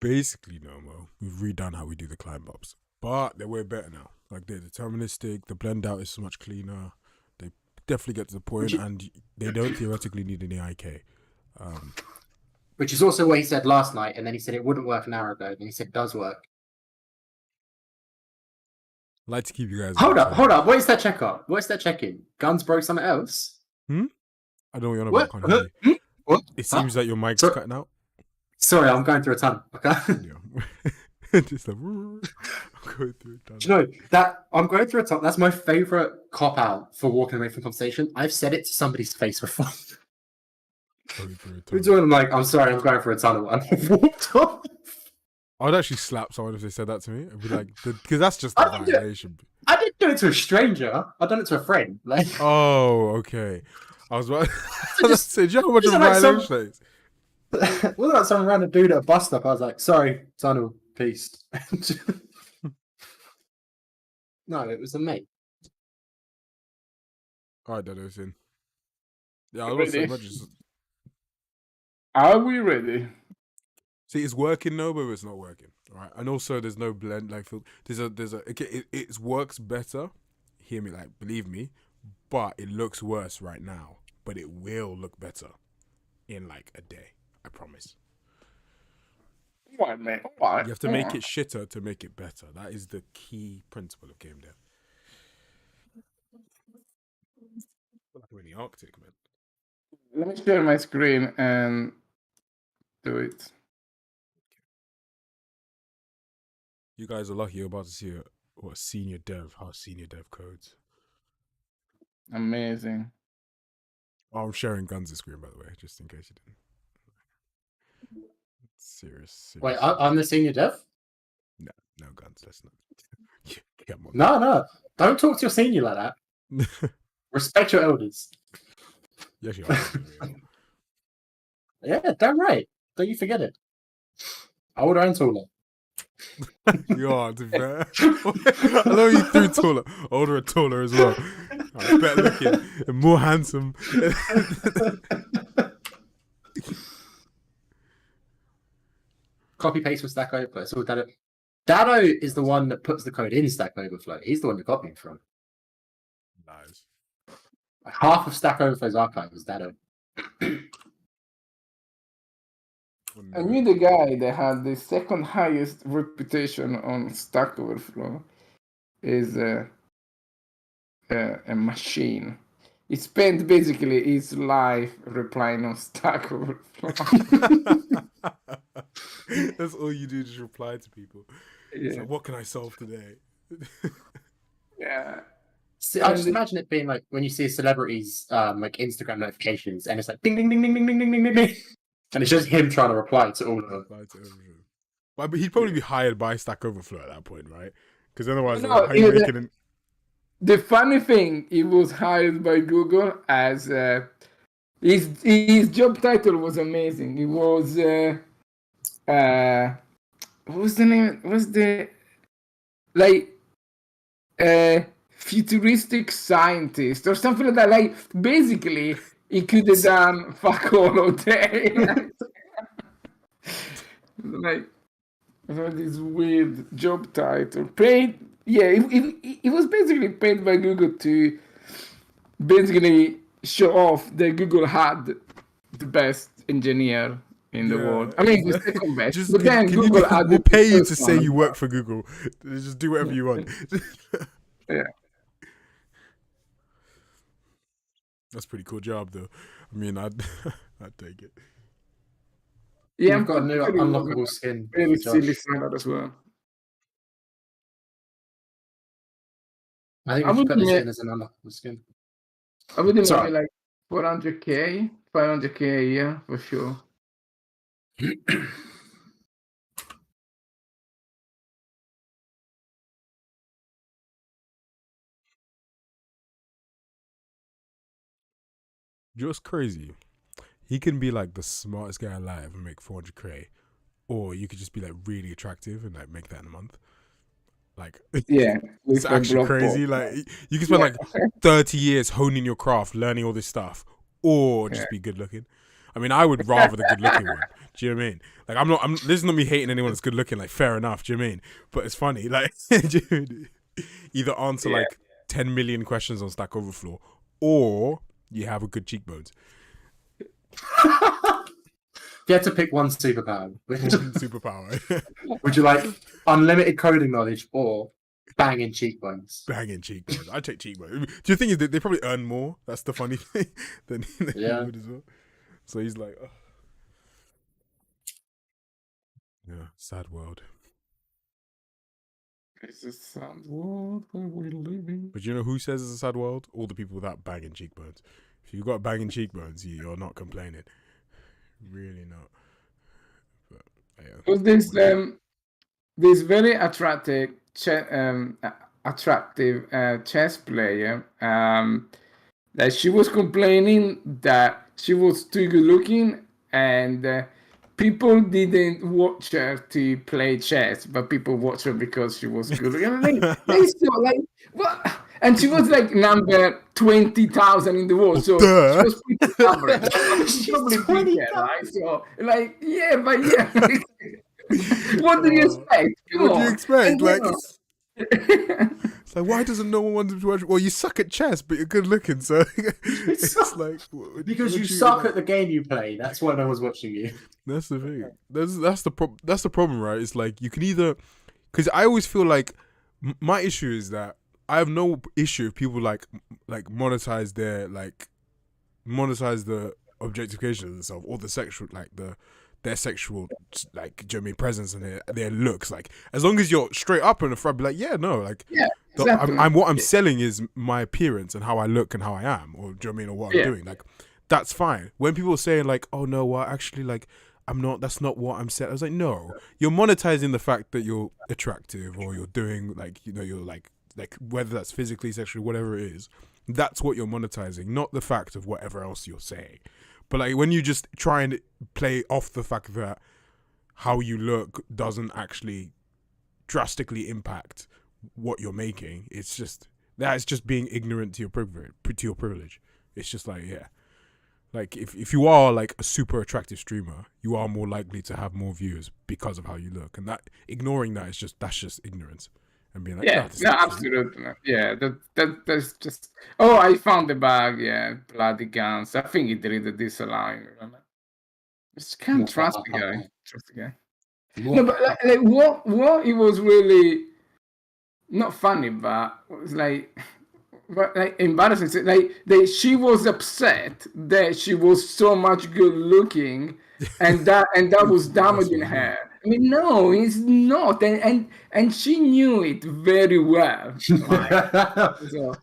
basically no more. We've redone how we do the climb ups, but they're way better now. Like they're deterministic. The blend out is so much cleaner. They definitely get to the point, and they don't theoretically need any IK. Which is also what he said last night, and then he said it wouldn't work an hour ago, and he said it does work. I like to keep you guys. Hold up. What is that check-up? What is that check-in? Guns broke something else? I don't know what you're on about. I can't hear you. What? It seems like your mic's So- cutting out. Sorry, I'm going through a tunnel. Okay. Yeah. Just like I'm going through a tunnel. Do you know that I'm going through a tunnel? That's my favorite cop out for walking away from conversation. I've said it to somebody's face before. Going through a We're tunnel. doing like, I'm sorry, I'm going through a tunnel, and I've walked off. I'd actually slap someone if they said that to me. I'd be like, because that's just a I didn't do it. violation. I didn't do it to a stranger. I've done it to a friend. Like, Oh, okay. I was about to say, do you know how much of a Isn't that some- violation that is? wasn't that some random dude at a bus stop? I was like, sorry, tunnel, peace. No, it was a mate. All right, Dedo's in. Yeah, I was about to say, Ready? imagine just- Are we ready? see, it's working now, but it's not working. All right, and also there's no blend. Like, there's a. Okay, it works better. Hear me, like, believe me, but it looks worse right now. But it will look better in like a day. I promise. All right, mate. All right. You have to make it shitter to make it better. That is the key principle of game dev. I feel like we're in the Arctic, man. Let me share my screen and do it. You guys are lucky you're about to see what senior dev, how senior dev codes. Amazing. Oh, I'm sharing Guns' screen, by the way, just in case you didn't. Let's Serious. Wait, I'm the senior dev? No guns. Let's not. Come on. No. Don't talk to your senior like that. Respect your elders. You actually are. Yeah, damn right. Don't you forget it. Older and taller. You are, to be fair. I love you through taller. Older and taller as well. Better looking and more handsome. Copy paste from Stack Overflow. So Dado is the one that puts the code in Stack Overflow. He's the one you're copying from. Nice. Half of Stack Overflow's archive is Dado. I knew the guy that had the second highest reputation on Stack Overflow is a machine. He spent basically his life replying on Stack Overflow. That's all you do, just reply to people. Yeah. It's like, what can I solve today? Yeah. See, I just imagine it being like when you see celebrities like Instagram notifications and it's like ding ding ding ding ding ding ding ding ding. And it's just him trying to reply to all of them. Reply to everything. But he'd probably be hired by Stack Overflow at that point, right? Because otherwise, No, how you making it? The funny thing, he was hired by Google as his job title was amazing. He was what was the name? What's the futuristic scientist or something like that? Like basically, he could have done fuck all day. Like this weird job title, paid. Yeah, it was basically paid by Google to basically show off that Google had the best engineer in the world. I mean, the second best. But then Google had we'll the pay you to first say one. you work for Google. Just do whatever you want. Yeah. That's a pretty cool job, though. I mean, I'd take it. Yeah, You've got a new pretty unlockable skin. very Josh. silly standard as well. I think I we should would put this admit- in as an unlockable skin. I would Sorry. maybe like 400k, 500k a year for sure. Just crazy. He can be like the smartest guy alive and make 400k, or you could just be like really attractive and like make that in a month. Like, Yeah, it's with a actually blog crazy. post. Like, you can spend like 30 years honing your craft, learning all this stuff, or just be good looking. I mean, I would rather the good looking one. Do you know what I mean? Like, this is not me hating anyone that's good looking. Like, fair enough. Do you know what I mean? But it's funny. Like, either answer like 10 million questions on Stack Overflow, or you have a good cheekbones. If you had to pick one superpower, Superpower. would you like unlimited coding knowledge or banging cheekbones? Banging cheekbones. I take cheekbones. Do you think they probably earn more? That's the funny thing. than he would as well. So he's like, oh. Yeah, sad world. It's a sad world where we live in. But you know who says it's a sad world? All the people without banging cheekbones. If you've got banging cheekbones, you're not complaining. Really not. But yeah. Because this very attractive chess player that she was complaining that she was too good looking and people didn't watch her to play chess, but people watched her because she was good looking. Like what? And she was like number 20,000 in the world, so Duh. she was pretty average. She probably beat her, right? So, like, yeah, but yeah. Like, what do you expect? Come What do you on. expect? And, Like, you know, it's like, why doesn't no one want to watch? Well, you suck at chess, but you're good looking, so it's like Because you suck at the game you play. That's why no one's watching you. That's the thing. That's the problem, right? It's like you can either, because I always feel like my issue is that I have no issue if people like monetize the objectification of themselves or the sexual their sexual like, do you know what I mean, presence and their looks. Like, as long as you're straight up in the front, be like, yeah, no, like, yeah, exactly. what I'm selling is my appearance and how I look and how I am, or do you know what I mean, or what I'm doing. Like, that's fine. When people are saying like, oh no, well actually, like, I'm not. That's not what I'm saying. I was like, no, you're monetizing the fact that you're attractive, or you're doing like, you know, you're like whether that's physically, sexually, whatever it is. That's what you're monetizing, not the fact of whatever else you're saying. But like when you just try and play off the fact that how you look doesn't actually drastically impact what you're making, it's just being ignorant to your privilege. It's just like, yeah. Like if you are like a super attractive streamer, you are more likely to have more viewers because of how you look, and that ignoring that is that's just ignorance, and being like, Yeah, this no, is true." absolutely. Yeah, that's just. Oh, I found the bag. Yeah, bloody guns. I think he deleted this line. Just can't trust the guy. Trust the guy. No, but like what it was really not funny, but it was like. But like embarrassing, like she was upset that she was so much good looking, and that was damaging her. I mean, no, it's not, and she knew it very well. Like, so,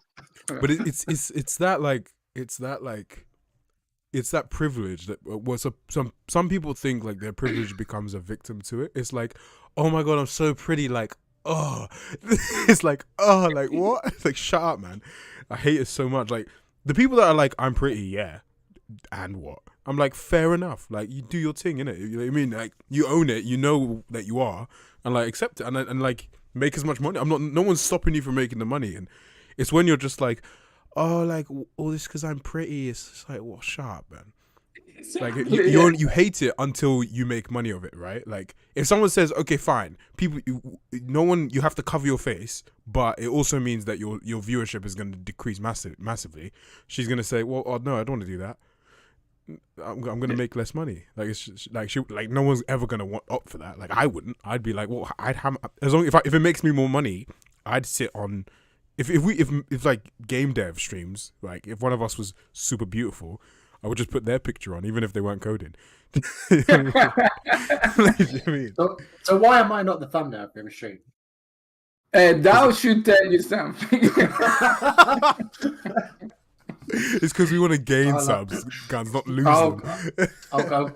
But it's that like it's that privilege that was some people think like their privilege becomes a victim to it. It's like, oh my god, I'm so pretty, like, oh, it's like, oh, like what? It's like, shut up, man. I hate it so much. Like the people that are like, I'm pretty, yeah, and what? I'm like, fair enough. Like you do your thing, innit? You know what I mean? Like you own it. You know that you are, and like accept it, and like make as much money. I'm not. No one's stopping you from making the money, and it's when you're just like, oh, like all this because I'm pretty. It's just like, well, shut up, man. Like you hate it until you make money of it, right? Like if someone says, okay, fine, you have to cover your face, but it also means that your viewership is going to decrease massively. She's going to say, well, oh, no, I don't want to do that. I'm going to make less money. Like it's just, like no one's ever going to opt for that. Like I wouldn't. I'd be like, well, I'd have as long if it makes me more money, I'd sit on. If like game dev streams, like if one of us was super beautiful, I would just put their picture on, even if they weren't coding. Like, I mean? So why am I not the thumbnail of every stream? That should tell you something. It's because we want to gain subs, guns, not lose them.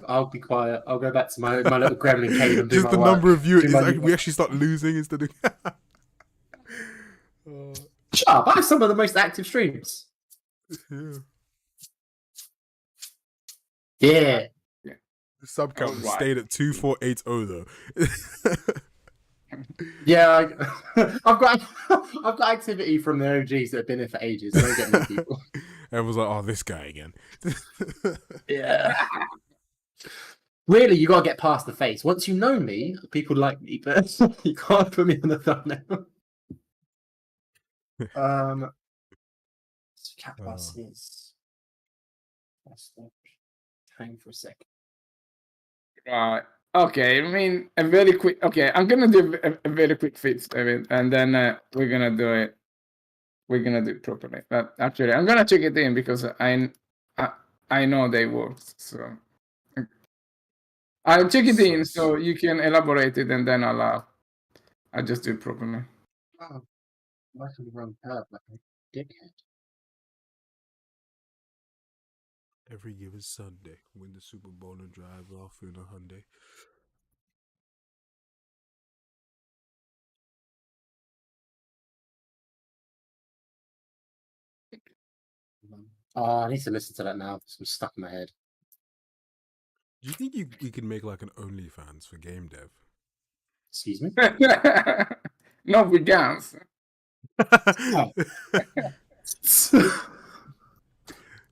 I'll be quiet. I'll go back to my little gremlin cave and do just my the work. number of viewers. We actually start losing instead of. Shut up! I have some of the most active streams. Yeah. Yeah. The sub count stayed at 2480 though. Yeah, I've got activity from the OGs that have been here for ages. So I don't get new people. Everyone's like, oh, this guy again. Yeah. Really, you gotta get past the face. Once you know me, people like me, but you can't put me on the thumbnail. So cat bus is. Hang for a second. Right. Okay. I mean, a very quick. Okay, I'm gonna do a very quick fix, David, and then we're gonna do it. We're gonna do it properly. But actually, I'm gonna check it in because I know they work. So I'll check it in so you can elaborate it, and then I'll just do it properly. Oh, why can we run curve like a dickhead? Every given Sunday, win the Super Bowl and drive off in a Hyundai. Oh, I need to listen to that now. It's stuck in my head. Do you think we could make like an OnlyFans for game dev? Excuse me? No, we can't.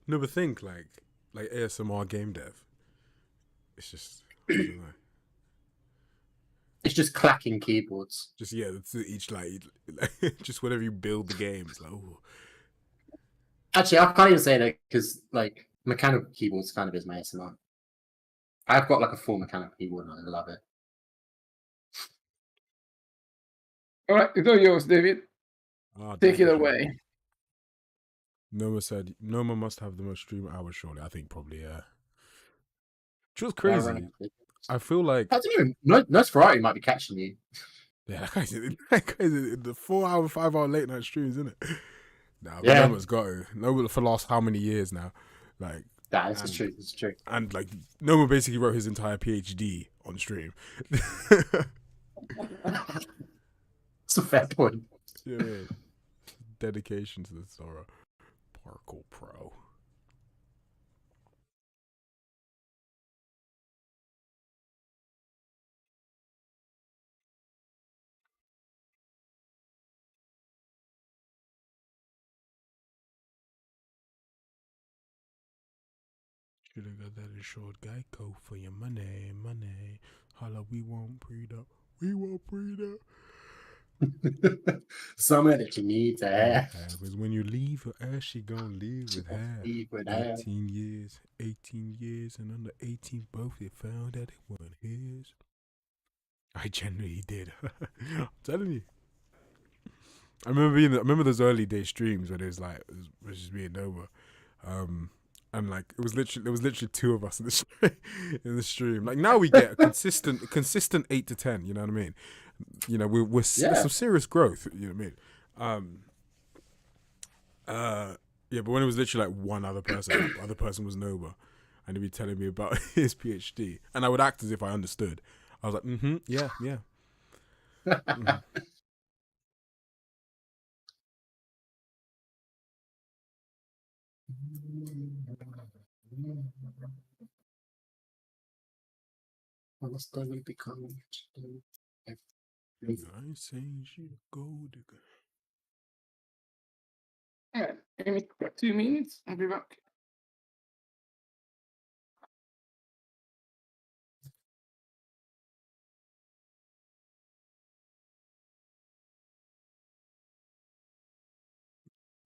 No, but think like ASMR game dev. It's just I don't know. It's just clacking keyboards. Just each like just whenever you build the game, it's like, oh. Actually, I can't even say that because like mechanical keyboards kind of is my ASMR. I've got like a full mechanical keyboard and I love it. All right, it's all yours, David. Take it away. Noma said Noma must have the most stream hours, surely. I think probably, yeah. Which was crazy. I feel like I don't know. Nosferatu might be catching you. Yeah, that guy's in the 4-hour, 5-hour late night streams, isn't it? Nah, but Yeah. Noma's got to. Noma for the last how many years now? Like Nah, this is true. This is true. And like Noma basically wrote his entire PhD on stream. It's a fair point. Yeah, dedication to the STORROR Parkour Pro. Shoulda got that insured Geico for your money, money. Holla, we won't breed up. We won't breed up. Somewhere that you need to have. Because when you leave her ass, she gonna leave with half. Leave with half. 18 years, and under 18, both they found that it wasn't his. I genuinely did. I'm telling you. I remember those early day streams where it was like, it was just me and Nova. And like there was literally two of us in the stream. Like now we get a consistent 8 to 10. You know what I mean? You know we're some serious growth. You know what I mean? Yeah, but when it was literally like one other person, the other person was Nova, and he'd be telling me about his PhD, and I would act as if I understood. I was like, yeah. Mhm. Unless they will become rich, I ain't saying she a gold digger. Yeah, give me 2 minutes. I'll be back.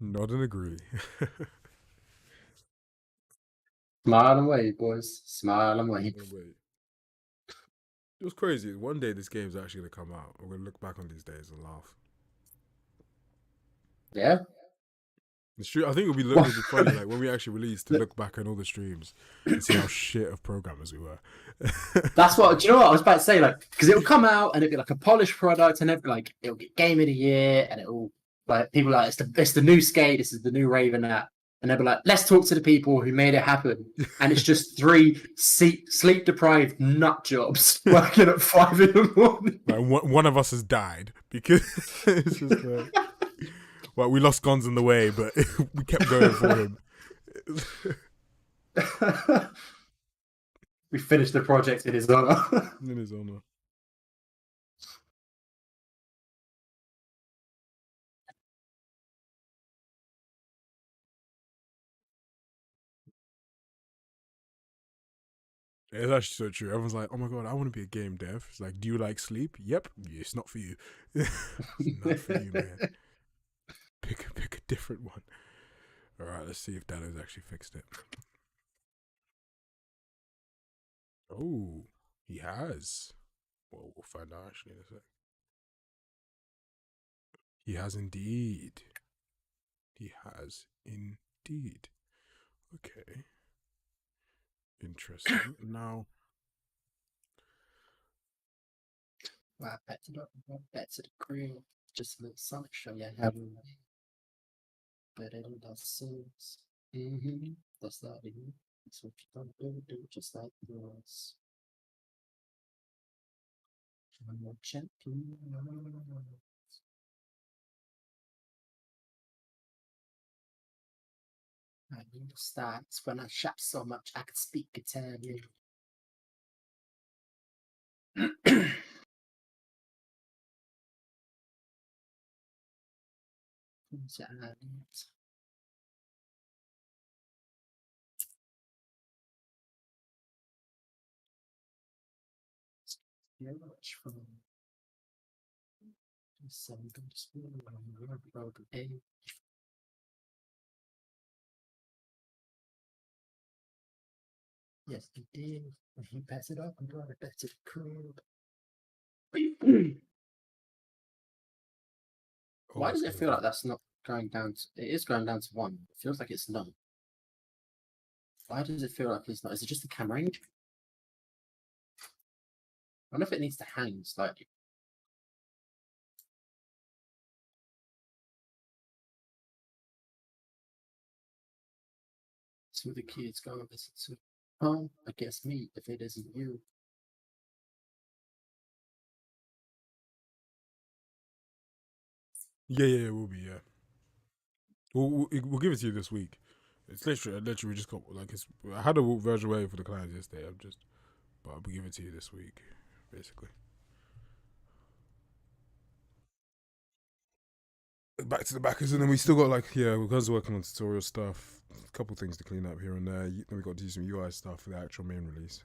Not an agree. Smile and wave, boys. Smile and wave. No way. It was crazy. One day this game's actually gonna come out. We're gonna look back on these days and laugh. Yeah. It's true. I think it'll be funny, like when we actually release, to look back on all the streams and see how shit of programmers we were. That's what. Do you know what I was about to say? Like, because it will come out and it'll be like a polished product, and it'll get Game of the Year, and it'll like people are like it's the new Skate, this is the new Raven app, and they'll be like, let's talk to the people who made it happen, and it's just 3 sleep deprived nut jobs working at 5 in the morning. Like one of us has died because it's just like, well, we lost Gonz on the way, but we kept going for him. We finished the project in his honor. In his honor. It's actually so true. Everyone's like, oh my god, I want to be a game dev. It's like, do you like sleep? Yep. It's not for you. Not for you, man. Pick a different one. Alright, let's see if Dano's actually fixed it. Oh, he has. Well, we'll find out actually in a sec. He has indeed. He has indeed. Okay. Interesting. Now, Wow, back to the crib. Just a little Sonic show you have. But it does sense. That's that. That's what you gotta do just like this. One more champion. I need to start when I shop so much I could speak Italian. From some school road A. Yes, he did. And he passed it up and brought it back to the crib. Why does it feel like that's not going down to... It is going down to 1. It feels like it's not. Why does it feel like it's not? Is it just the camera range? I wonder if it needs to hang slightly. to the kids, go and listen to. Oh, I guess me if it isn't you. Yeah, it will be. Yeah, we'll give it to you this week. It's literally we just got like it's. I had a version way for the clients yesterday. But I'll give it to you this week, basically. Back to the backers, and then we still got like we're guys working on tutorial stuff, a couple things to clean up here and there. Then we got to do some UI stuff for the actual main release.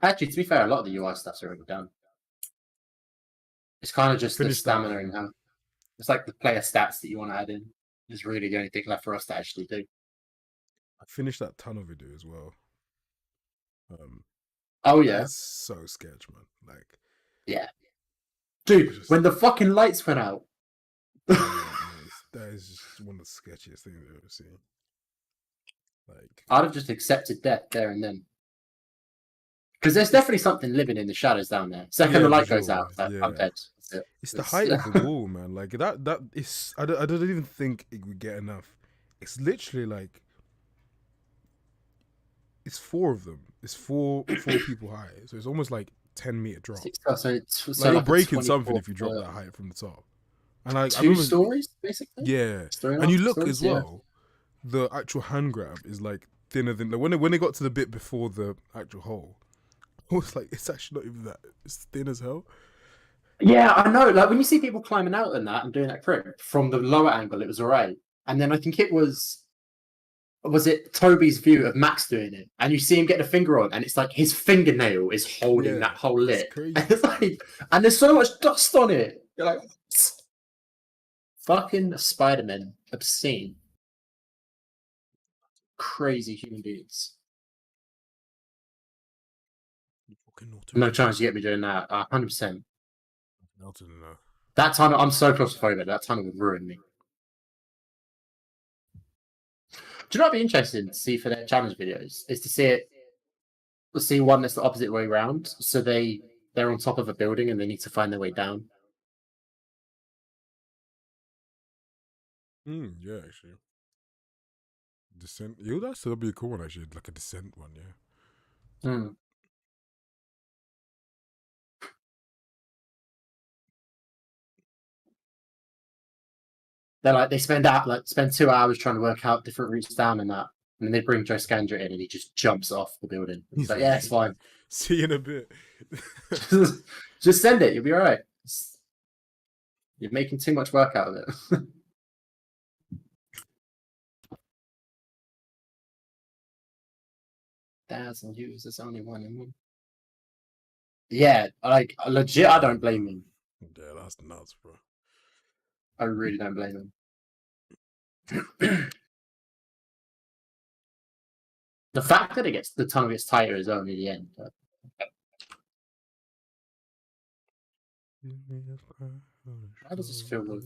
Actually, to be fair, a lot of the UI stuff's already done. It's kind of just the Finished that, stamina and how it's like the player stats that you want to add in. Is really the only thing left for us to actually do. I finished that tunnel video as well. Oh yeah, It's so sketch, man. Like, yeah, dude. just- When the fucking lights went out, that is just one of the sketchiest things I've ever seen. Like, I'd have just accepted death there and then. Because there's definitely something living in the shadows down there. Second the light for goes sure, out, it's like, I'm yeah. dead. That's it. it's the height of the wall, man. Like that is. I don't even think it would get enough. It's literally like. It's 4 of them. It's four people high. So it's almost like 10-meter drop. So You're like a breaking something if you 24 drop that height from the top. And like, I two remember, stories, basically. yeah. Story And you arc look stories, as well. The actual hand grab is like thinner than like when they got to the bit before the actual hole. I was like, it's actually not even that. It's thin as hell. Yeah, I know. Like when you see people climbing out and that and doing that crit from the lower angle, it was alright. And then I think it was it Toby's view of Max doing it, and you see him get a finger on, and it's like his fingernail is holding that whole lip. crazy. And it's like, and there's so much dust on it. You're like, fucking Spider-Man, obscene, crazy human beings. No chance you get me doing that. 100%. That time, I'm so claustrophobic. That time would ruin me. Do you know what'd be interesting to see for their challenge videos? Is to see one that's the opposite way around. So they're on top of a building and they need to find their way down. Yeah, actually. Descent. That'll be a cool one, actually. Like a descent one, yeah. Hmm. They spend 2 hours trying to work out different routes down and that, and then they bring Joe Scandra in and he just jumps off the building. He's like, yeah, it's fine. See you in a bit. Just send it. You'll be all right. You're making too much work out of it. Thousand users, only one in one. Yeah, like legit, I don't blame him. Yeah, that's nuts, bro. I really don't blame him. The fact that the tunnel gets tighter is only the end. How does this feel?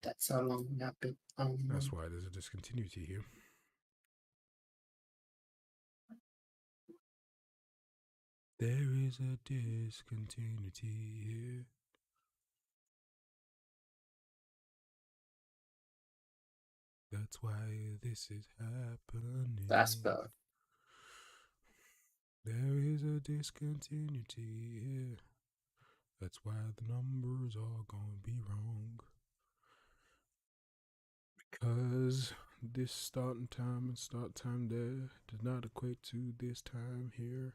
That's how long we have been. That's why there's a discontinuity here. There is a discontinuity here. That's why this is happening. That's better. There is a discontinuity here. That's why the numbers are gonna be wrong. Because this starting time and start time there does not equate to this time here.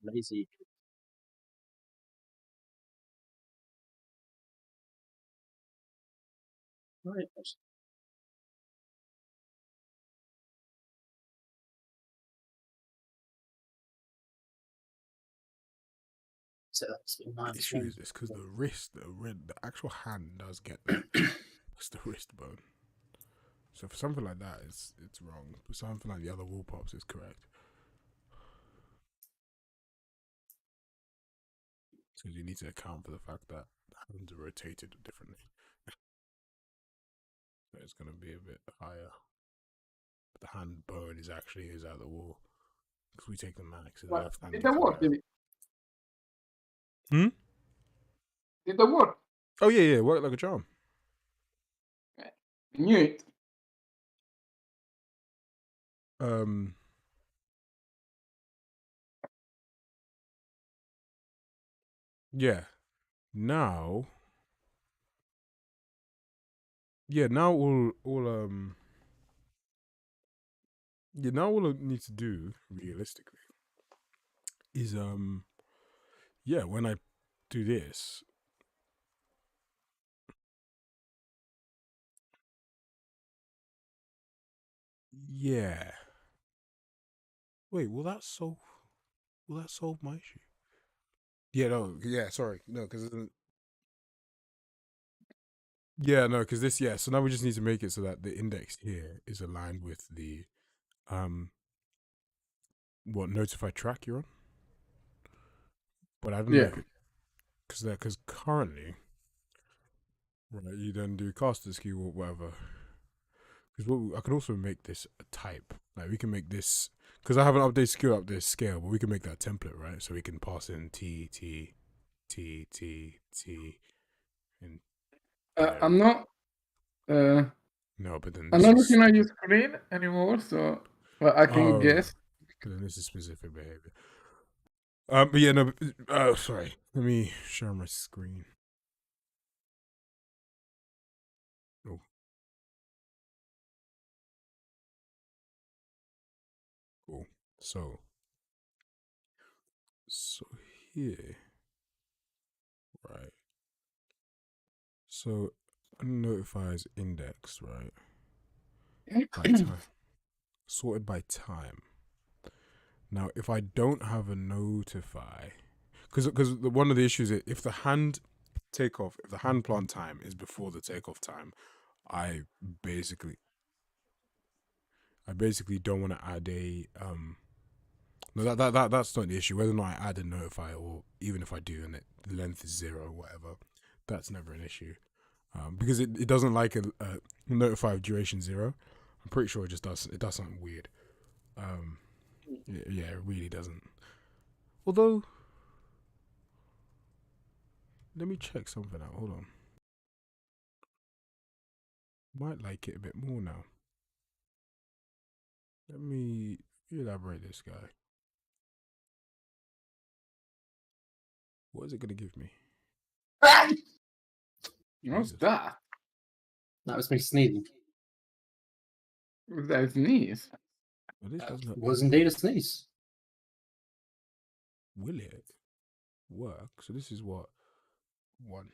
Lazy. Right. So that's minus issue one. is this because the wrist, the actual hand does get that. It's the wrist bone. So for something like that, it's wrong. For something like the other wall pops, it's correct. Because you need to account for the fact that hands are rotated differently. So it's going to be a bit higher. But the hand bone is out the wall. Because we take the max, so the left hand Did gets that work? higher. Did that work? Oh yeah, it worked like a charm. I knew it. Yeah. Now all I need to do realistically is when I do this, yeah. Wait, will that solve my issue? Yeah, no, yeah, sorry, no, because yeah, no, because this, yeah. So now we just need to make it so that the index here is aligned with the what notified track you're on. But I don't know Yeah. because currently, right, you then do caster's key or whatever. Because I can also make this a type. Like we can make this because I haven't updated this scale, but we can make that template, right? So we can pass in T, and I'm not. no, but then I'm this not is looking at your screen anymore, so I can guess. Then this is specific behavior. But yeah, no. Sorry. Let me share my screen. Oh. Cool. So here, right. So notifies index, right? By time, sorted by time. Now, if I don't have a notify, because one of the issues is if the hand plant time is before the takeoff time, I basically don't want to add a no, that's not the issue. Whether or not I add a notify, or even if I do and the length is 0 or whatever, that's never an issue. Because it doesn't like a notify of duration 0. I'm pretty sure it just does something weird. Yeah, it really doesn't. Although, let me check something out. Hold on. Might like it a bit more now. Let me elaborate this guy. What is it going to give me? What's Jesus. that? That was me sneezing. Was that a sneeze? Well, this does not. Was indeed a sneeze. Will it work? So this is what 1.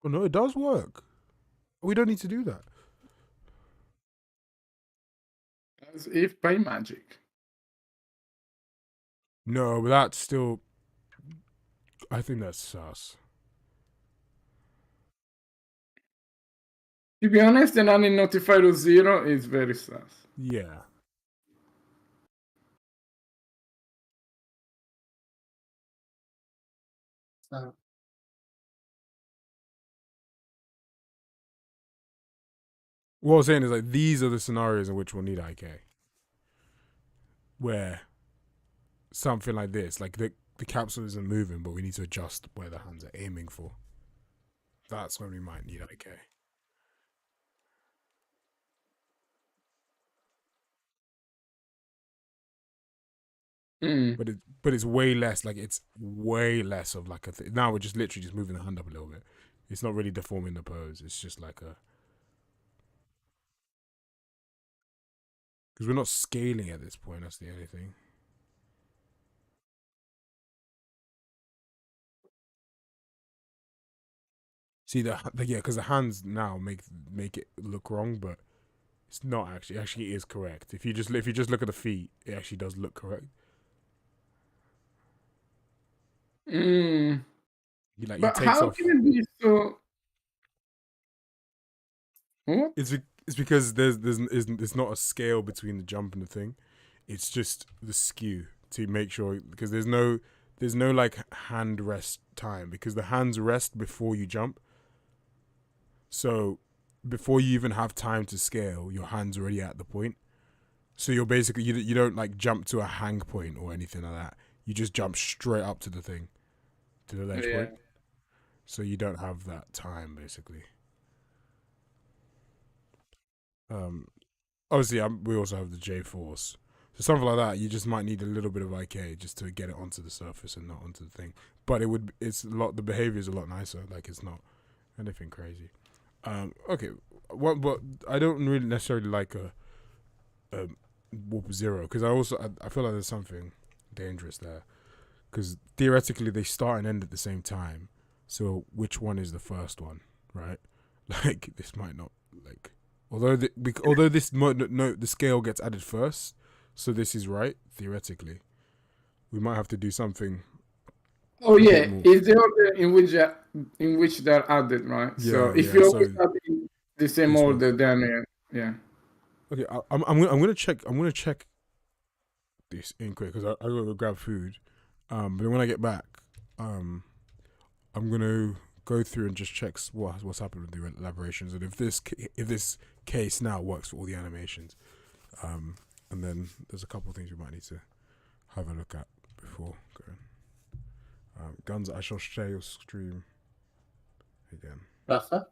Oh no, it does work. We don't need to do that. As if by magic. No, but that's still. I think that's sus. To be honest, an unnotified of 0 is very sus. Yeah. So, What I'm saying is like these are the scenarios in which we'll need IK. Where something like this, like the capsule isn't moving, but we need to adjust where the hands are aiming for. That's when we might need IK. But it's way less. Like it's way less of like a thing. Now we're just literally just moving the hand up a little bit. It's not really deforming the pose. It's just like a. Because we're not scaling at this point. That's the only thing. See yeah, because the hands now make it look wrong, but it's not actually. Actually, it is correct. If you just look at the feet, it actually does look correct. Mm. He But takes how off. can it be so? What? It's because there's not a scale between the jump and the thing. It's just the skew to make sure, because there's no like hand rest time, because the hands rest before you jump. So before you even have time to scale, your hand's already at the point. So you're basically you don't like jump to a hang point or anything like that. You just jump straight up to the thing, to the ledge Yeah. point. So you don't have that time basically. Um, Obviously we also have the J force. So something like that, you just might need a little bit of IK just to get it onto the surface and not onto the thing. But it's a lot. The behavior is a lot nicer. Like it's not anything crazy. Okay, what I don't really necessarily like a warp zero, because I feel like there's something dangerous there, because theoretically they start and end at the same time. So which one is the first one, right? Like this might not like. Although the scale gets added first, so this is right theoretically. We might have to do something. Oh a bit yeah, more. it's the order in which they're added, right? So Yeah, if yeah. you So always have in the same this order, was then yeah. okay. I'm gonna check. I'm gonna check this in quick because I gotta go grab food. But then when I get back, I'm gonna go through and just check what's happened with the elaborations, and if this case now works for all the animations. And then there's a couple of things we might need to have a look at before going. Guns, I shall share your stream again. Perfect.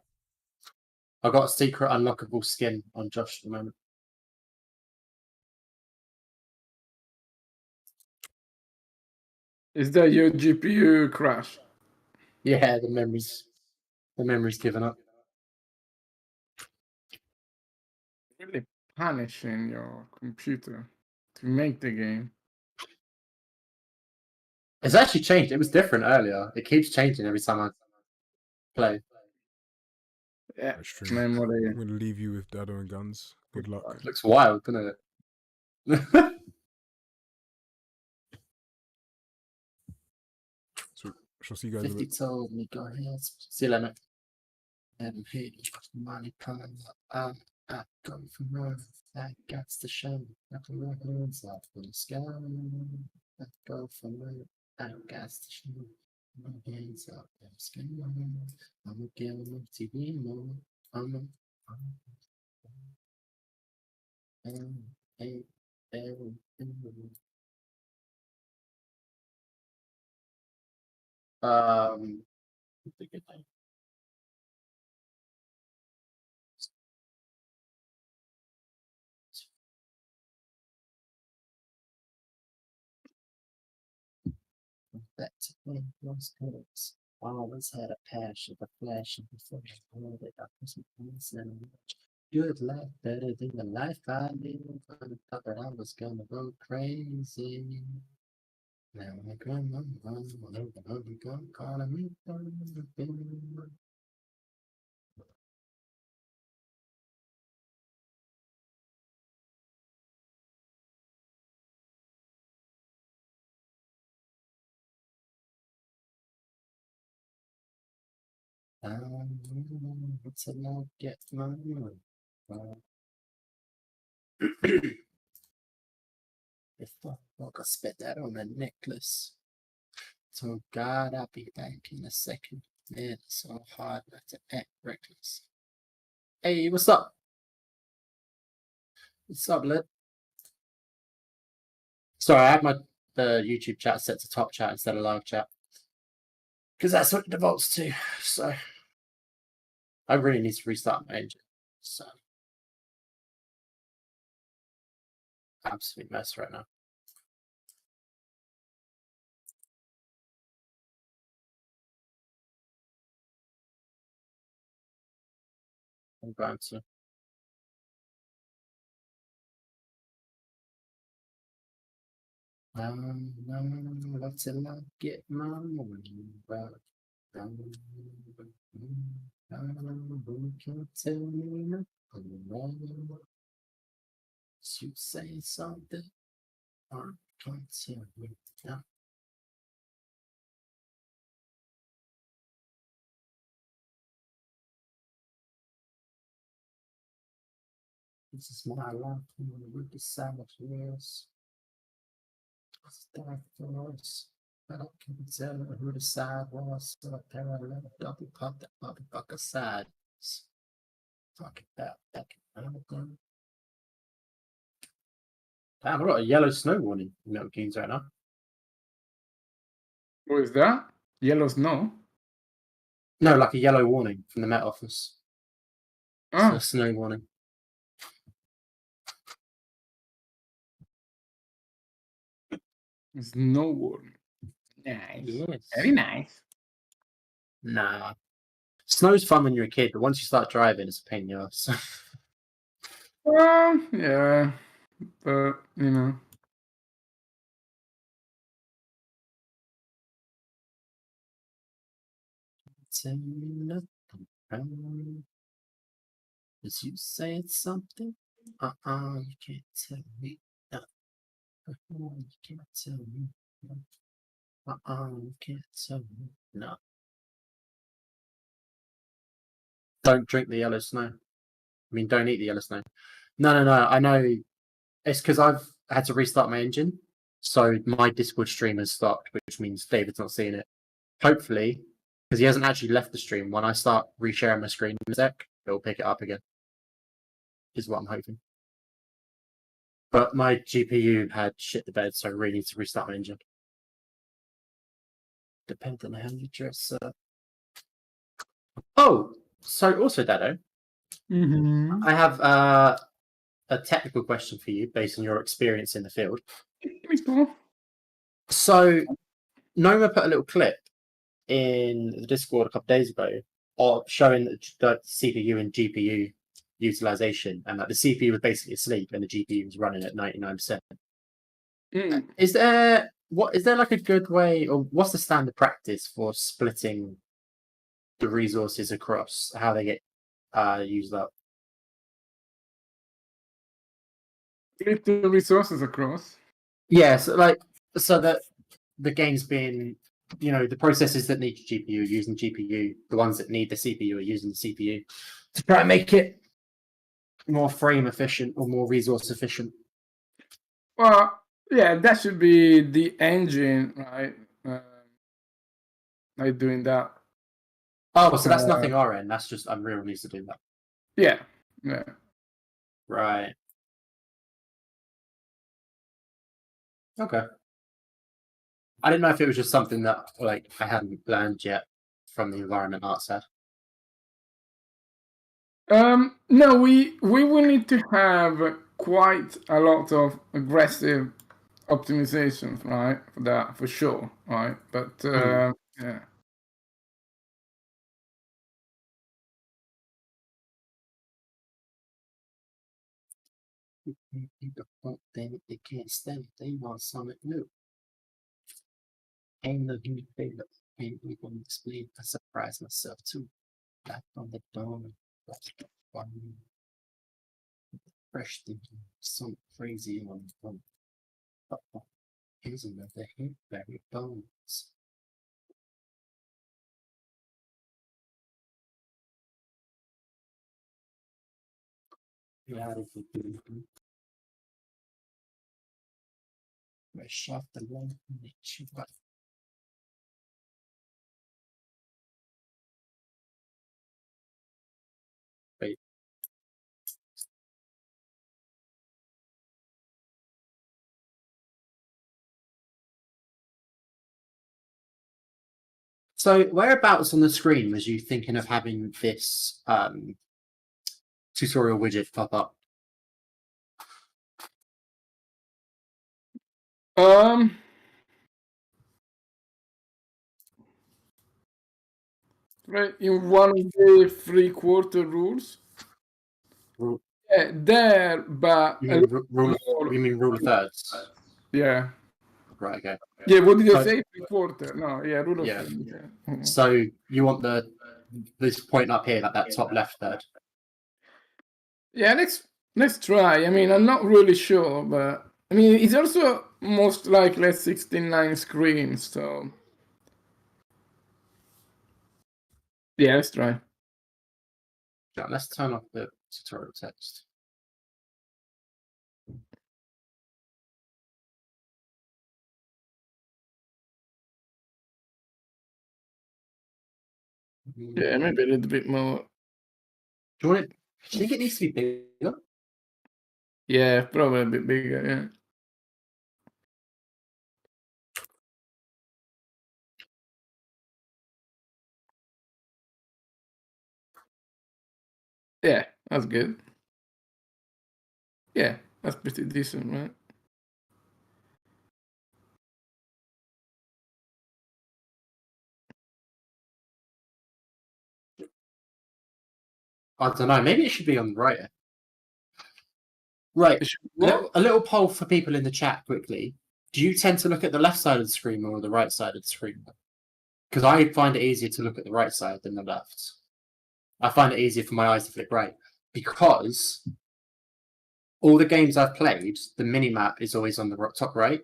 I got a secret unlockable skin on Josh at the moment. Is that your GPU crash? Yeah, the memory's given up. Really punishing your computer to make the game. It's actually changed. It was different earlier. It keeps changing every time I play. Yeah, Stream. memory. I'm gonna leave you with Dado and Guns. Good luck. It looks wild, doesn't it? So shall see you guys in a 50 bit. told me, go ahead. See you later, mate. And hey, money coming up. I go from earth. I got the show. I can run hands up in the sky. I go from earth. I got the show. My hands up in the sky. I'm a girl on TV more. Hey, hey, good night. Back to when those colors. Always had a passion, a flash of the flash. All that I was and much. Good life, better than the life I live. I thought that I was gonna go crazy. Now my grandma, I'm gonna call me. Until I get my money. If I could spit that on a necklace. So God, I'll be back in a second. Man, it's so hard not to act reckless. Hey, what's up? What's up, Lid? Sorry, I had my YouTube chat set to top chat instead of live chat. Because that's what it defaults to. So I really need to restart my engine. So absolute mess right now. I'm going to. Until I get my money back. Can't tell me nothing. You say something, or can't tell me nothing. This is my life with the sound of yours. It's dark for us, but I can't tell who the side was. So I parallel double pop that motherfucker side. Talk about that. Damn, I've got a yellow snow warning in Milton Keynes right now. What is that? Yellow snow? No, like a yellow warning from the Met Office. It's Oh, a snow warning. snow warning. Nice. Yes. Very nice. Nah. Snow's fun when you're a kid, but once you start driving, it's a pain in the ass. Yeah, but you know. Tell me nothing. As you say it's something. You can't tell me nothing. You can't tell me nothing. You can't tell me nothing. Don't drink the yellow snow. I mean, don't eat the yellow snow. No. I know. It's because I've had to restart my engine. So my Discord stream has stopped, which means David's not seeing it. Hopefully, because he hasn't actually left the stream, when I start resharing my screen in a sec, it'll pick it up again. Is what I'm hoping. But my GPU had shit the bed, so I really need to restart my engine. Depends on how you dress up. Oh, so also, Dado, Mm-hmm. I have a technical question for you based on your experience in the field. So, Noma put a little clip in the Discord a couple days ago of showing the CPU and GPU utilization, and that the CPU was basically asleep and the GPU was running at 99%. Is there like a good way, or what's the standard practice for splitting the resources across how they get used up? Split the resources across. Yes, so that the game's being, the processes that need GPU are using GPU, the ones that need the CPU are using the CPU to try and make it more frame efficient or more resource efficient. Well, yeah, that should be the engine, right? Like doing that. Oh, so that's nothing our end. That's just Unreal needs to do that. Yeah. Right. Okay. I didn't know if it was just something that I hadn't learned yet from the environment art side. No, we will need to have quite a lot of aggressive optimizations, right? For that, for sure, right? But yeah. They can't stand it. They want something new. Ain't no human failure. Ain't we gonna display? I surprised myself too. Back on the dome, fresh thinking, some crazy on. Here's another hit, very bones. Fresh off the line, you got. Wait. So, whereabouts on the screen was you thinking of having this tutorial widget pop up? Right, in one of the 3/4 rules. Yeah, there, but You mean rule of thirds? yeah. Right. Okay. Yeah, what did I So- say? 3/4. No, yeah, rule of Yeah. thumb. Yeah. Mhm. So you want this point up here, like that top left third. Yeah, let's try. I mean, I'm not really sure, but I mean, it's also most likely 69 screens, so yeah, let's try. Yeah, let's turn off the tutorial text. Yeah, maybe a little bit more. Do you want it? Do you think it needs to be bigger? Yeah, probably a bit bigger. Yeah. Yeah, that's good. Yeah, that's pretty decent, right? I don't know. Maybe it should be on the right. Right. It should A little poll for people in the chat quickly. Do you tend to look at the left side of the screen or the right side of the screen? Because I find it easier to look at the right side than the left. I find it easier for my eyes to flick right because all the games I've played, the mini map is always on the top right,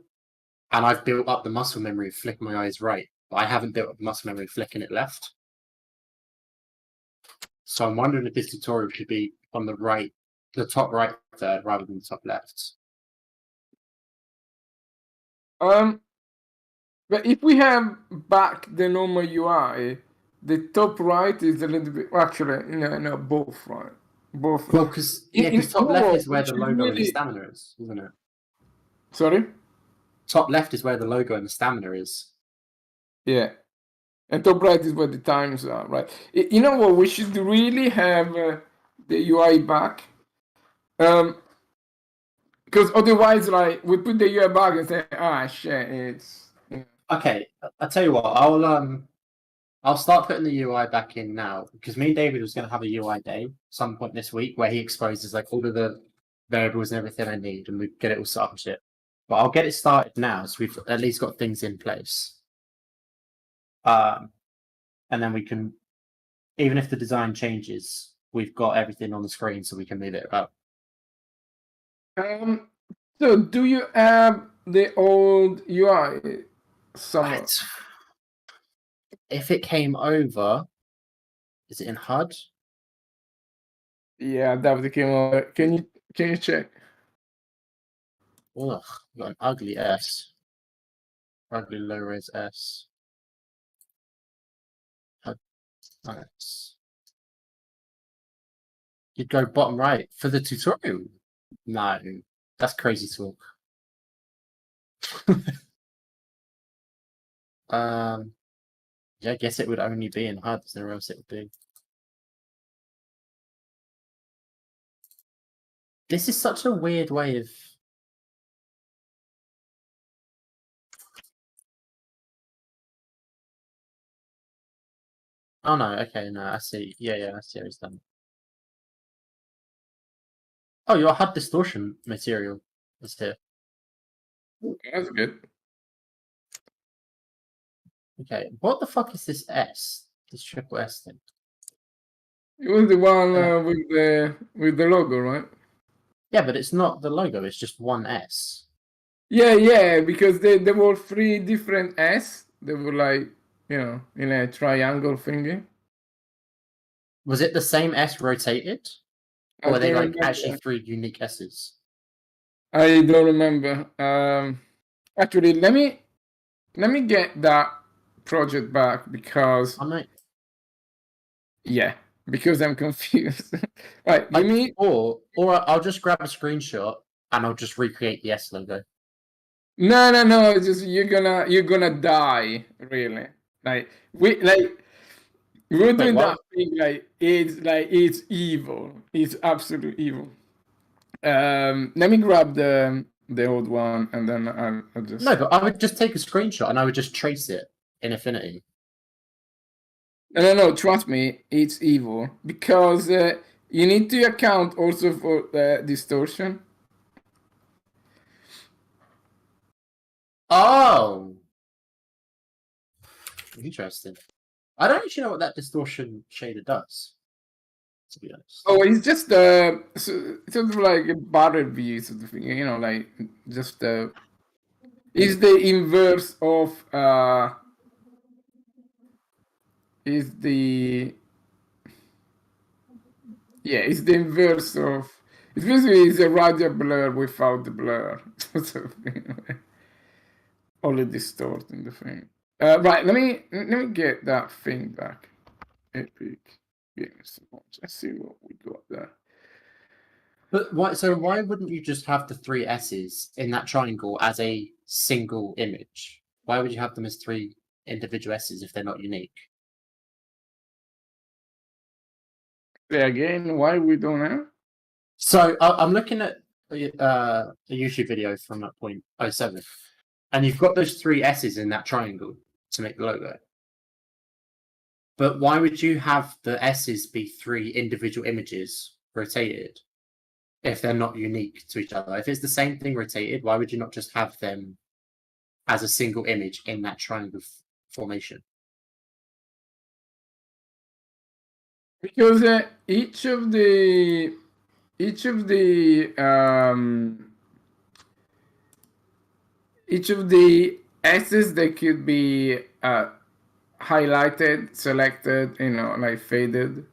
and I've built up the muscle memory of flicking my eyes right, but I haven't built up the muscle memory of flicking it left. So I'm wondering if this tutorial should be on the right, the top right third, rather than the top left. But if we have back the normal UI, the top right is a little bit actually no both right, both. Well, because top left is where the logo and the stamina is, isn't it? Sorry. Top left is where the logo and the stamina is. Yeah, and top right is where the times are, right? You know what? We should really have the UI back, because otherwise, like, we put the UI back and say, ah, shit, it's. Yeah. Okay, I'll tell you what. I'll start putting the UI back in now because me and David was going to have a UI day some point this week where he exposes like all of the variables and everything I need, and we get it all set up and shit. But I'll get it started now, so we've at least got things in place. And then we can, even if the design changes, we've got everything on the screen, so we can move it about. So do you have the old UI somewhere? Right. If it came over, is it in HUD? Yeah, that came over. Can you check? Ugh, got an ugly S. Ugly low res S. Nice. You'd go bottom right for the tutorial. No, that's crazy talk. Yeah, I guess it would only be in HUD. There's nowhere else it would be. This is such a weird way of. Oh no, okay, no, I see. Yeah, I see how it's done. Oh, your HUD distortion material is here. That's good. Okay, what the fuck is this S? This triple S thing? It was the one with the logo, right? Yeah, but it's not the logo, it's just one S. Yeah, because there were 3 different S. They were like, in a triangle thingy. Was it the same S rotated? Or I were they don't like remember. actually 3 unique S's? I don't remember. Actually, let me get that project back because I might. yeah, because I'm confused. Right, give me. Or I'll just grab a screenshot and I'll just recreate the S logo. No. It's just you're gonna die, really. We're doing what? that thing it's evil. It's absolute evil. Let me grab the old one and then I'll just. No, but I would just take a screenshot and I would just trace it in Affinity. No. Trust me, it's evil because you need to account also for distortion. Oh, interesting. I don't actually know what that distortion shader does, to be honest. Oh, it's just sort of like a battered view sort of thing, you know, like just is the inverse of is the it's the inverse of it's basically it's a radial blur without the blur. Sort of thing. Only distorting the thing. Right, let me get that thing back. Epic Games Launch. Let's see what we got there. But why? So why wouldn't you just have the three S's in that triangle as a single image? Why would you have them as three individual S's if they're not unique? Yeah, again, why we don't have? So I'm looking at a YouTube video from that point 07, and you've got those three S's in that triangle to make the logo. But why would you have the S's be three individual images rotated if they're not unique to each other? If it's the same thing rotated, why would you not just have them as a single image in that triangle formation? Because each of the S's that could be highlighted, selected, you know, like faded.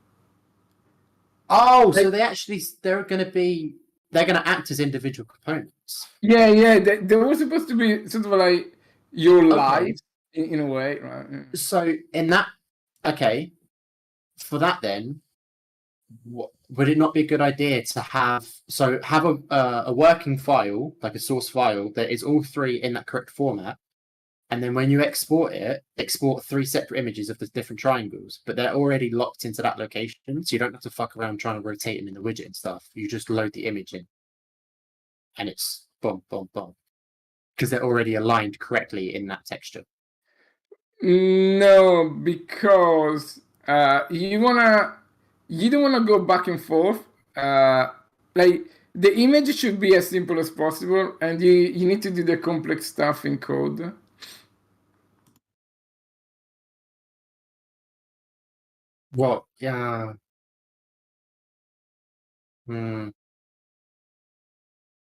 Oh, so they're going to act as individual components. Yeah, they were supposed to be sort of like your lives in a way, right? So for that then, would it not be a good idea to have a working file, like a source file that is all three in that correct format, and then when you export it, export three separate images of the different triangles, but they're already locked into that location, so you don't have to fuck around trying to rotate them in the widget and stuff. You just load the image in, and it's boom, boom, boom, because they're already aligned correctly in that texture. No, because you don't wanna go back and forth. Like the image should be as simple as possible, and you need to do the complex stuff in code. What? Yeah. I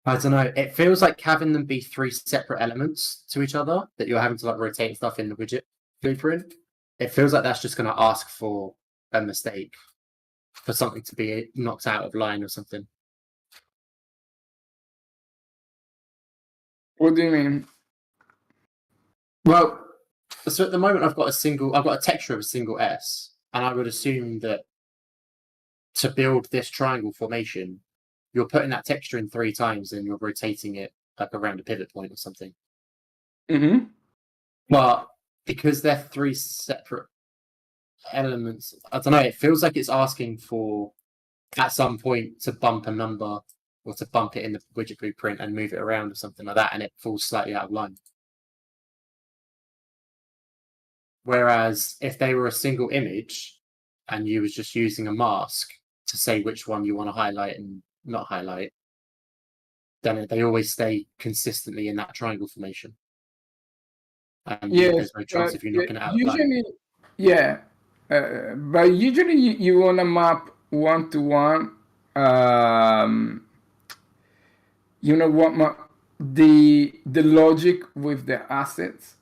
don't know. It feels like having them be three separate elements to each other that you're having to like rotate stuff in the widget blueprint. It feels like that's just going to ask for a mistake, for something to be knocked out of line or something. What do you mean? Well, so at the moment I've got a texture of a single S, and I would assume that to build this triangle formation, you're putting that texture in 3 times and you're rotating it like around a pivot point or something. Mm-hmm. But because they're 3 separate elements, I don't know, it feels like it's asking for at some point to bump a number or to bump it in the widget blueprint and move it around or something like that, and it falls slightly out of line. Whereas if they were a single image and you was just using a mask to say which one you want to highlight and not highlight, then they always stay consistently in that triangle formation. And there's no chance if you're knocking it out of line. Yeah, but usually you want to map one-to-one. You know what? The logic with the assets.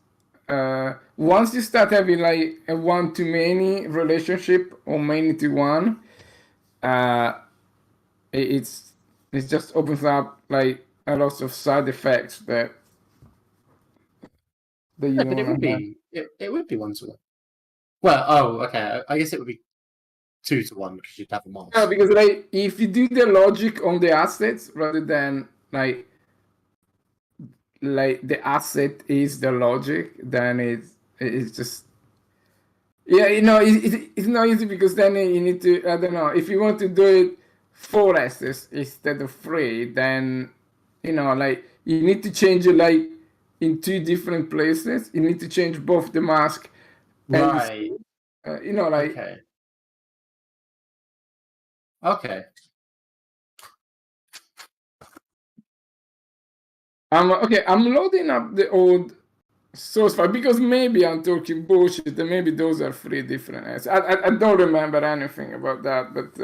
Once you start having like a one-to-many relationship or many-to-one, it just opens up like a lot of side effects that you Yeah, but it would be one-to-one. Well, okay. I guess it would be 2-to-1 because you'd have a mask. No, because like if you do the logic on the assets rather than like the asset is the logic, then it's just it's not easy because then you need to, I don't know, if you want to do it 4 S's instead of 3, then like you need to change it like in 2 different places. You need to change both the mask and Right. like Okay. I'm loading up the old source file, because maybe I'm talking bullshit and maybe those are 3 different apps. I don't remember anything about that, but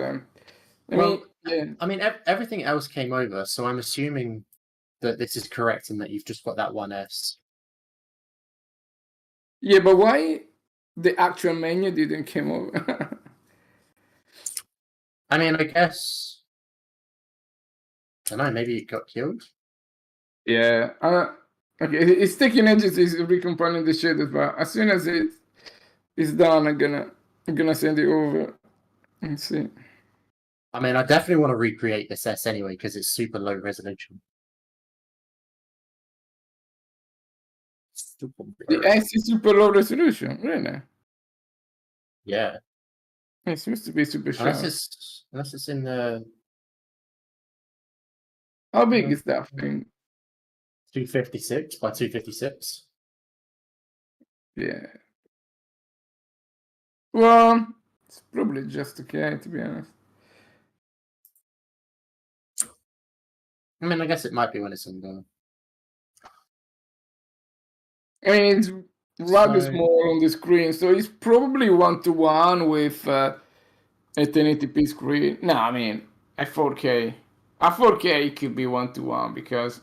I mean, everything else came over, so I'm assuming that this is correct and that you've just got that one S. Yeah, but why the actual menu didn't come over? I mean, I guess I don't know. Maybe it got killed. Yeah. Okay, it's taking ages. It's recompiling the shaders, but as soon as it's done, I'm gonna send it over and see. I mean, I definitely want to recreate this S anyway because it's super low resolution. The S is super low resolution, really. Yeah, It seems to be super sharp. unless it's in the How big is that thing? 256 by 256. Yeah. Well, it's probably just okay, to be honest. I mean, I guess it might be when it's in the. I mean, it's rather So- small on the screen, so it's probably 1-to-1 with a 1080p screen. No, I mean, at 4K. At 4K, it could be 1-to-1 because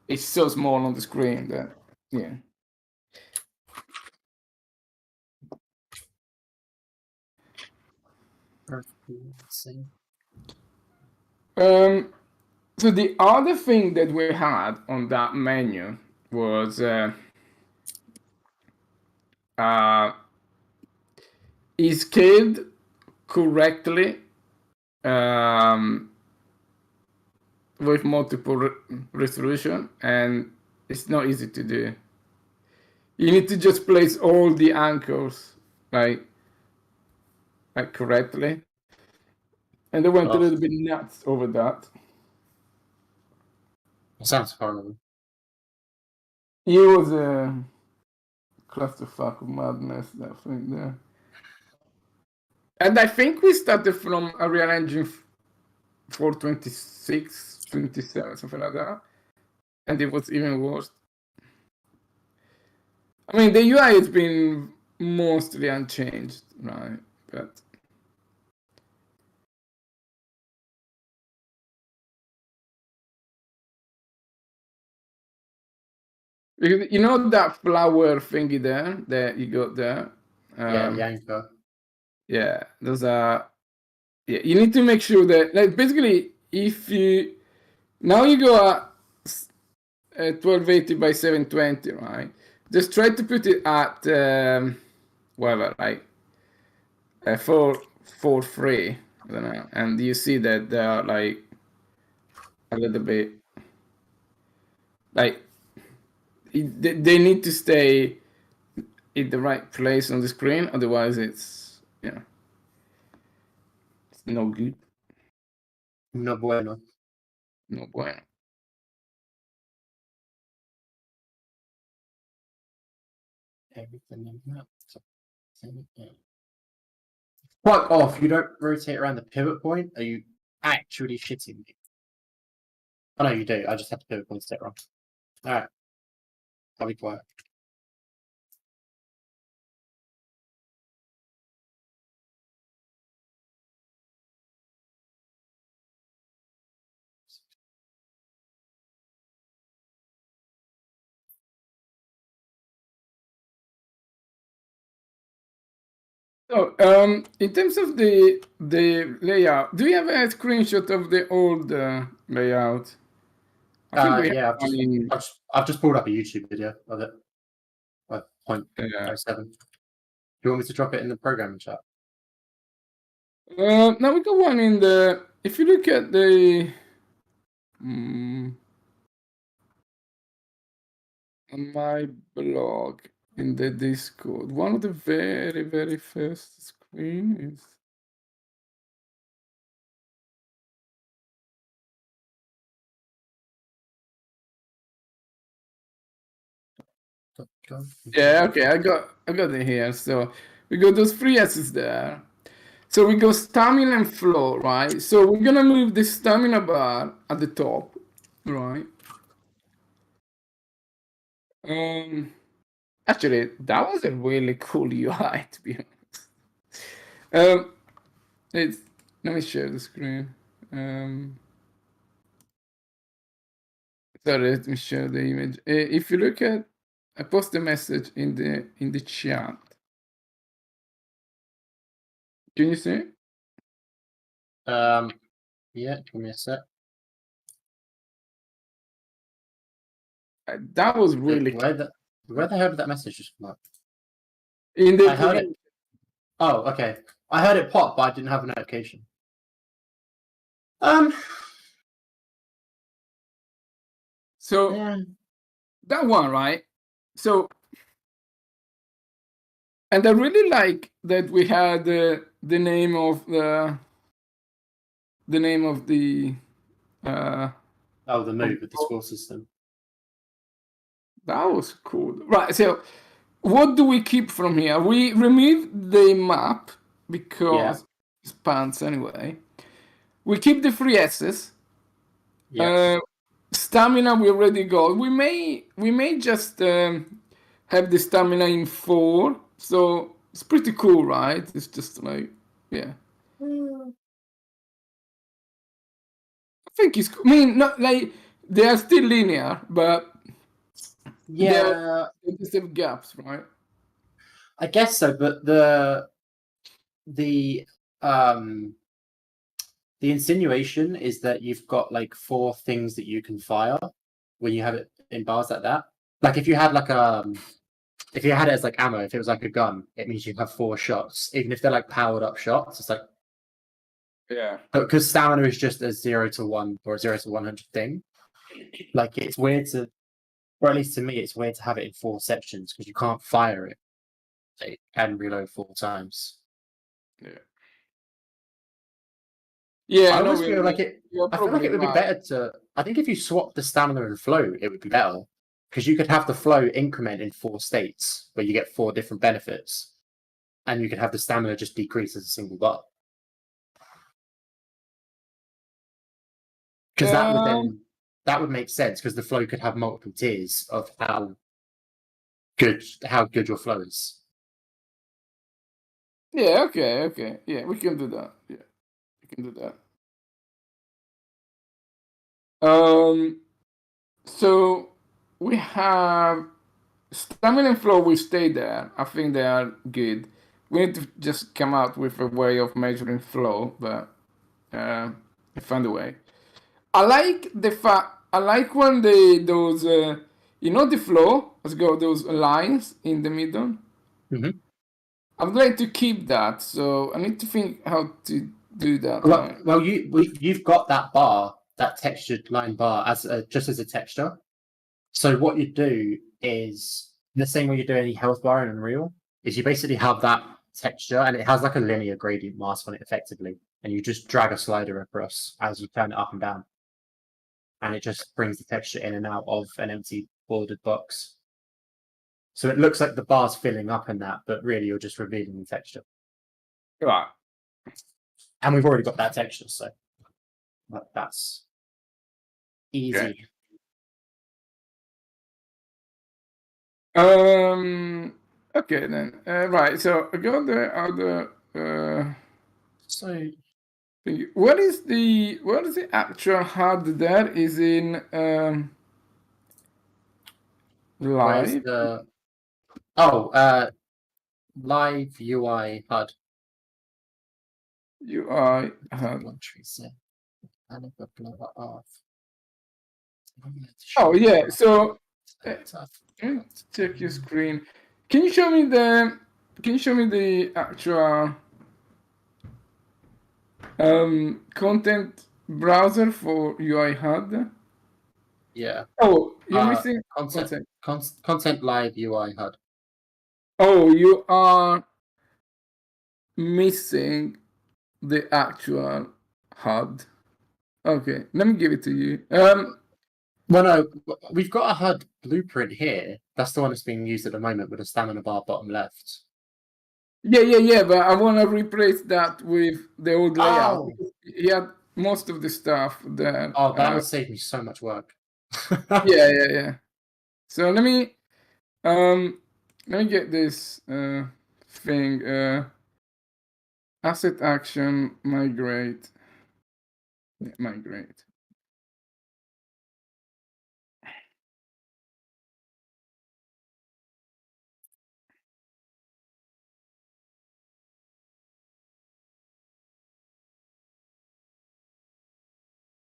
it's so small on the screen that, yeah. So the other thing that we had on that menu was is scaled correctly with multiple resolution, and it's not easy to do. You need to just place all the anchors like correctly, and they went a little bit nuts over that. It sounds horrible. It was a clusterfuck of madness, that thing there. And I think we started from Unreal Engine 426, 27, something like that. And it was even worse. I mean, the UI has been mostly unchanged, right? But you know that flower thingy there that you got there? Yeah, the anchor. Yeah, those are. Yeah, you need to make sure that, like, basically, if you now you go at 1280 by 720, right? Just try to put it at whatever, like 443. I don't know, and you see that they are like a little bit like they need to stay in the right place on the screen, otherwise it's it's no good. No bueno. No bueno. Everything in that. Fuck off! You don't rotate around the pivot point? Are you actually shitting me? Oh no, you do. I just have the pivot point set wrong. Alright. I'll be quiet. So, in terms of the layout, do you have a screenshot of the old layout? I think we have Yeah, one in, I've just pulled up a YouTube video of it. Like point yeah. 07. Do you want me to drop it in the programming chat? Now we got one in the. If you look at the on my blog in the Discord, one of the very first screen is. Yeah, okay, I got it here. So we got those 3 S's there. So we go stamina and flow, right? So we're gonna move the stamina bar at the top, right? Actually, that was a really cool UI, to be honest. It's let me share the screen. Sorry, let me share the image. If you look at, I post a message in the chat. Can you see? Yeah, give me a sec. That was really Where the hell did that message just come up? in the I heard it. Oh, okay. I heard it pop, but I didn't have a notification. So Yeah. that one, right? So, and I really like that we had the name of the Oh, the move with the score system. that was cool. Right. So, what do we keep from here? We remove the map because it's pants anyway. We keep the free S's. Yeah. Stamina we already got. We may just have the stamina in 4, so it's pretty cool, right? It's just like, yeah. I think it's. I mean, not like they are still linear, but Yeah, they just have gaps, right? I guess so. But the insinuation is that you've got like 4 things that you can fire when you have it in bars like that. Like if you had like if you had it as like ammo, if it was like a gun, it means you have 4 shots, even if they're like powered up shots. It's like, Yeah. because stamina is just a 0 to 1 or a 0 to 100 thing. Like it's weird to, or at least to me, it's weird to have it in 4 sections because you can't fire it and reload 4 times. Yeah, I no, always feel like it. you're I feel like it would be right. better to. I think if you swap the stamina and flow, it would be better because you could have the flow increment in 4 states where you get 4 different benefits, and you could have the stamina just decrease as a single bar. Because that would make sense because the flow could have multiple tiers of how good your flow is. Yeah. Okay. Yeah, we can do that. Yeah, we can do that. So we have stamina and flow will stay there. I think they are good. We need to just come out with a way of measuring flow, but find a way. I like the fact. I like when those the flow. Let's go those lines in the middle. Mm-hmm. I'd like to keep that, so I need to think how to do that. Well, you've got that bar, that textured line bar, as just as a texture. So what you do is the same way you do any health bar in Unreal, is you basically have that texture and it has like a linear gradient mask on it effectively, and you just drag a slider across as you turn it up and down, and it just brings the texture in and out of an empty bordered box. So it looks like the bar's filling up in that, but really you're just revealing the texture. Right. And we've already got that texture, so that's easy. Okay. Okay then. Right. So I got the other. So what is the actual HUD there? Is in live. Live UI HUD. UI HUD. Oh yeah. So check your screen. Can you show me the actual content browser for UI HUD? Yeah. Oh, you're missing content live UI HUD. Oh, you are missing the actual HUD. Okay, let me give it to you. Well, no, we've got a HUD blueprint here. That's the one that's being used at the moment with a stamina bar bottom left. Yeah, but I want to replace that with the old layout. Yeah, most of the stuff there. Oh, that would save me so much work. Yeah. So let me Let me get this thing. Asset action, migrate. Yeah, migrate.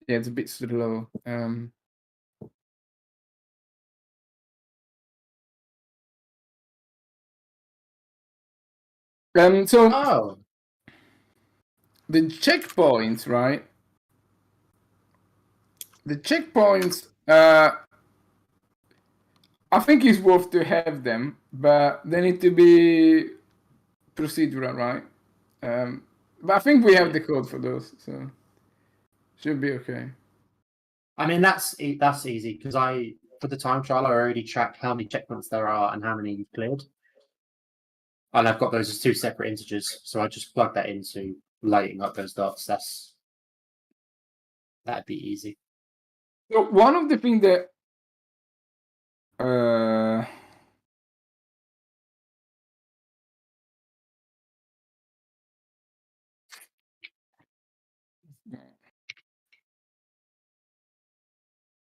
Yeah, it's a bit slow. So Oh, the checkpoints, right? The checkpoints, I think it's worth to have them, but they need to be procedural, right? But I think we have the code for those, so should be okay. I mean that's easy because for the time trial I already tracked how many checkpoints there are and how many you've cleared, and I've got those as two separate integers. So I just plug that into lighting up those dots. That'd be easy. So one of the things that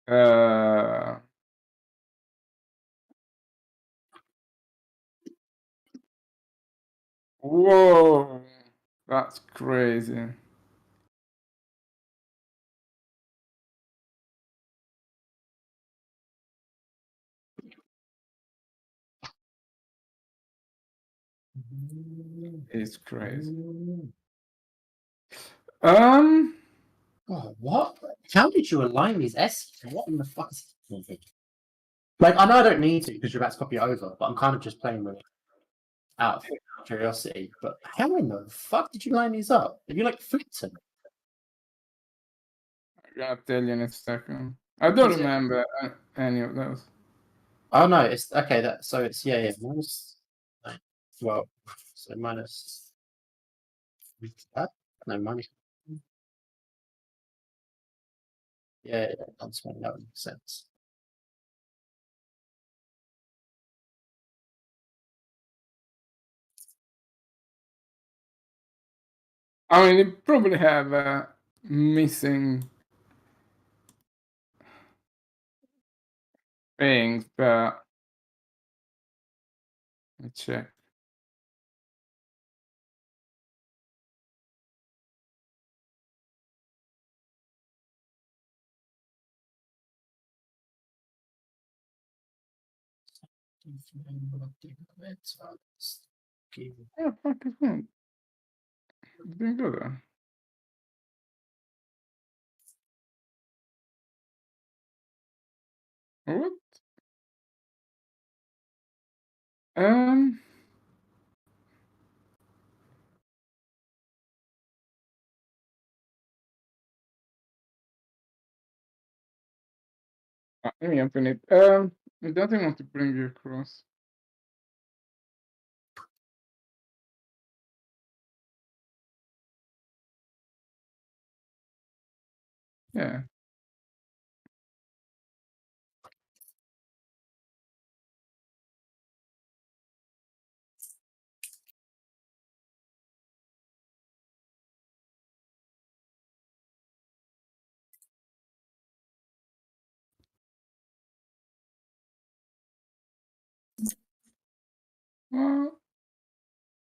uh, uh, whoa, that's crazy. It's crazy. Oh, what? How did you align these S? What in the fuck is this? Like, I know I don't need to because you're about to copy it over, but I'm kind of just playing with it out of curiosity. But how in the fuck did you line these up? Have you like flipped them? I'll tell you in a second. I don't Is it- remember any of those. Oh no, it's okay. So it's yeah, minus 9. Well, so minus that? No, minus. Yeah, that's fine. That would make sense. I mean, they probably have missing things, but let's check. Yeah, fuck is that? Didn't go there. What? Um. Let me open it. It doesn't want to bring you across. Yeah. Well,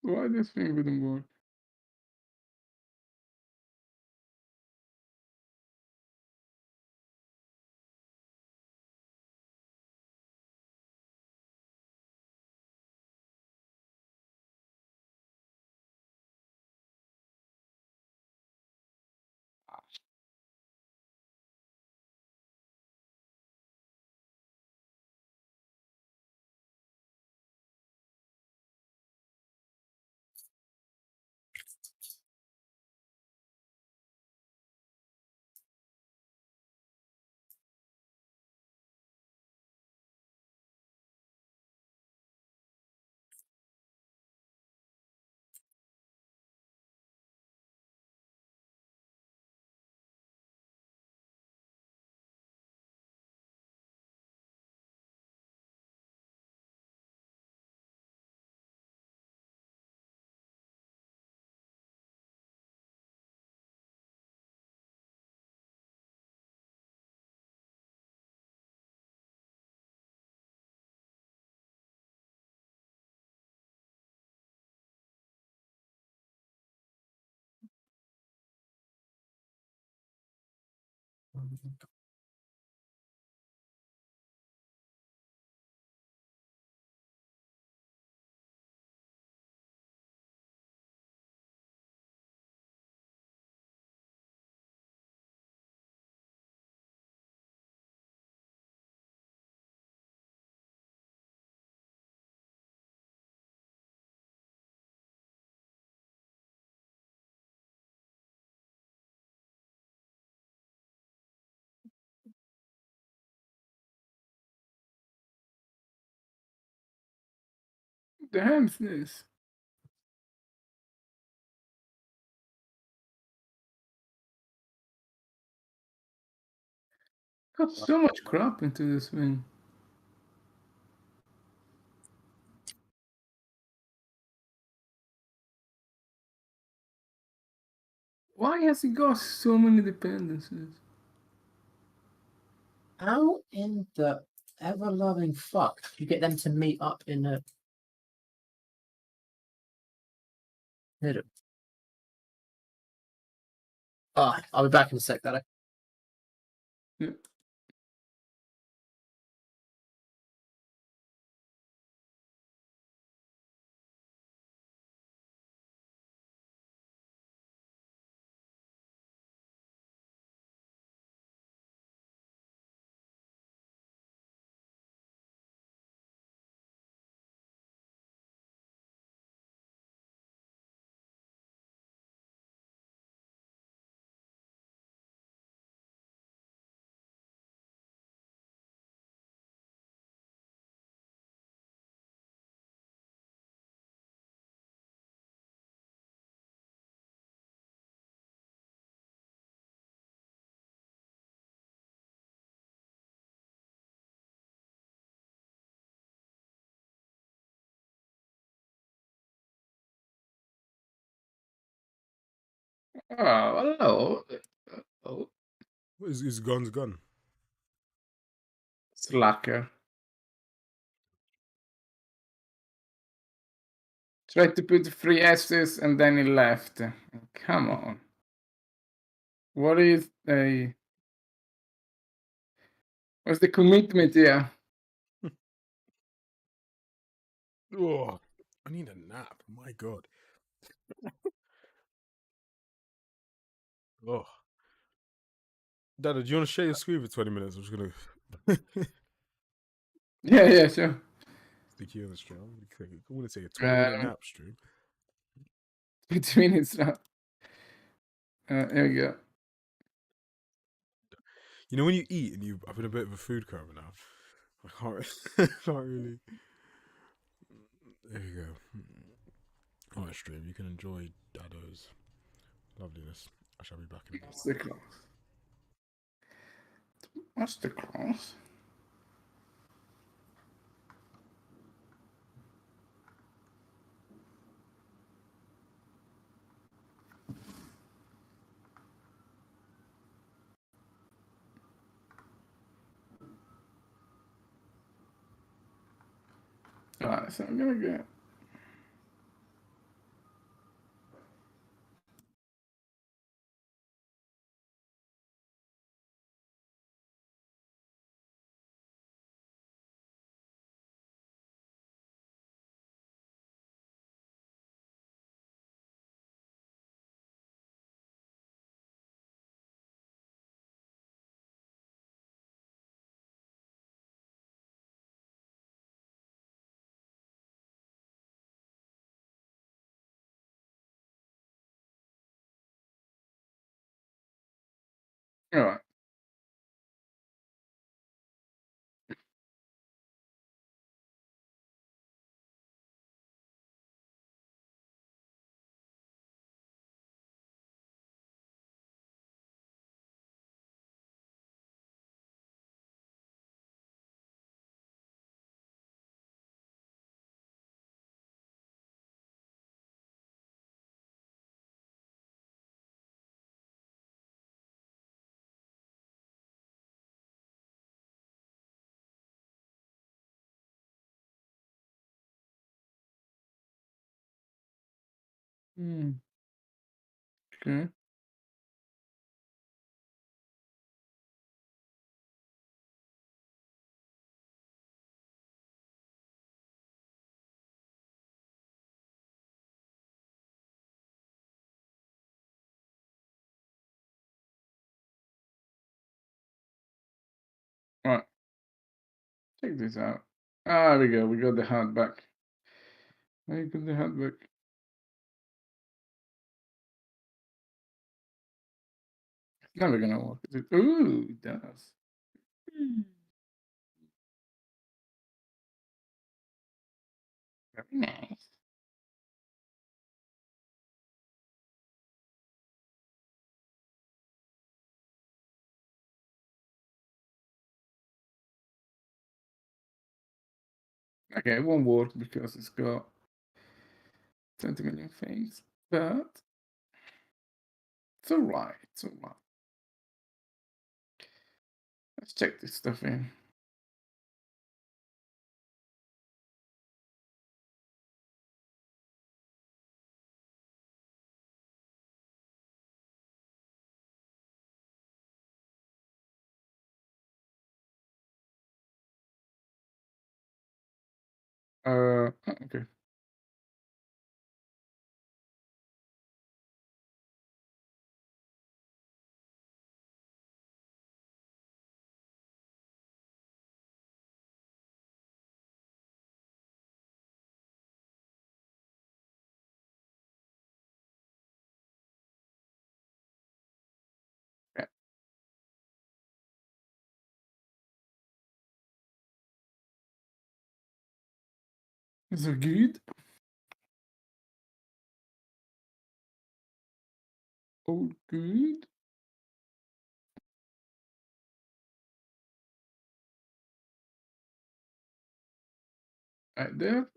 why this thing wouldn't work? The hell's this? Got so much crap into this thing. Why has he got so many dependencies? How in the ever loving fuck you get them to meet up in a middle? Ah, I'll be back in a sec, Daddy. Yeah. Oh, hello. Oh, His gun's gone. slacker. Tried to put 3 S's and then he left. Come on. What is a... What's the commitment here? Oh, I need a nap. My God. Oh, Dada, do you want to share your screen for 20 minutes? I'm just gonna Yeah, sure. stick you in the stream. I'm gonna take a 20-minute nap stream. 20 minutes now. Here we go. You know when you eat and I've been a bit of a food coma now. I can't, can't really. There you go. Alright, stream. You can enjoy Dado's loveliness. I shall be back in a bit. Masterclass. Masterclass. Alright, so I'm gonna get... Alright. Okay. Check this out. Ah, we go. We got the hat back. I got the hat back. It's never gonna work, is it? Ooh, it does. Very nice. Okay, it won't work because it's got 20 million things, but it's alright. It's alright. Let's check this stuff in. Okay. Yeah. Is it good? All good. Right there.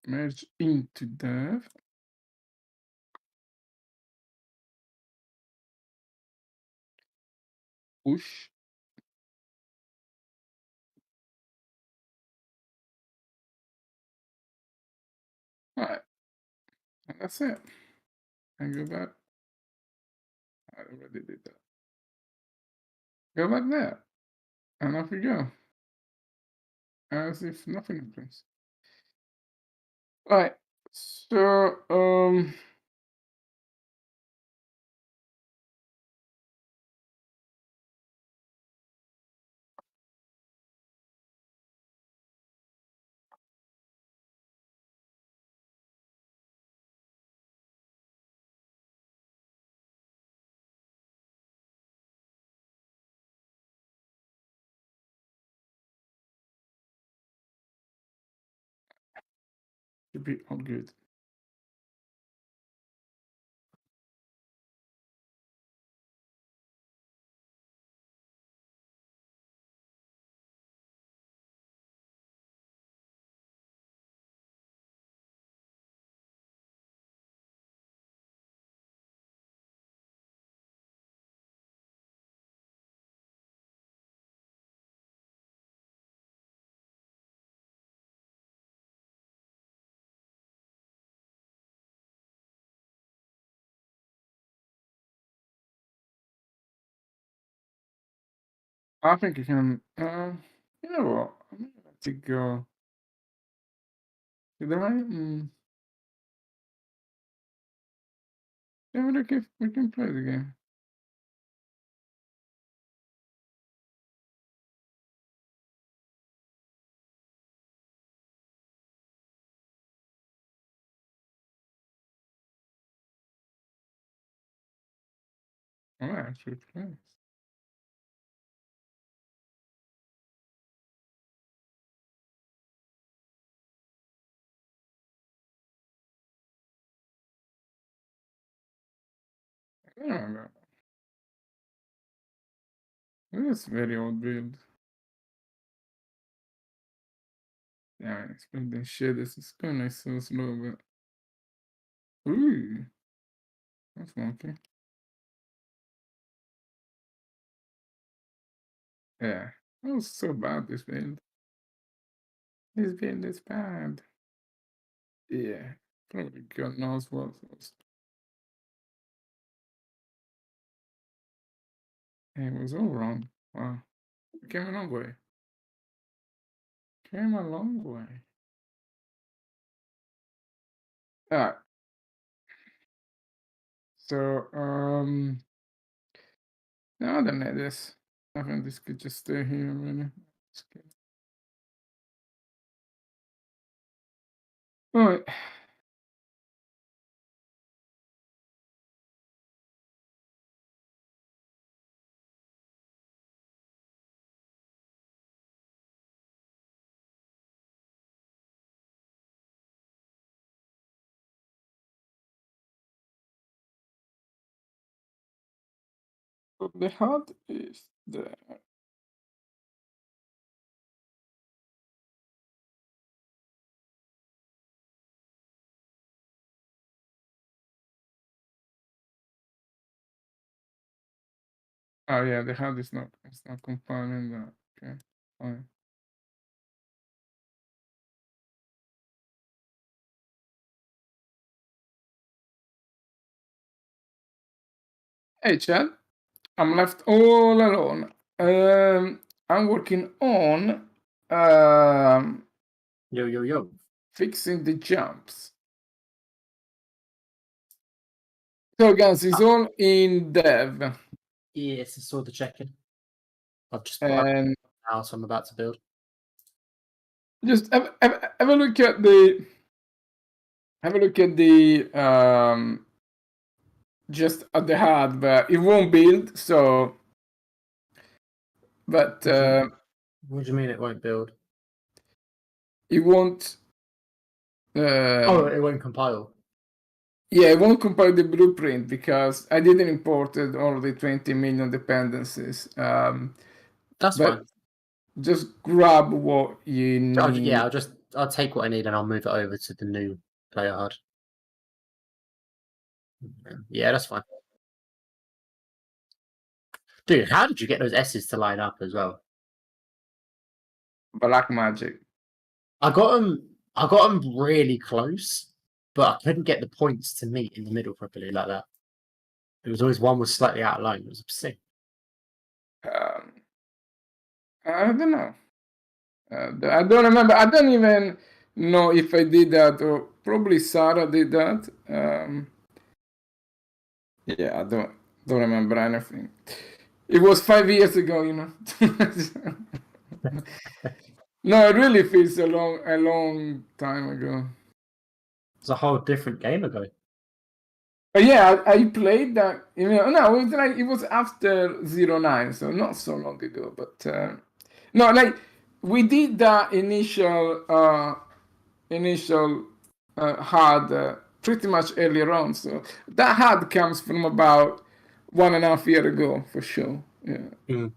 Merge into dev. Push. Alright. And that's it. And go back. I already did that. Go back there. And off we go. As if nothing happens. Right. So should be all good. I think you can you know what? I'm gonna have to go. Did I? Yeah, we can play the game. Oh, actually play. Yeah, that's very old build. Yeah, it's building shit. This is kind of so slow, but ooh, that's monkey. Yeah, that was so bad. This build. This build is bad. Yeah, probably God knows what. It was all wrong. Wow, we came a long way. Came a long way. Alright. So No, I don't need this. I think this could just stay here, really. It's okay. Alright. So the HUD is there. Oh yeah, the HUD is not. It's not compiling that. Okay, fine. Hey Chad, I'm left all alone. I'm working on Yo. fixing the jumps. So guys, it's all in dev, Yes, I saw the check-in. I've just put up and the house I'm about to build. just have a look at the just at the HUD, but it won't build. So, but What do you mean it won't build? it won't. It won't compile. Yeah, it won't compile the blueprint because I didn't imported all the 20 million dependencies. That's but fine. just grab what you need. I'll take what I need and I'll move it over to the new player HUD. Yeah, that's fine. Dude, how did you get those S's to line up as well? Black magic. I got them really close, but I couldn't get the points to meet in the middle properly like that. It was always one was slightly out of line. It was obscene. I don't know. I don't remember. I don't even know if I did that, or probably Sarah did that. Yeah, I don't remember anything. It was 5 years ago, you know. No, it really feels a long time ago. It's a whole different game ago. But yeah, I played that. You know, no, it was like it was after 09, so not so long ago. But no, like we did that initial HUD pretty much earlier on. So that HUD comes from about 1.5 years ago for sure. Yeah. Mm.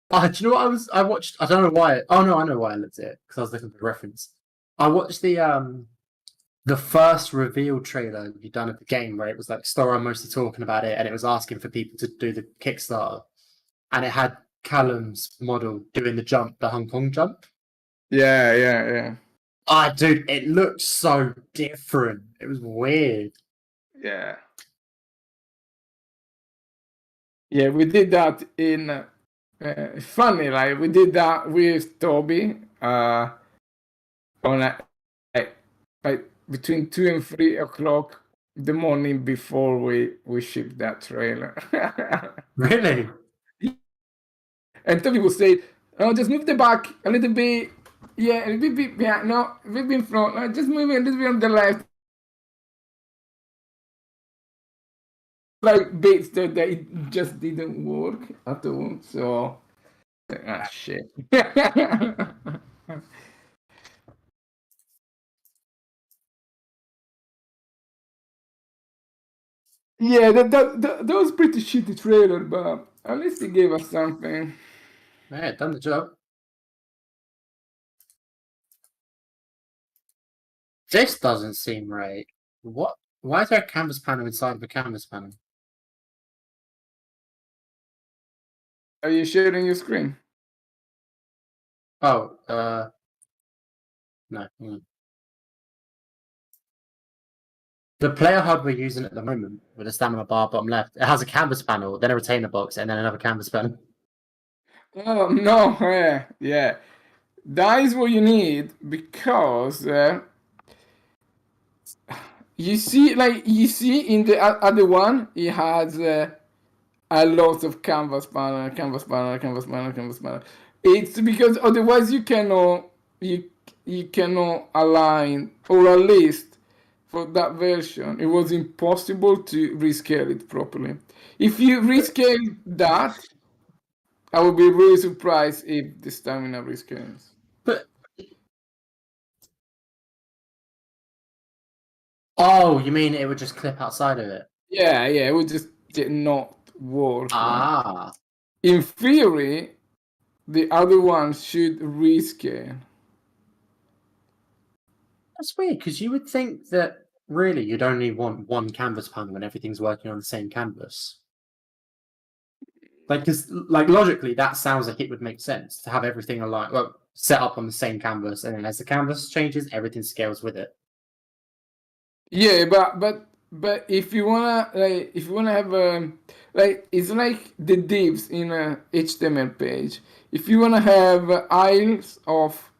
Do you know what I watched? I don't know why. Oh no, I know why I looked at it because I was looking for the reference. I watched the first reveal trailer you've done of the game where it was like STORROR mostly talking about it and it was asking for people to do the Kickstarter, and it had Callum's model doing the jump, the Hong Kong jump. Yeah. Ah, dude, it looked so different. It was weird. Yeah, we did that in. Funny, like we did that with Toby on like between 2 and 3 o'clock the morning before we shipped that trailer. Really? And Toby would say, "Oh, just move the back a little bit. Yeah, a little bit. Yeah, no, a little bit in front. Just move it a little bit on the left." Like bits that it just didn't work at all. So, shit. Yeah, that was pretty shitty trailer, but at least it gave us something. Yeah, done the job. This doesn't seem right. What? Why is there a canvas panel inside of a canvas panel? Are you sharing your screen? Oh, no. The player HUD we're using at the moment with a stamina bar bottom left, it has a canvas panel, then a retainer box, and then another canvas panel. Oh no, yeah. That is what you need because you see in the other one it has a lot of canvas panel, canvas panel, canvas panel, canvas panel. It's because otherwise you cannot align, or at least for that version, it was impossible to rescale it properly. If you rescale that, I would be really surprised if the stamina rescales. But oh, you mean it would just clip outside of it? Yeah, it would just not work. Right? Ah, In theory, the other one should rescale. that's weird because you would think that really you'd only want one canvas panel when everything's working on the same canvas. Like, because like logically, that sounds like it would make sense to have everything aligned, well, set up on the same canvas, and then as the canvas changes, everything scales with it. Yeah, but if you wanna have like it's like the divs in a HTML page. If you wanna have aisles of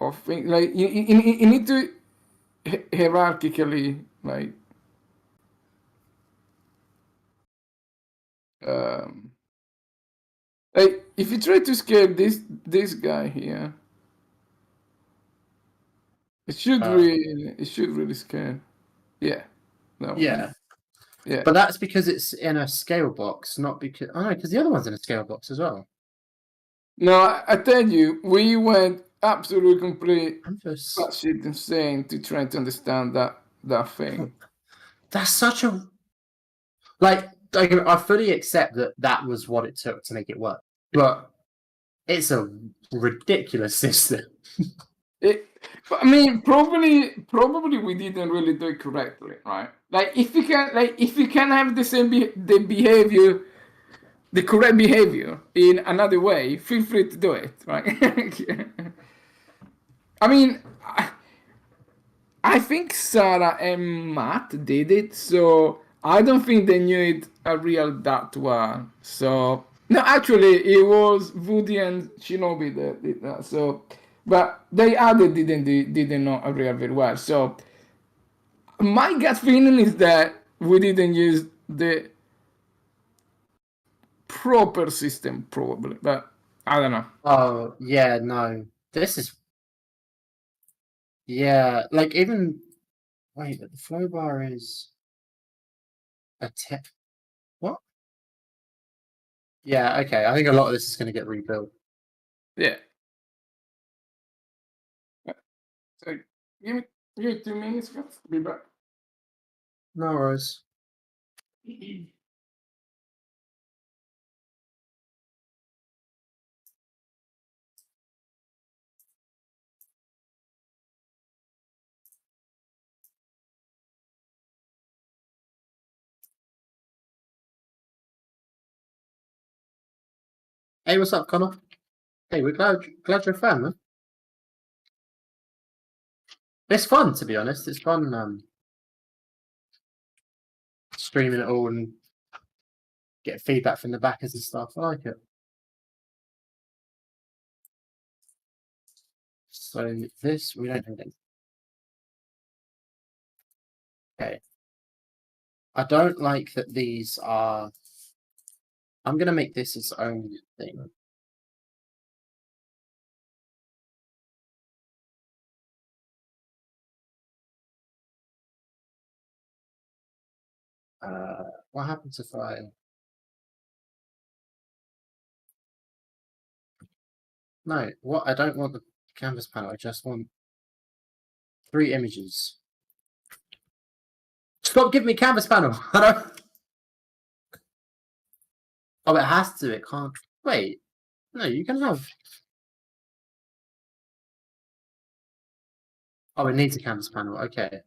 of things, like you need to hierarchically um like if you try to scale this guy here, it should really scale. Yeah. No. Yeah. Yeah. But that's because it's in a scale box, not because because the other one's in a scale box as well. No, I tell you, we went absolutely complete Canvas. batshit insane to try to understand that thing. That's such a like I fully accept that that was what it took to make it work, but it's a ridiculous system. But I mean, probably we didn't really do it correctly, right? Like if you can have the same the behavior, the correct behavior in another way, feel free to do it, right? I mean, I think Sarah and Matt did it, so I don't think they knew it a real that well. So no, actually, it was Woody and Shinobi that did that. So, but they other didn't know a real very well. So my gut feeling is that we didn't use the proper system, probably, but I don't know. Oh yeah, no, this is like even wait, but the flow bar is a tip. What? Yeah, okay. I think a lot of this is going to get rebuilt. Yeah. So give me 2 minutes, guys. Be back. No worries. Hey, what's up, Connor? Hey, we're glad you're a fan, man. It's fun, to be honest. It's fun streaming it all and get feedback from the backers and stuff. I like it. So this we don't have it. Okay. I don't like that these are. I'm gonna make this its own thing. What happens if I? No, what I don't want the canvas panel. I just want 3 images. Stop giving me canvas panel. I don't. Oh, it has to. It can't. Wait. No, you can have. Oh, it needs a canvas panel. Okay.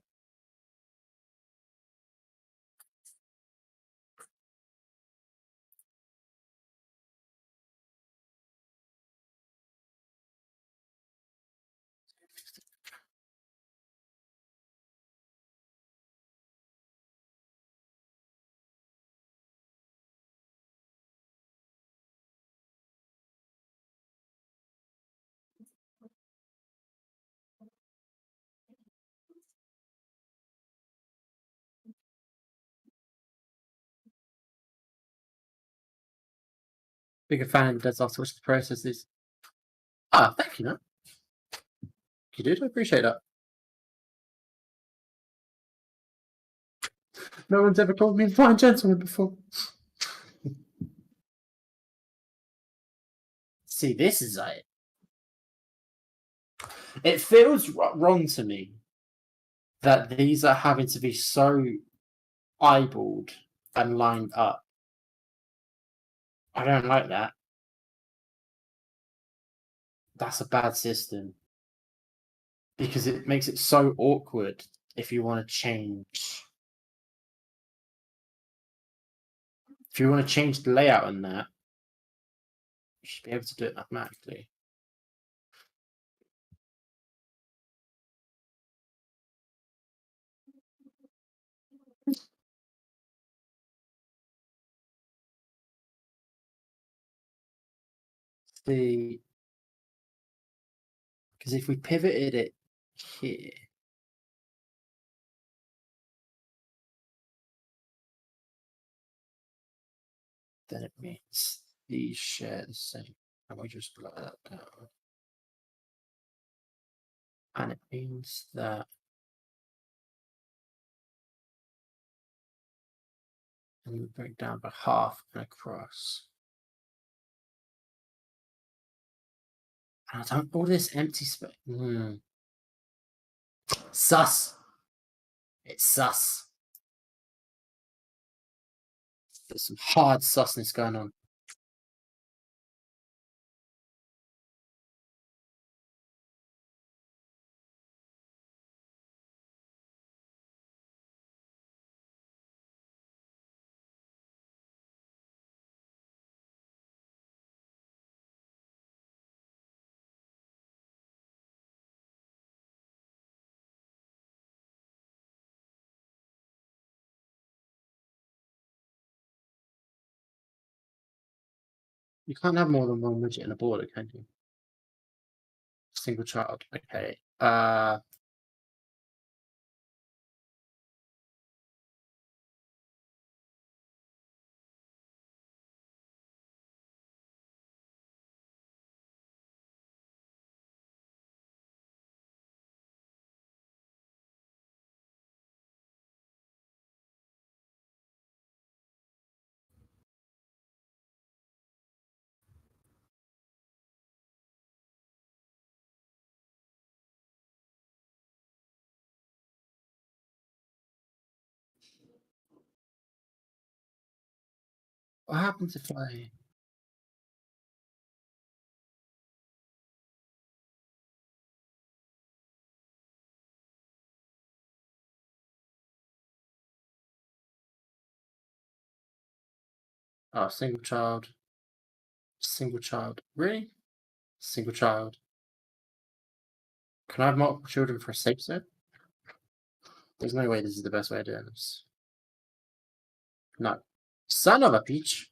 Bigger fan of does after watching the processes. Ah, thank you, man. You did. I appreciate that. No one's ever called me a fine gentleman before. See, this is it. It feels wrong to me that these are having to be so eyeballed and lined up. I don't like that. That's a bad system. Because it makes it so awkward if you want to change. If you want to change the layout on that, you should be able to do it mathematically. See, because if we pivoted it here, then it means these share the same. And we just blow that down. And it means that and we break down by half and across. And I don't all this empty space. Sus. It's sus. There's some hard susness going on. You can't have more than one widget in a border, can you? Single child. Okay. What happens if I single child. Single child. Really? Single child. Can I have multiple children for a safe zone? There's no way this is the best way of doing this. No. Son of a peach.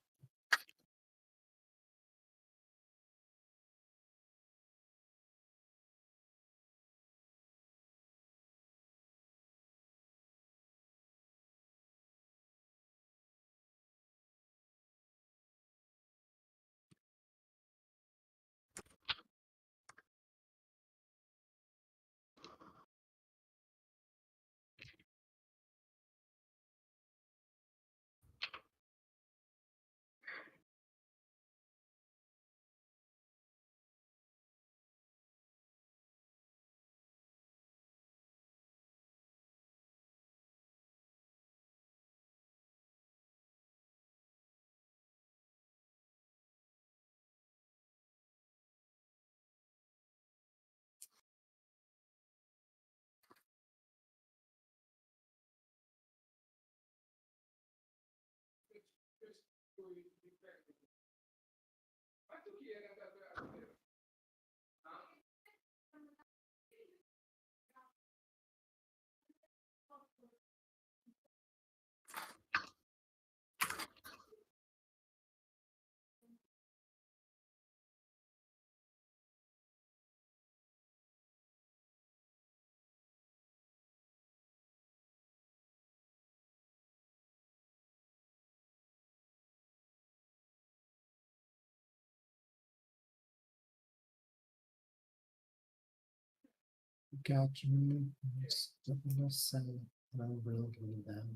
got you. Stuck in the sand. I will do them.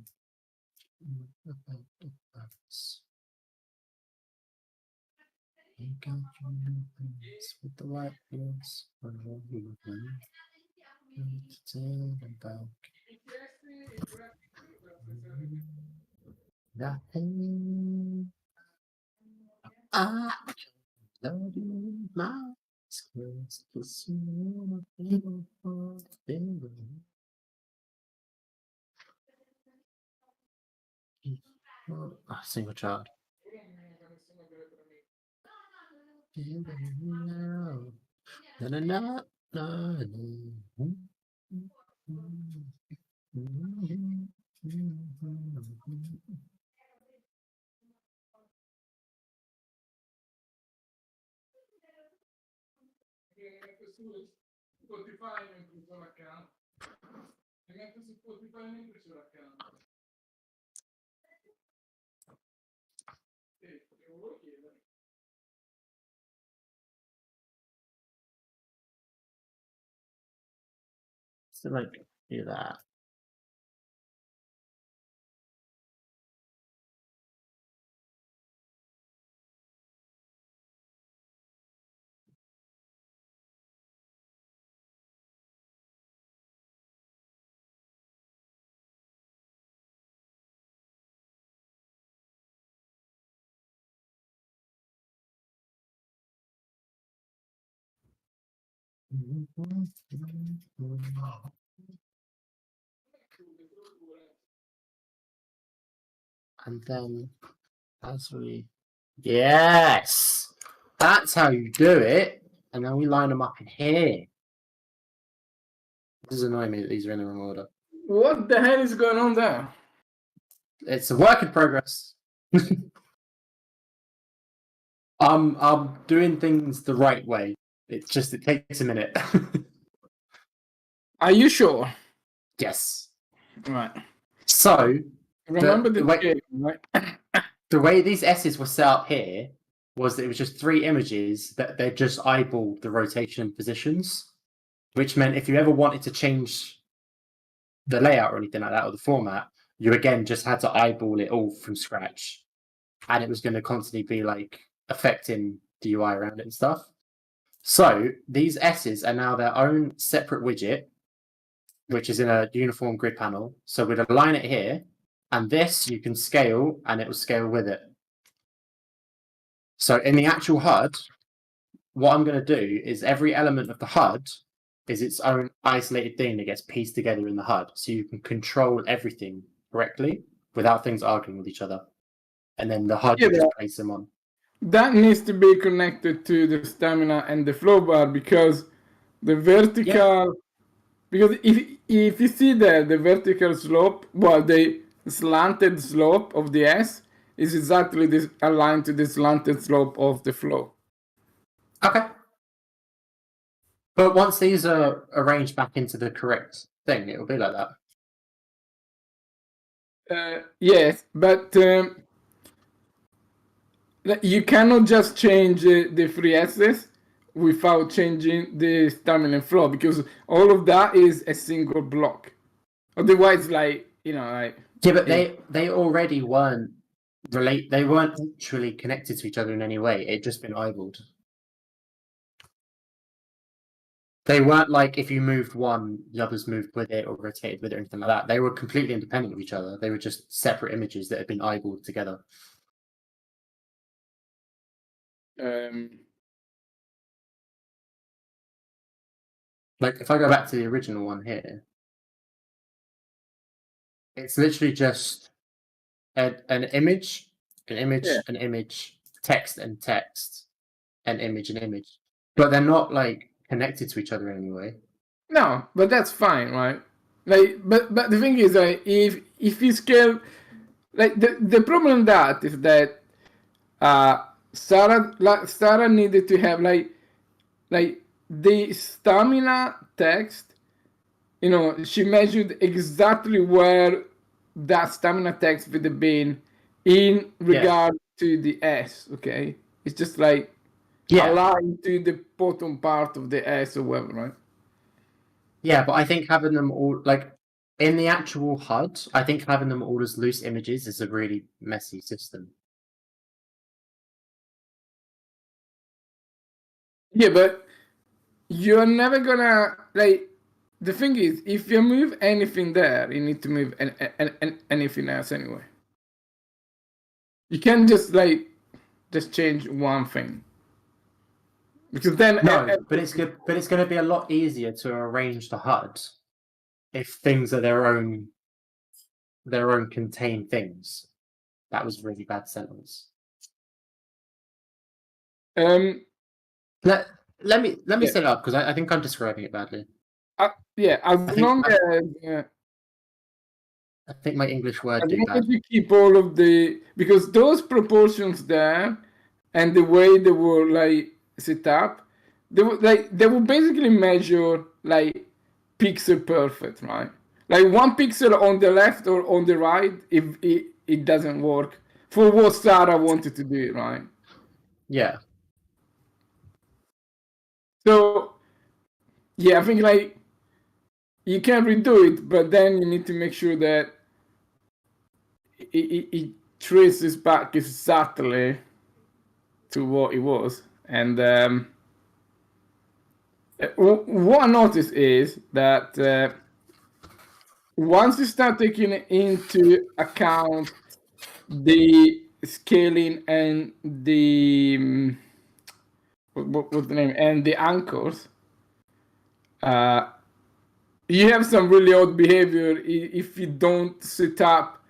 You got your new things with the white wheels. I will do them. To tell them back. Nothing. I love you, my squares. Kiss you, beautiful baby. Single child. Na na na na na. So like do that. And then as we yes, that's how you do it. And then we line them up in here. This is annoying me that these are in the wrong order. What the hell is going on there? It's a work in progress. I'm doing things the right way. It takes a minute. Are you sure? Yes. Right. So Remember the wait. game, right? the way these S's were set up here was that it was just 3 images that they just eyeballed the rotation positions, which meant if you ever wanted to change the layout or anything like that or the format, you again just had to eyeball it all from scratch, and it was going to constantly be like affecting the UI around it and stuff. So these S's are now their own separate widget, which is in a uniform grid panel. So we'd align it here, and this you can scale, and it will scale with it. So in the actual HUD, what I'm going to do is every element of the HUD is its own isolated thing that gets pieced together in the HUD, so you can control everything correctly without things arguing with each other. And then the HUD will just place them on. That needs to be connected to the stamina and the flow bar, because the vertical, because if you see there, the vertical slope, well, the slanted slope of the S is exactly this aligned to the slanted slope of the flow. Okay. But once these are arranged back into the correct thing, it will be like that. Yes, but you cannot just change the 3 S's without changing the stamina and flow, because all of that is a single block. Otherwise, like, you know, like... Yeah, but they already weren't they weren't actually connected to each other in any way. It'd just been eyeballed. They weren't like if you moved one, the others moved with it or rotated with it or anything like that. They were completely independent of each other. They were just separate images that had been eyeballed together. Like if I go back to the original one here, it's literally just an image, an image, text and text, an image. But they're not like connected to each other in any way. No, but that's fine, right? Like, but the thing is, like, if you scale, like, the problem with that is that Sarah needed to have like the stamina text. You know, she measured exactly where that stamina text would have been in regard to the S. Okay, it's just like aligned to the bottom part of the S or whatever, right? Yeah, but I think having them all like in the actual HUD, I think having them all as loose images is a really messy system. Yeah, but you're never gonna like. The thing is, if you move anything there, you need to move anything else anyway. You can't just like just change one thing because then No, but it's good. But it's going to be a lot easier to arrange the HUD if things are their own contained things. That was a really bad sentence. um Let me Yeah. set it up because I think I'm describing it badly. yeah, as think- long I- as I think my English word as do long bad. as you keep all of the because those proportions there and the way they were like set up, they will basically measure like pixel perfect, right? Like one pixel on the left or on the right, if it doesn't work for what Sarah wanted to do, right? Yeah. So yeah, I think like you can redo it, but then you need to make sure that it traces back exactly to what it was. And what I noticed is that once you start taking into account the scaling and the what's the name and the anchors, you have some really odd behavior if you don't set up,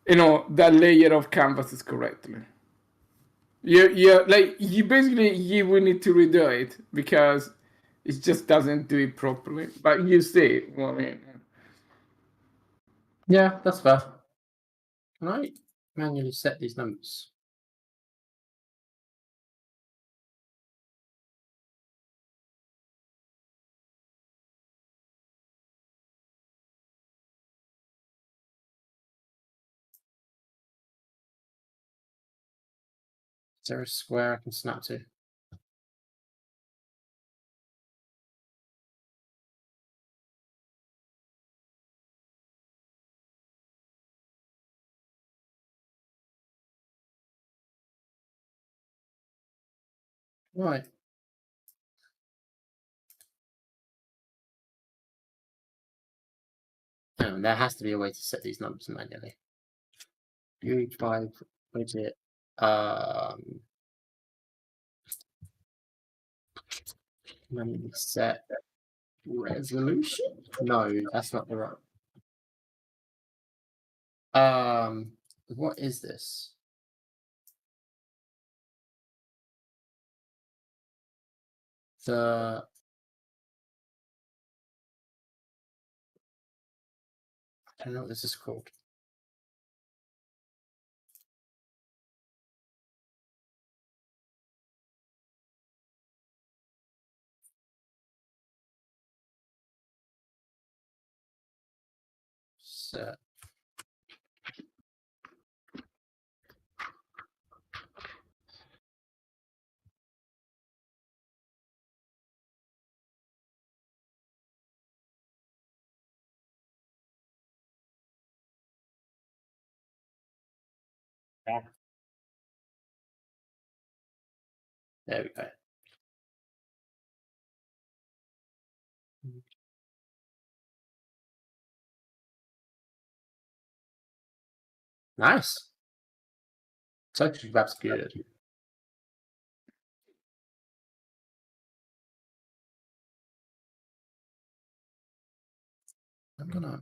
that layer of canvases correctly. You like you basically you will need to redo it because it just doesn't do it properly. But you see what I mean. Yeah, that's fair. Can I manually set these numbers? Is there a square I can snap to? Right. There has to be a way to set these numbers manually. U5 widget. Manually set resolution. No, that's not the right. What is this? I don't know what this is called. Set. There we go. Nice. Actually, that's good. I'm gonna.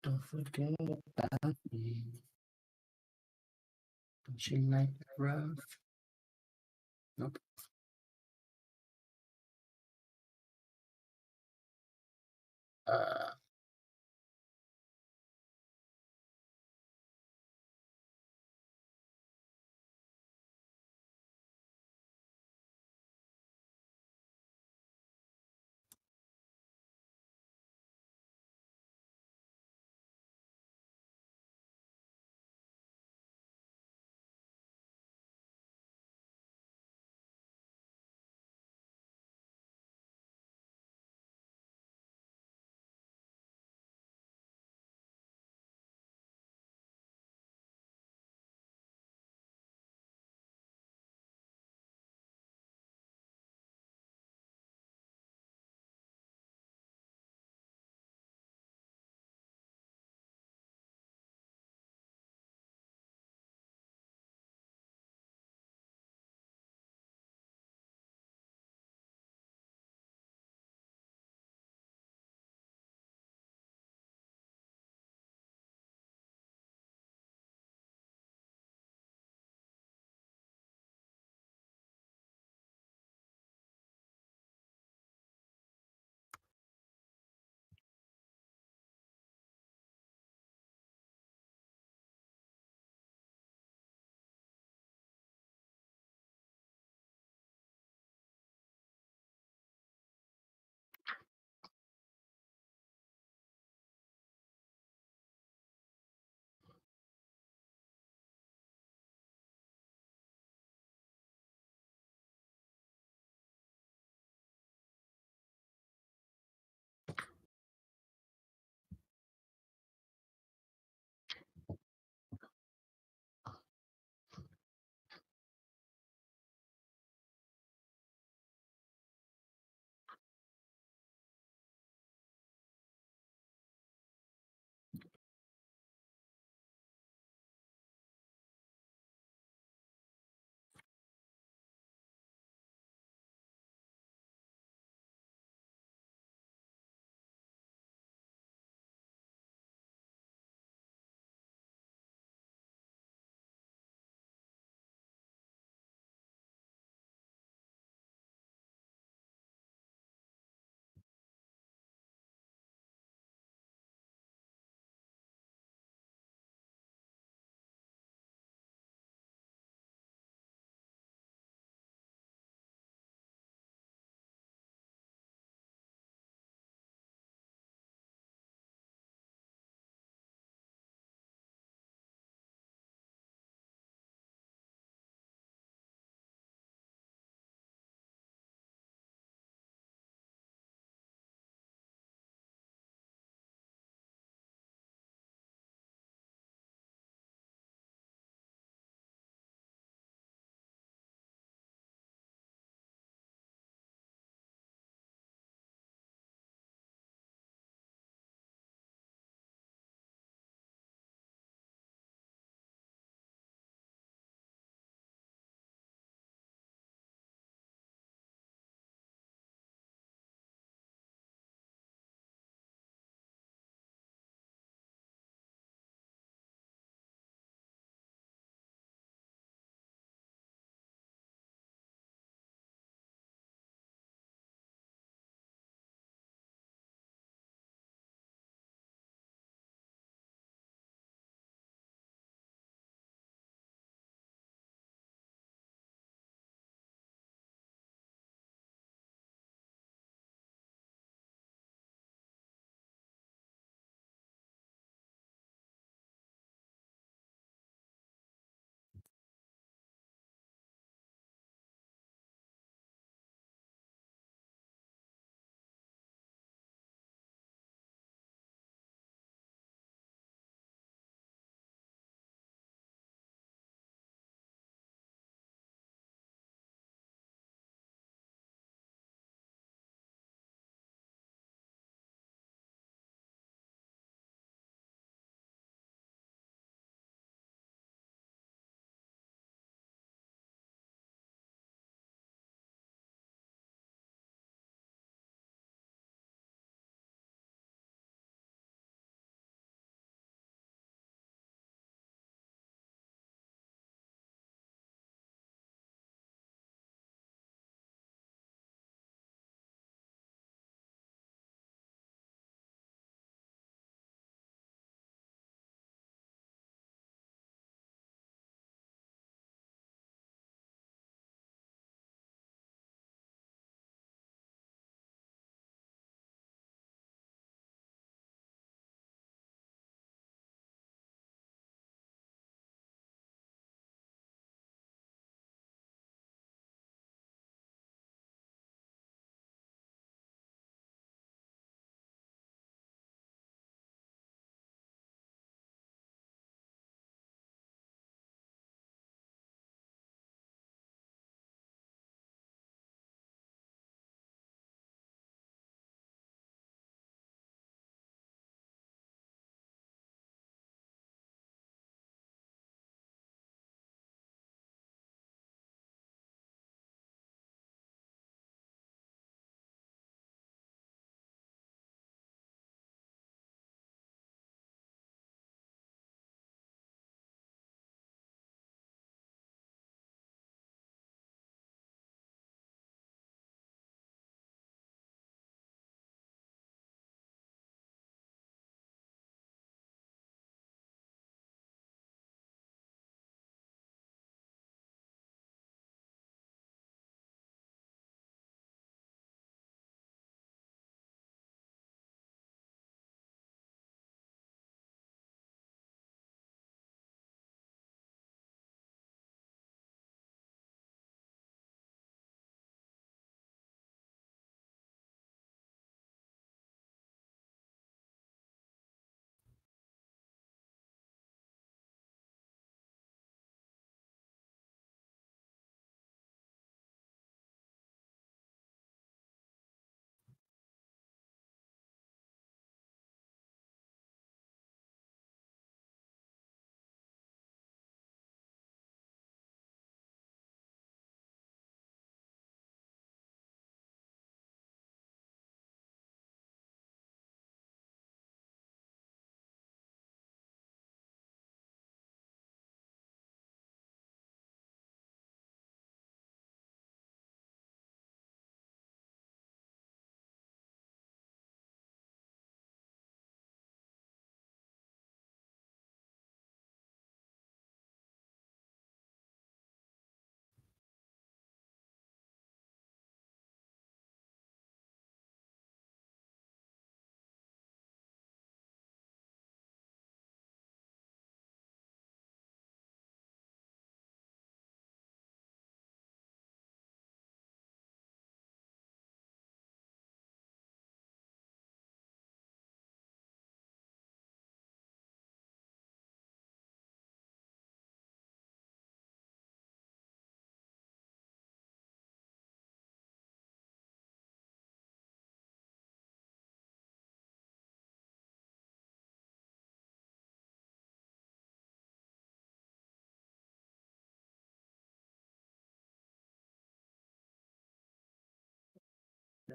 Don't forget about me. Don't you like the rough? Nope. Uh,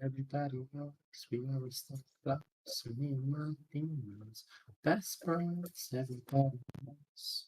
Everybody knows we always stuff flats. Me and my demons. Best friends, everybody knows.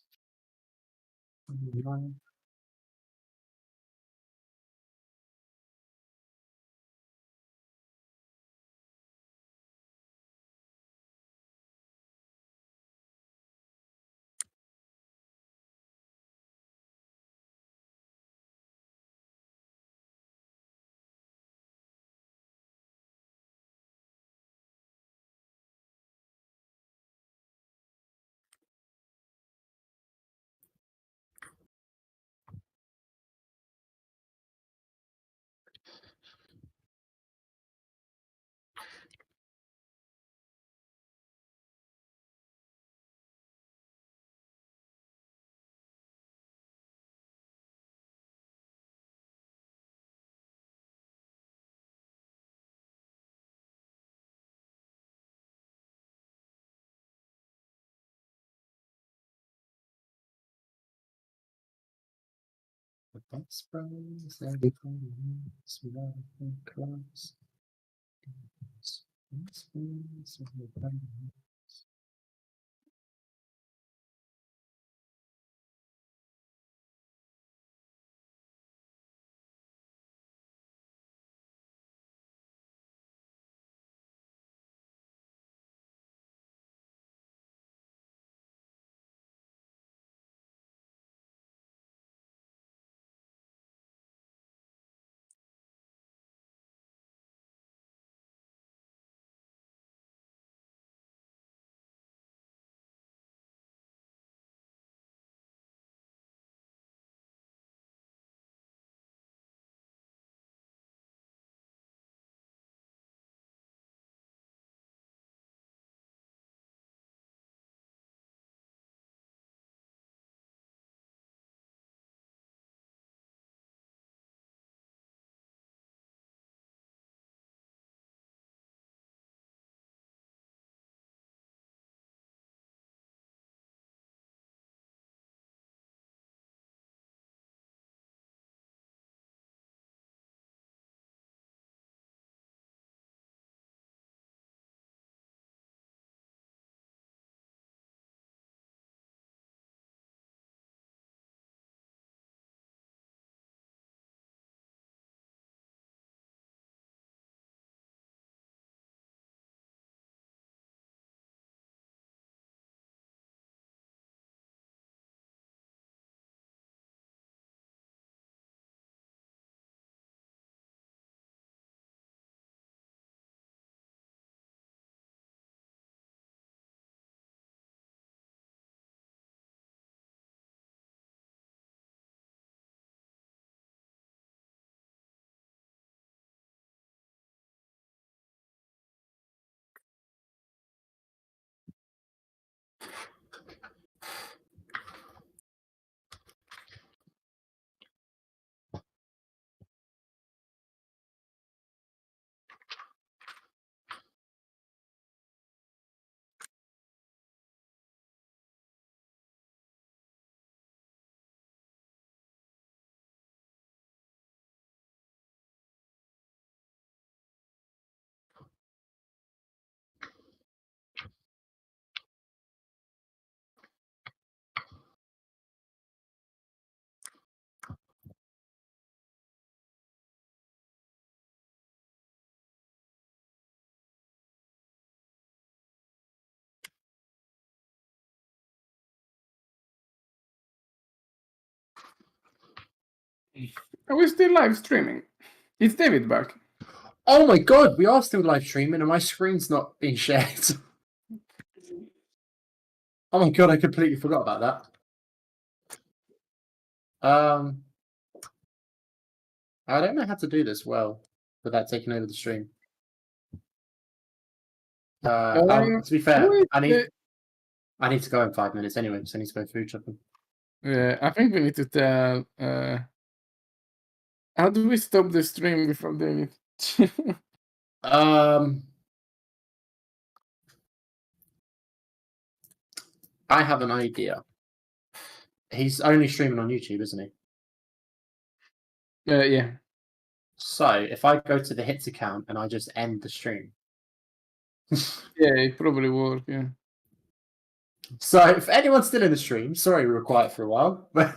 The best friends, everybody knows we always close. Best friends, everybody knows. Are we still live streaming? Is David back? Oh my god, we are still live streaming and my screen's not being shared. Oh my god, I completely forgot about that. I don't know how to do this well without taking over the stream. To be fair, wait, I need to go in 5 minutes anyway, so I need to go food shopping. Yeah, I think we need to tell. How do we stop the stream before David? I have an idea. He's only streaming on YouTube, isn't he? Yeah. So if I go to the hits account and I just end the stream. Yeah, it probably work. Yeah. So if anyone's still in the stream, sorry we were quiet for a while, but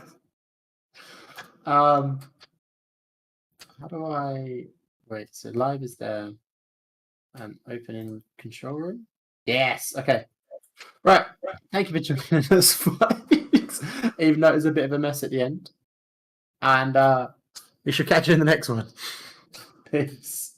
how do I wait? So live is there. Opening control room. Yes. Okay. Right. Thank you for joining us. Even though it was a bit of a mess at the end, and we should catch you in the next one. Peace.